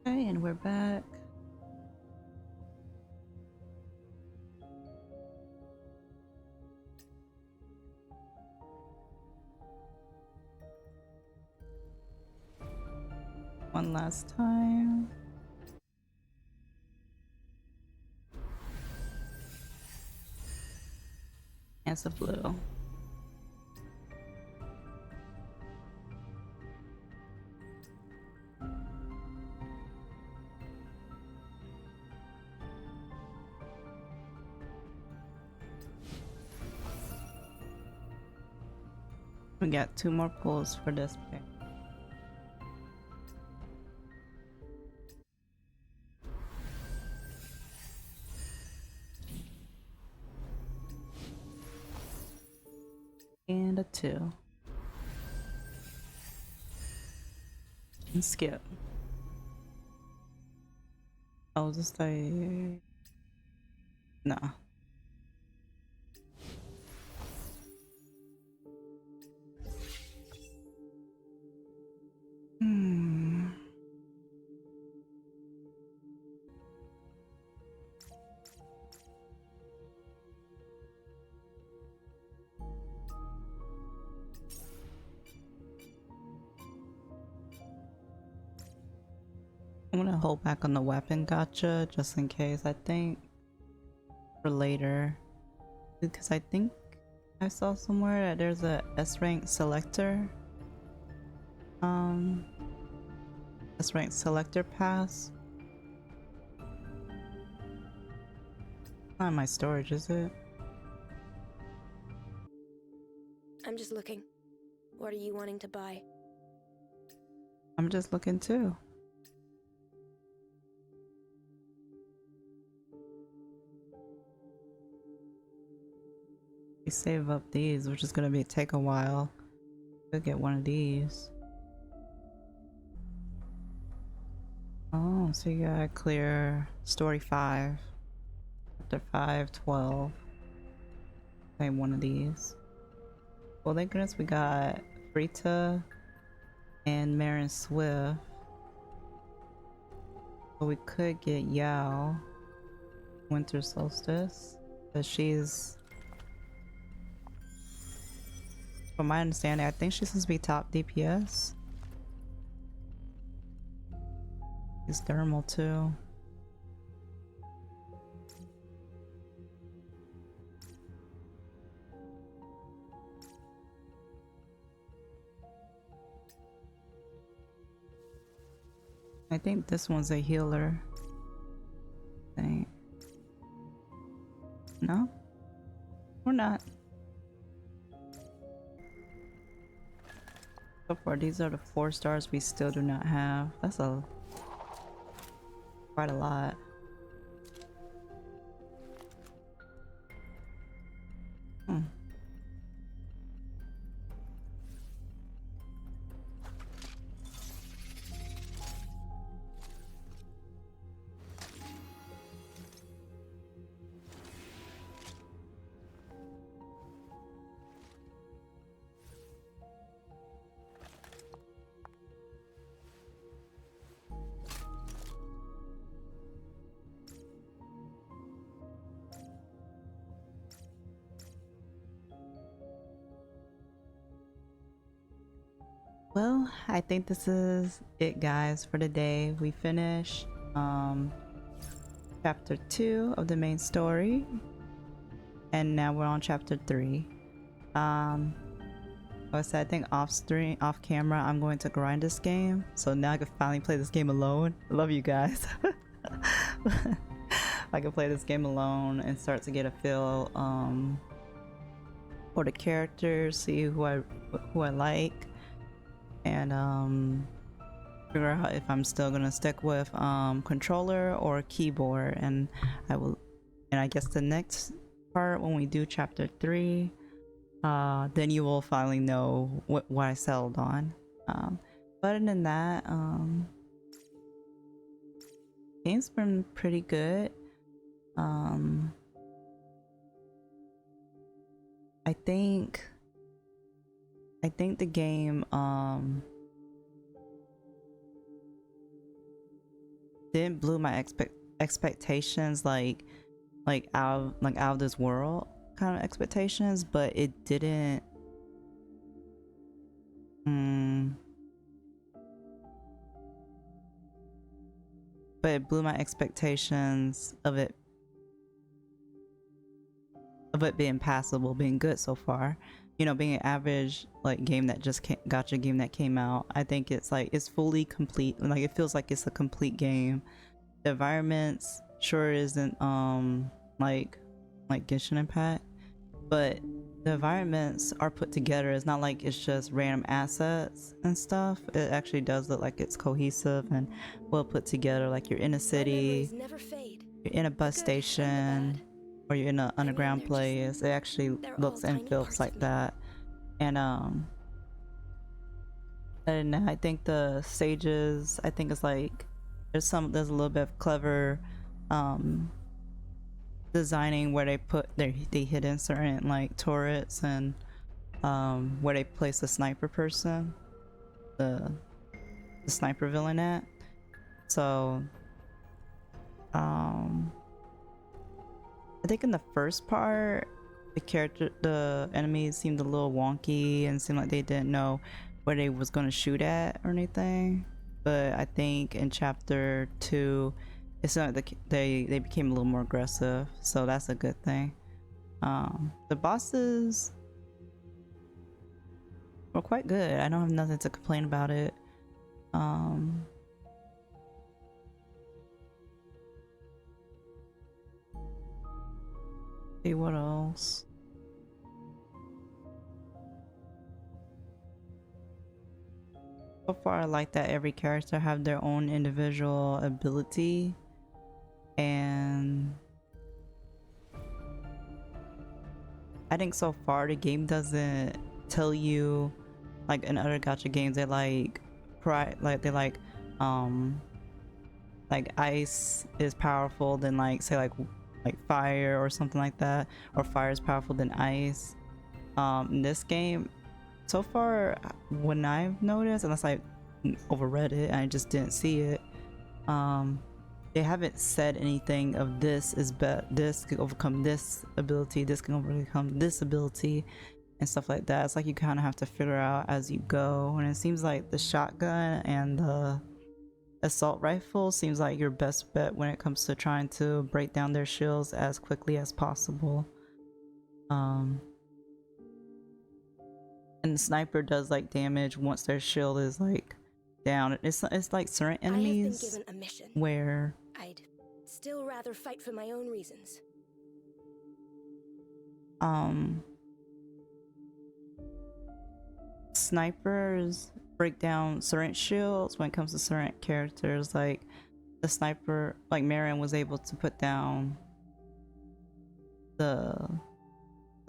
Okay, and we're back. One last time. It's a blue. We got 2 more pulls for this pair. And a 2. And skip. I'll just say no. I'm gonna hold back on the weapon gotcha just in case, I think. for later, because I think I saw somewhere that there's a S rank selector. S rank selector pass. Not in my storage, is it? I'm just looking. What are you wanting to buy? I'm just looking too. We save up these, which is gonna take a while. We'll get one of these. Oh, so you gotta clear story 5. Chapter 5, 12. Okay, one of these. Well, thank goodness we got Frita and Marin Swift. But we could get Yao Winter Solstice, but she's, from my understanding, I think she's supposed to be top DPS. She's thermal too. I think this one's a healer. Thing. No? Or not. So far, these are the 4 stars we still do not have. That's quite a lot. Well, I think this is it, guys, for today. We finished chapter 2 of the main story, and now we're on chapter 3. Like I said, I think off camera, I'm going to grind this game, so now I can finally play this game alone. I love you guys. I can play this game alone and start to get a feel for the characters, see who I like, and figure out if I'm still gonna stick with controller or keyboard. And I guess the next part, when we do chapter 3, then you will finally know what I settled on. But other than that, game's been pretty good. I think the game didn't blow my expectations like out of this world kind of expectations, but it didn't but it blew my expectations of it being passable, being good so far. You know, being an average game that just gacha game that came out. I think it's fully complete. Like, it feels like it's a complete game. The environments sure isn't like Genshin Impact, but the environments are put together. It's not like it's just random assets and stuff. It actually does look like it's cohesive and well put together. Like, you're in a city, Never fade. you're in a bus station, or you're in an underground place. It actually looks and feels like that. And I think the stages, I think it's like there's a little bit of clever designing where they hid in certain turrets and where they place the sniper person, the sniper villain at. So I think in the first part, the enemies seemed a little wonky and seemed like they didn't know where they was going to shoot at or anything. But I think in chapter 2, it's not they became a little more aggressive, so that's a good thing. The bosses were quite good. I don't have nothing to complain about it. See what else. So far I like that every character have their own individual ability, and I think so far the game doesn't tell you, like in other gacha games, they like ice is powerful than like say like fire or something like that, or fire is powerful than ice. In this game, so far, when I've noticed, unless I overread it and I just didn't see it, they haven't said anything of this can overcome this ability, this can overcome this ability, and stuff like that. It's like you kind of have to figure out as you go, and it seems like the shotgun and the assault rifle seems like your best bet when it comes to trying to break down their shields as quickly as possible. And the sniper does like damage once their shield is like down. It's like certain enemies I have been given a mission. where I'd still rather fight for my own reasons. Snipers break down certain shields when it comes to certain characters. Like the sniper, like Marion was able to put down the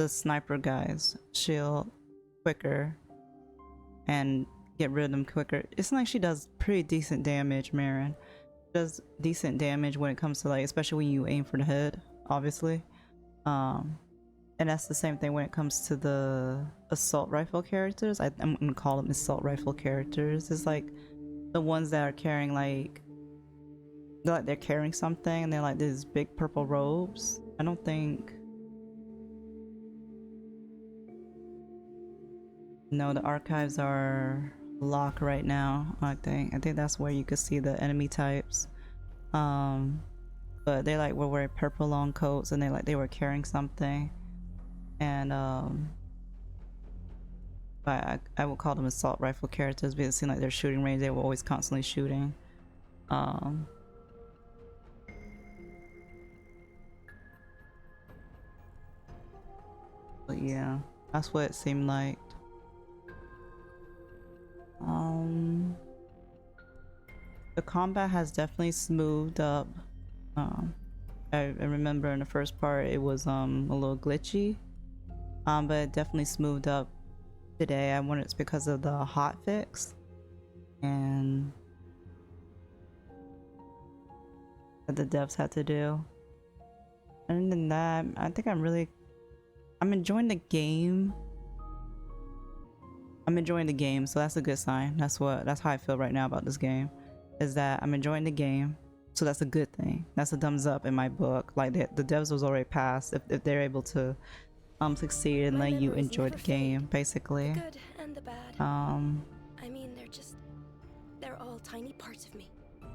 sniper guy's shield quicker and get rid of them quicker. It's like she does pretty decent damage. Marion does decent damage when it comes to like, especially when you aim for the head, obviously. And that's the same thing when it comes to the assault rifle characters. I'm gonna call them assault rifle characters. It's like the ones that are carrying they're carrying something and they're like these big purple robes. I don't think. No, the archives are locked right now. I think that's where you could see the enemy types. But they like were wearing purple long coats and they were carrying something. And but I would call them assault rifle characters because it seemed like their shooting range, they were always constantly shooting. But yeah, that's what it seemed like. The combat has definitely smoothed up. I remember in the first part it was a little glitchy, but it definitely smoothed up today. I wonder it's because of the hot fix and that the devs had to do. Other than that, I think I'm enjoying the game. So that's a good sign. That's how I feel right now about this game, is that I'm enjoying the game, so that's a good thing. That's a thumbs up in my book. Like the devs was already passed if they're able to succeed and let you enjoy the game, basically. The good and the bad. I mean, they're all tiny parts of me.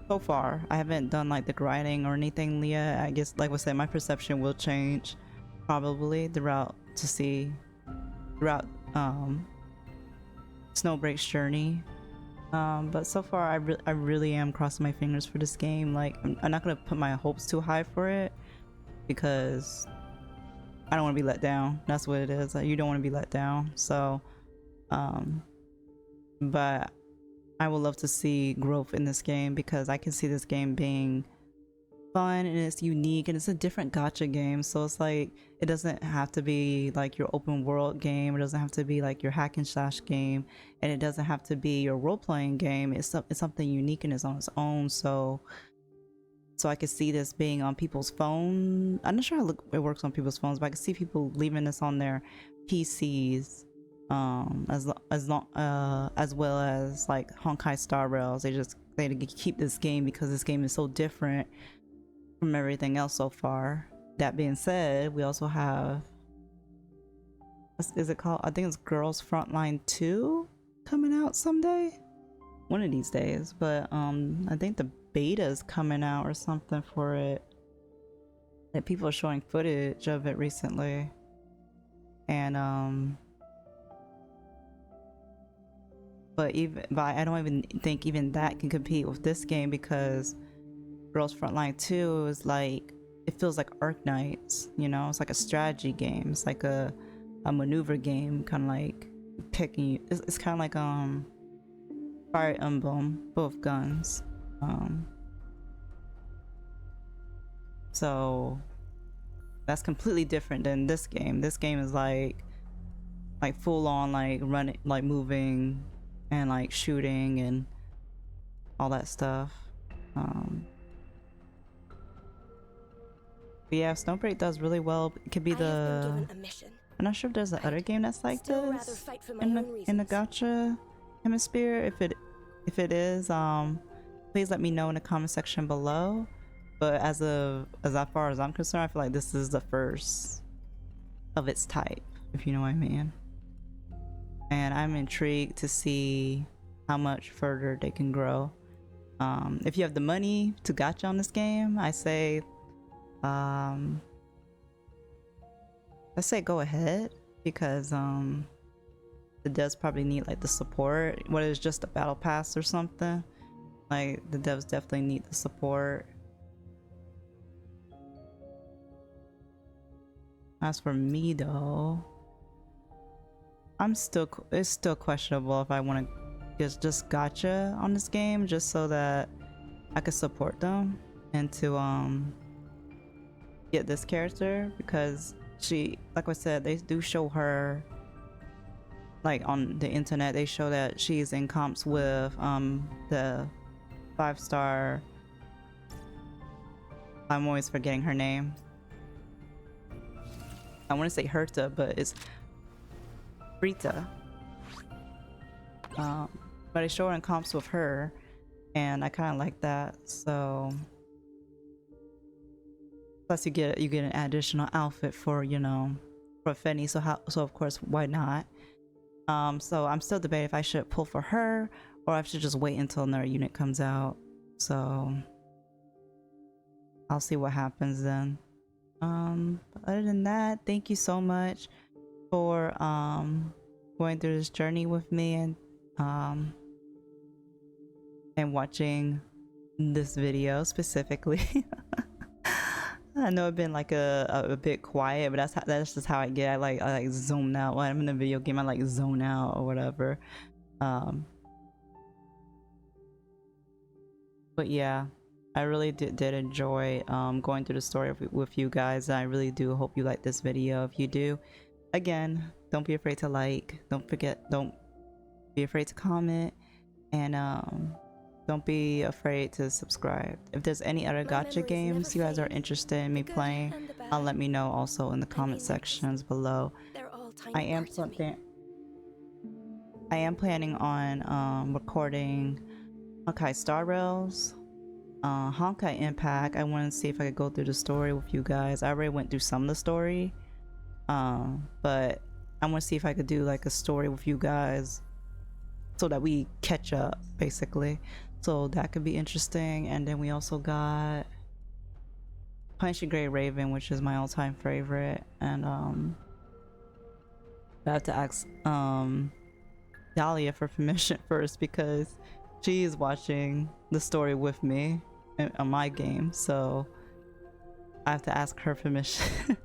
So far, I haven't done like the grinding or anything, Leah. I guess, like I said, my perception will change probably throughout Snowbreak's journey. But so far I really am crossing my fingers for this game. Like I'm not gonna put my hopes too high for it because I don't want to be let down. That's what it is. Like, you don't want to be let down. So but I would love to see growth in this game because I can see this game being fun and it's unique and it's a different gacha game. So it's like it doesn't have to be like your open world game, it doesn't have to be like your hack and slash game, and it doesn't have to be your role-playing game. It's something unique and it's on its own. So I could see this being on people's phone. I'm not sure how it works on people's phones, but I can see people leaving this on their PCs as well as like Honkai Star Rails. They keep this game because this game is so different from everything else so far. That being said, we also have, is it called, I think it's Girls Frontline 2 coming out someday, one of these days. But I think the betas coming out or something for it. That people are showing footage of it recently. And but I don't even think even that can compete with this game, because Girls Frontline 2 is like, it feels like Arc Knights, you know? It's like a strategy game. It's like a maneuver game, kind of like picking. It's kind of like Fire Emblem, both guns. So that's completely different than this game. This game is like full on like running, like moving and like shooting and all that stuff. But yeah, Snowbreak does really well. It could be I have been the. given a mission. I'm not sure if there's another game that's like Still rather this fight for my in own the reasons. gacha hemisphere. If it is, please let me know in the comment section below. But as far as I'm concerned, I feel like this is the first of its type, if you know what I mean. And I'm intrigued to see how much further they can grow. If you have the money to gacha on this game, I say let's say go ahead, because the devs probably need like the support, whether it's just a battle pass or something. Like the devs definitely need the support. As for me though, it's still questionable if I want to just gacha on this game, just so that I could support them and to get this character, because she, like I said, they do show her like on the internet. They show that she's in comps with the 5-star, I'm always forgetting her name. I want to say Herta, but it's Rita. But I show her in comps with her, and I kind of like that. So plus you get an additional outfit for, you know, for Fenny. So of course, why not? So I'm still debating if I should pull for her or I should just wait until another unit comes out. So I'll see what happens then. But other than that, thank you so much for going through this journey with me and watching this video specifically. I know I've been like a bit quiet, but that's just how I get. I like zone out when I'm in a video game. I like zone out or whatever. But yeah, I really did enjoy going through the story with you guys. I really do hope you like this video. If you do, again, don't be afraid to like. Don't be afraid to comment, and don't be afraid to subscribe. If there's any other gacha games you guys are interested in me playing, let me know also in the comment sections below. I am planning on recording Honkai Star Rails, Honkai Impact. I want to see if I could go through the story with you guys. I already went through some of the story, but I want to see if I could do like a story with you guys so that we catch up, basically. So that could be interesting. And then we also got Punching Gray Raven, which is my all-time favorite. And I have to ask Dahlia for permission first, because she is watching the story with me on my game. So I have to ask her permission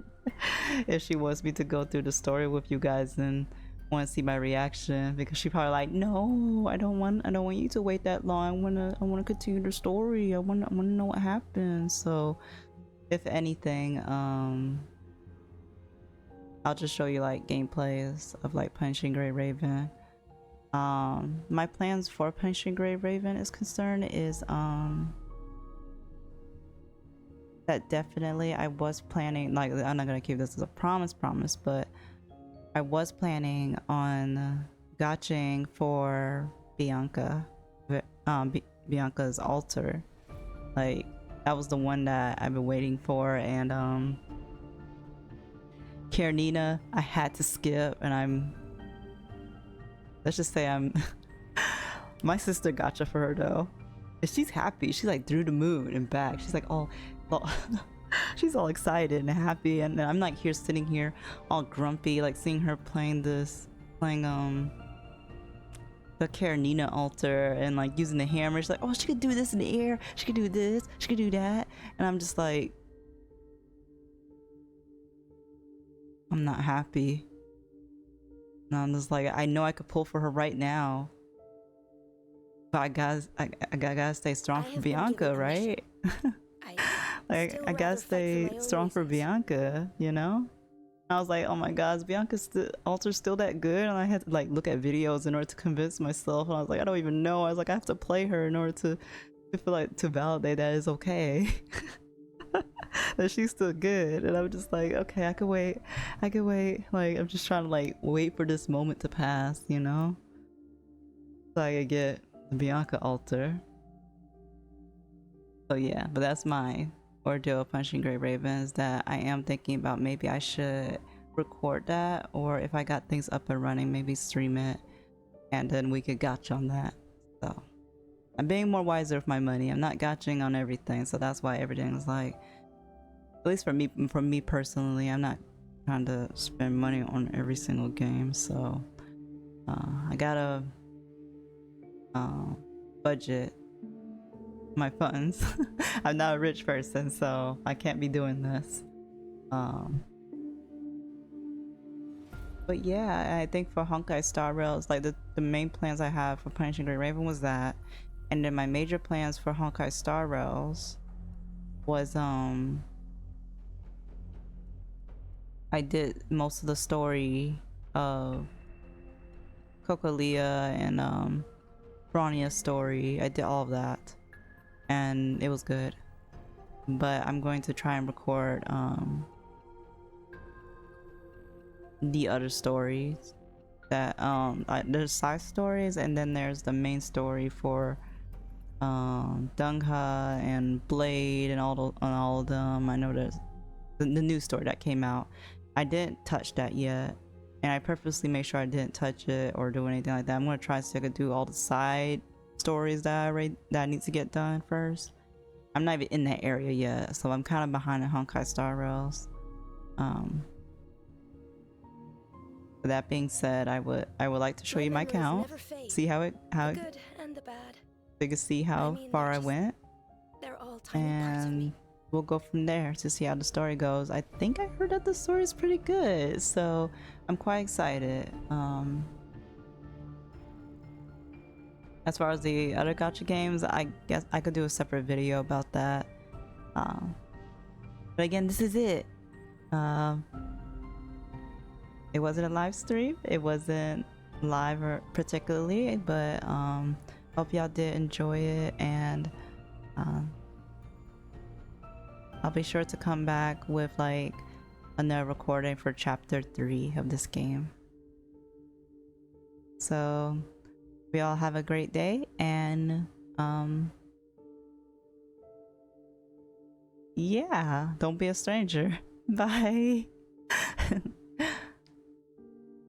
if she wants me to go through the story with you guys and want to see my reaction, because she probably like, no, I don't want you to wait that long. I wanna continue the story. I wanna know what happens. So if anything, I'll just show you like gameplays of like Punching Gray Raven. My plans for Punching Gray Raven is concerned is that definitely I was planning, like, I'm not gonna keep this as a promise, but I was planning on gotching for Bianca, Bianca's altar. Like, that was the one that I've been waiting for. And Karenina, I had to skip, and let's just say my sister gotcha for her though. And she's happy. She's like through the moon and back. She's like all she's all excited and happy, and then I'm like here sitting here all grumpy, like seeing her playing the Karenina altar and like using the hammer. She's like, oh, she could do this in the air, she could do this, she could do that, and I'm just like, I'm not happy. And I'm just like, I know I could pull for her right now, but I gotta stay strong for Bianca, right? Like, I gotta stay strong for Bianca, you know? I was like, oh my god, is Bianca's altar still that good? And I had to like look at videos in order to convince myself. And I was like, I don't even know. I was like, I have to play her in order to feel like to validate that it's okay. That she's still good. And I'm just like, okay, I could wait. Like, I'm just trying to like wait for this moment to pass, you know? So I could get the Bianca altar. So yeah, but that's my ordeal of punching Great Ravens, that I am thinking about maybe I should record that, or if I got things up and running, maybe stream it, and then we could gotcha on that. So I'm being more wiser with my money. I'm not gotching on everything, so that's why everything's like, at least for me personally, I'm not trying to spend money on every single game. So I gotta budget my funds. I'm not a rich person, so I can't be doing this. But yeah, I think for Honkai Star Rails, like the main plans I have for Punishing Great Raven was that, and then my major plans for Honkai Star Rails was I did most of the story of Cocolia and Bronia's story. I did all of that, and it was good. But I'm going to try and record the other stories that there's side stories, and then there's the main story for Dungha and Blade and all of them. I know there's the new story that came out. I didn't touch that yet, and I purposely made sure I didn't touch it or do anything like that. I'm gonna try to see if I could do all the side stories that I need to get done first. I'm not even in that area yet, so I'm kind of behind in Honkai Star Rails. That being said, I would like to show you my count, see how it good and the bad. so you can see how far I went, They're all tiny parts of me. and we'll go from there to see how the story goes. I think I heard that the story is pretty good, so I'm quite excited. As far as the other gacha games, I guess I could do a separate video about that. But again, this is it. It wasn't a live stream. It wasn't live or particularly, but hope y'all did enjoy it, and I'll be sure to come back with like another recording for chapter 3 of this game. So we all have a great day, and yeah, don't be a stranger. Bye.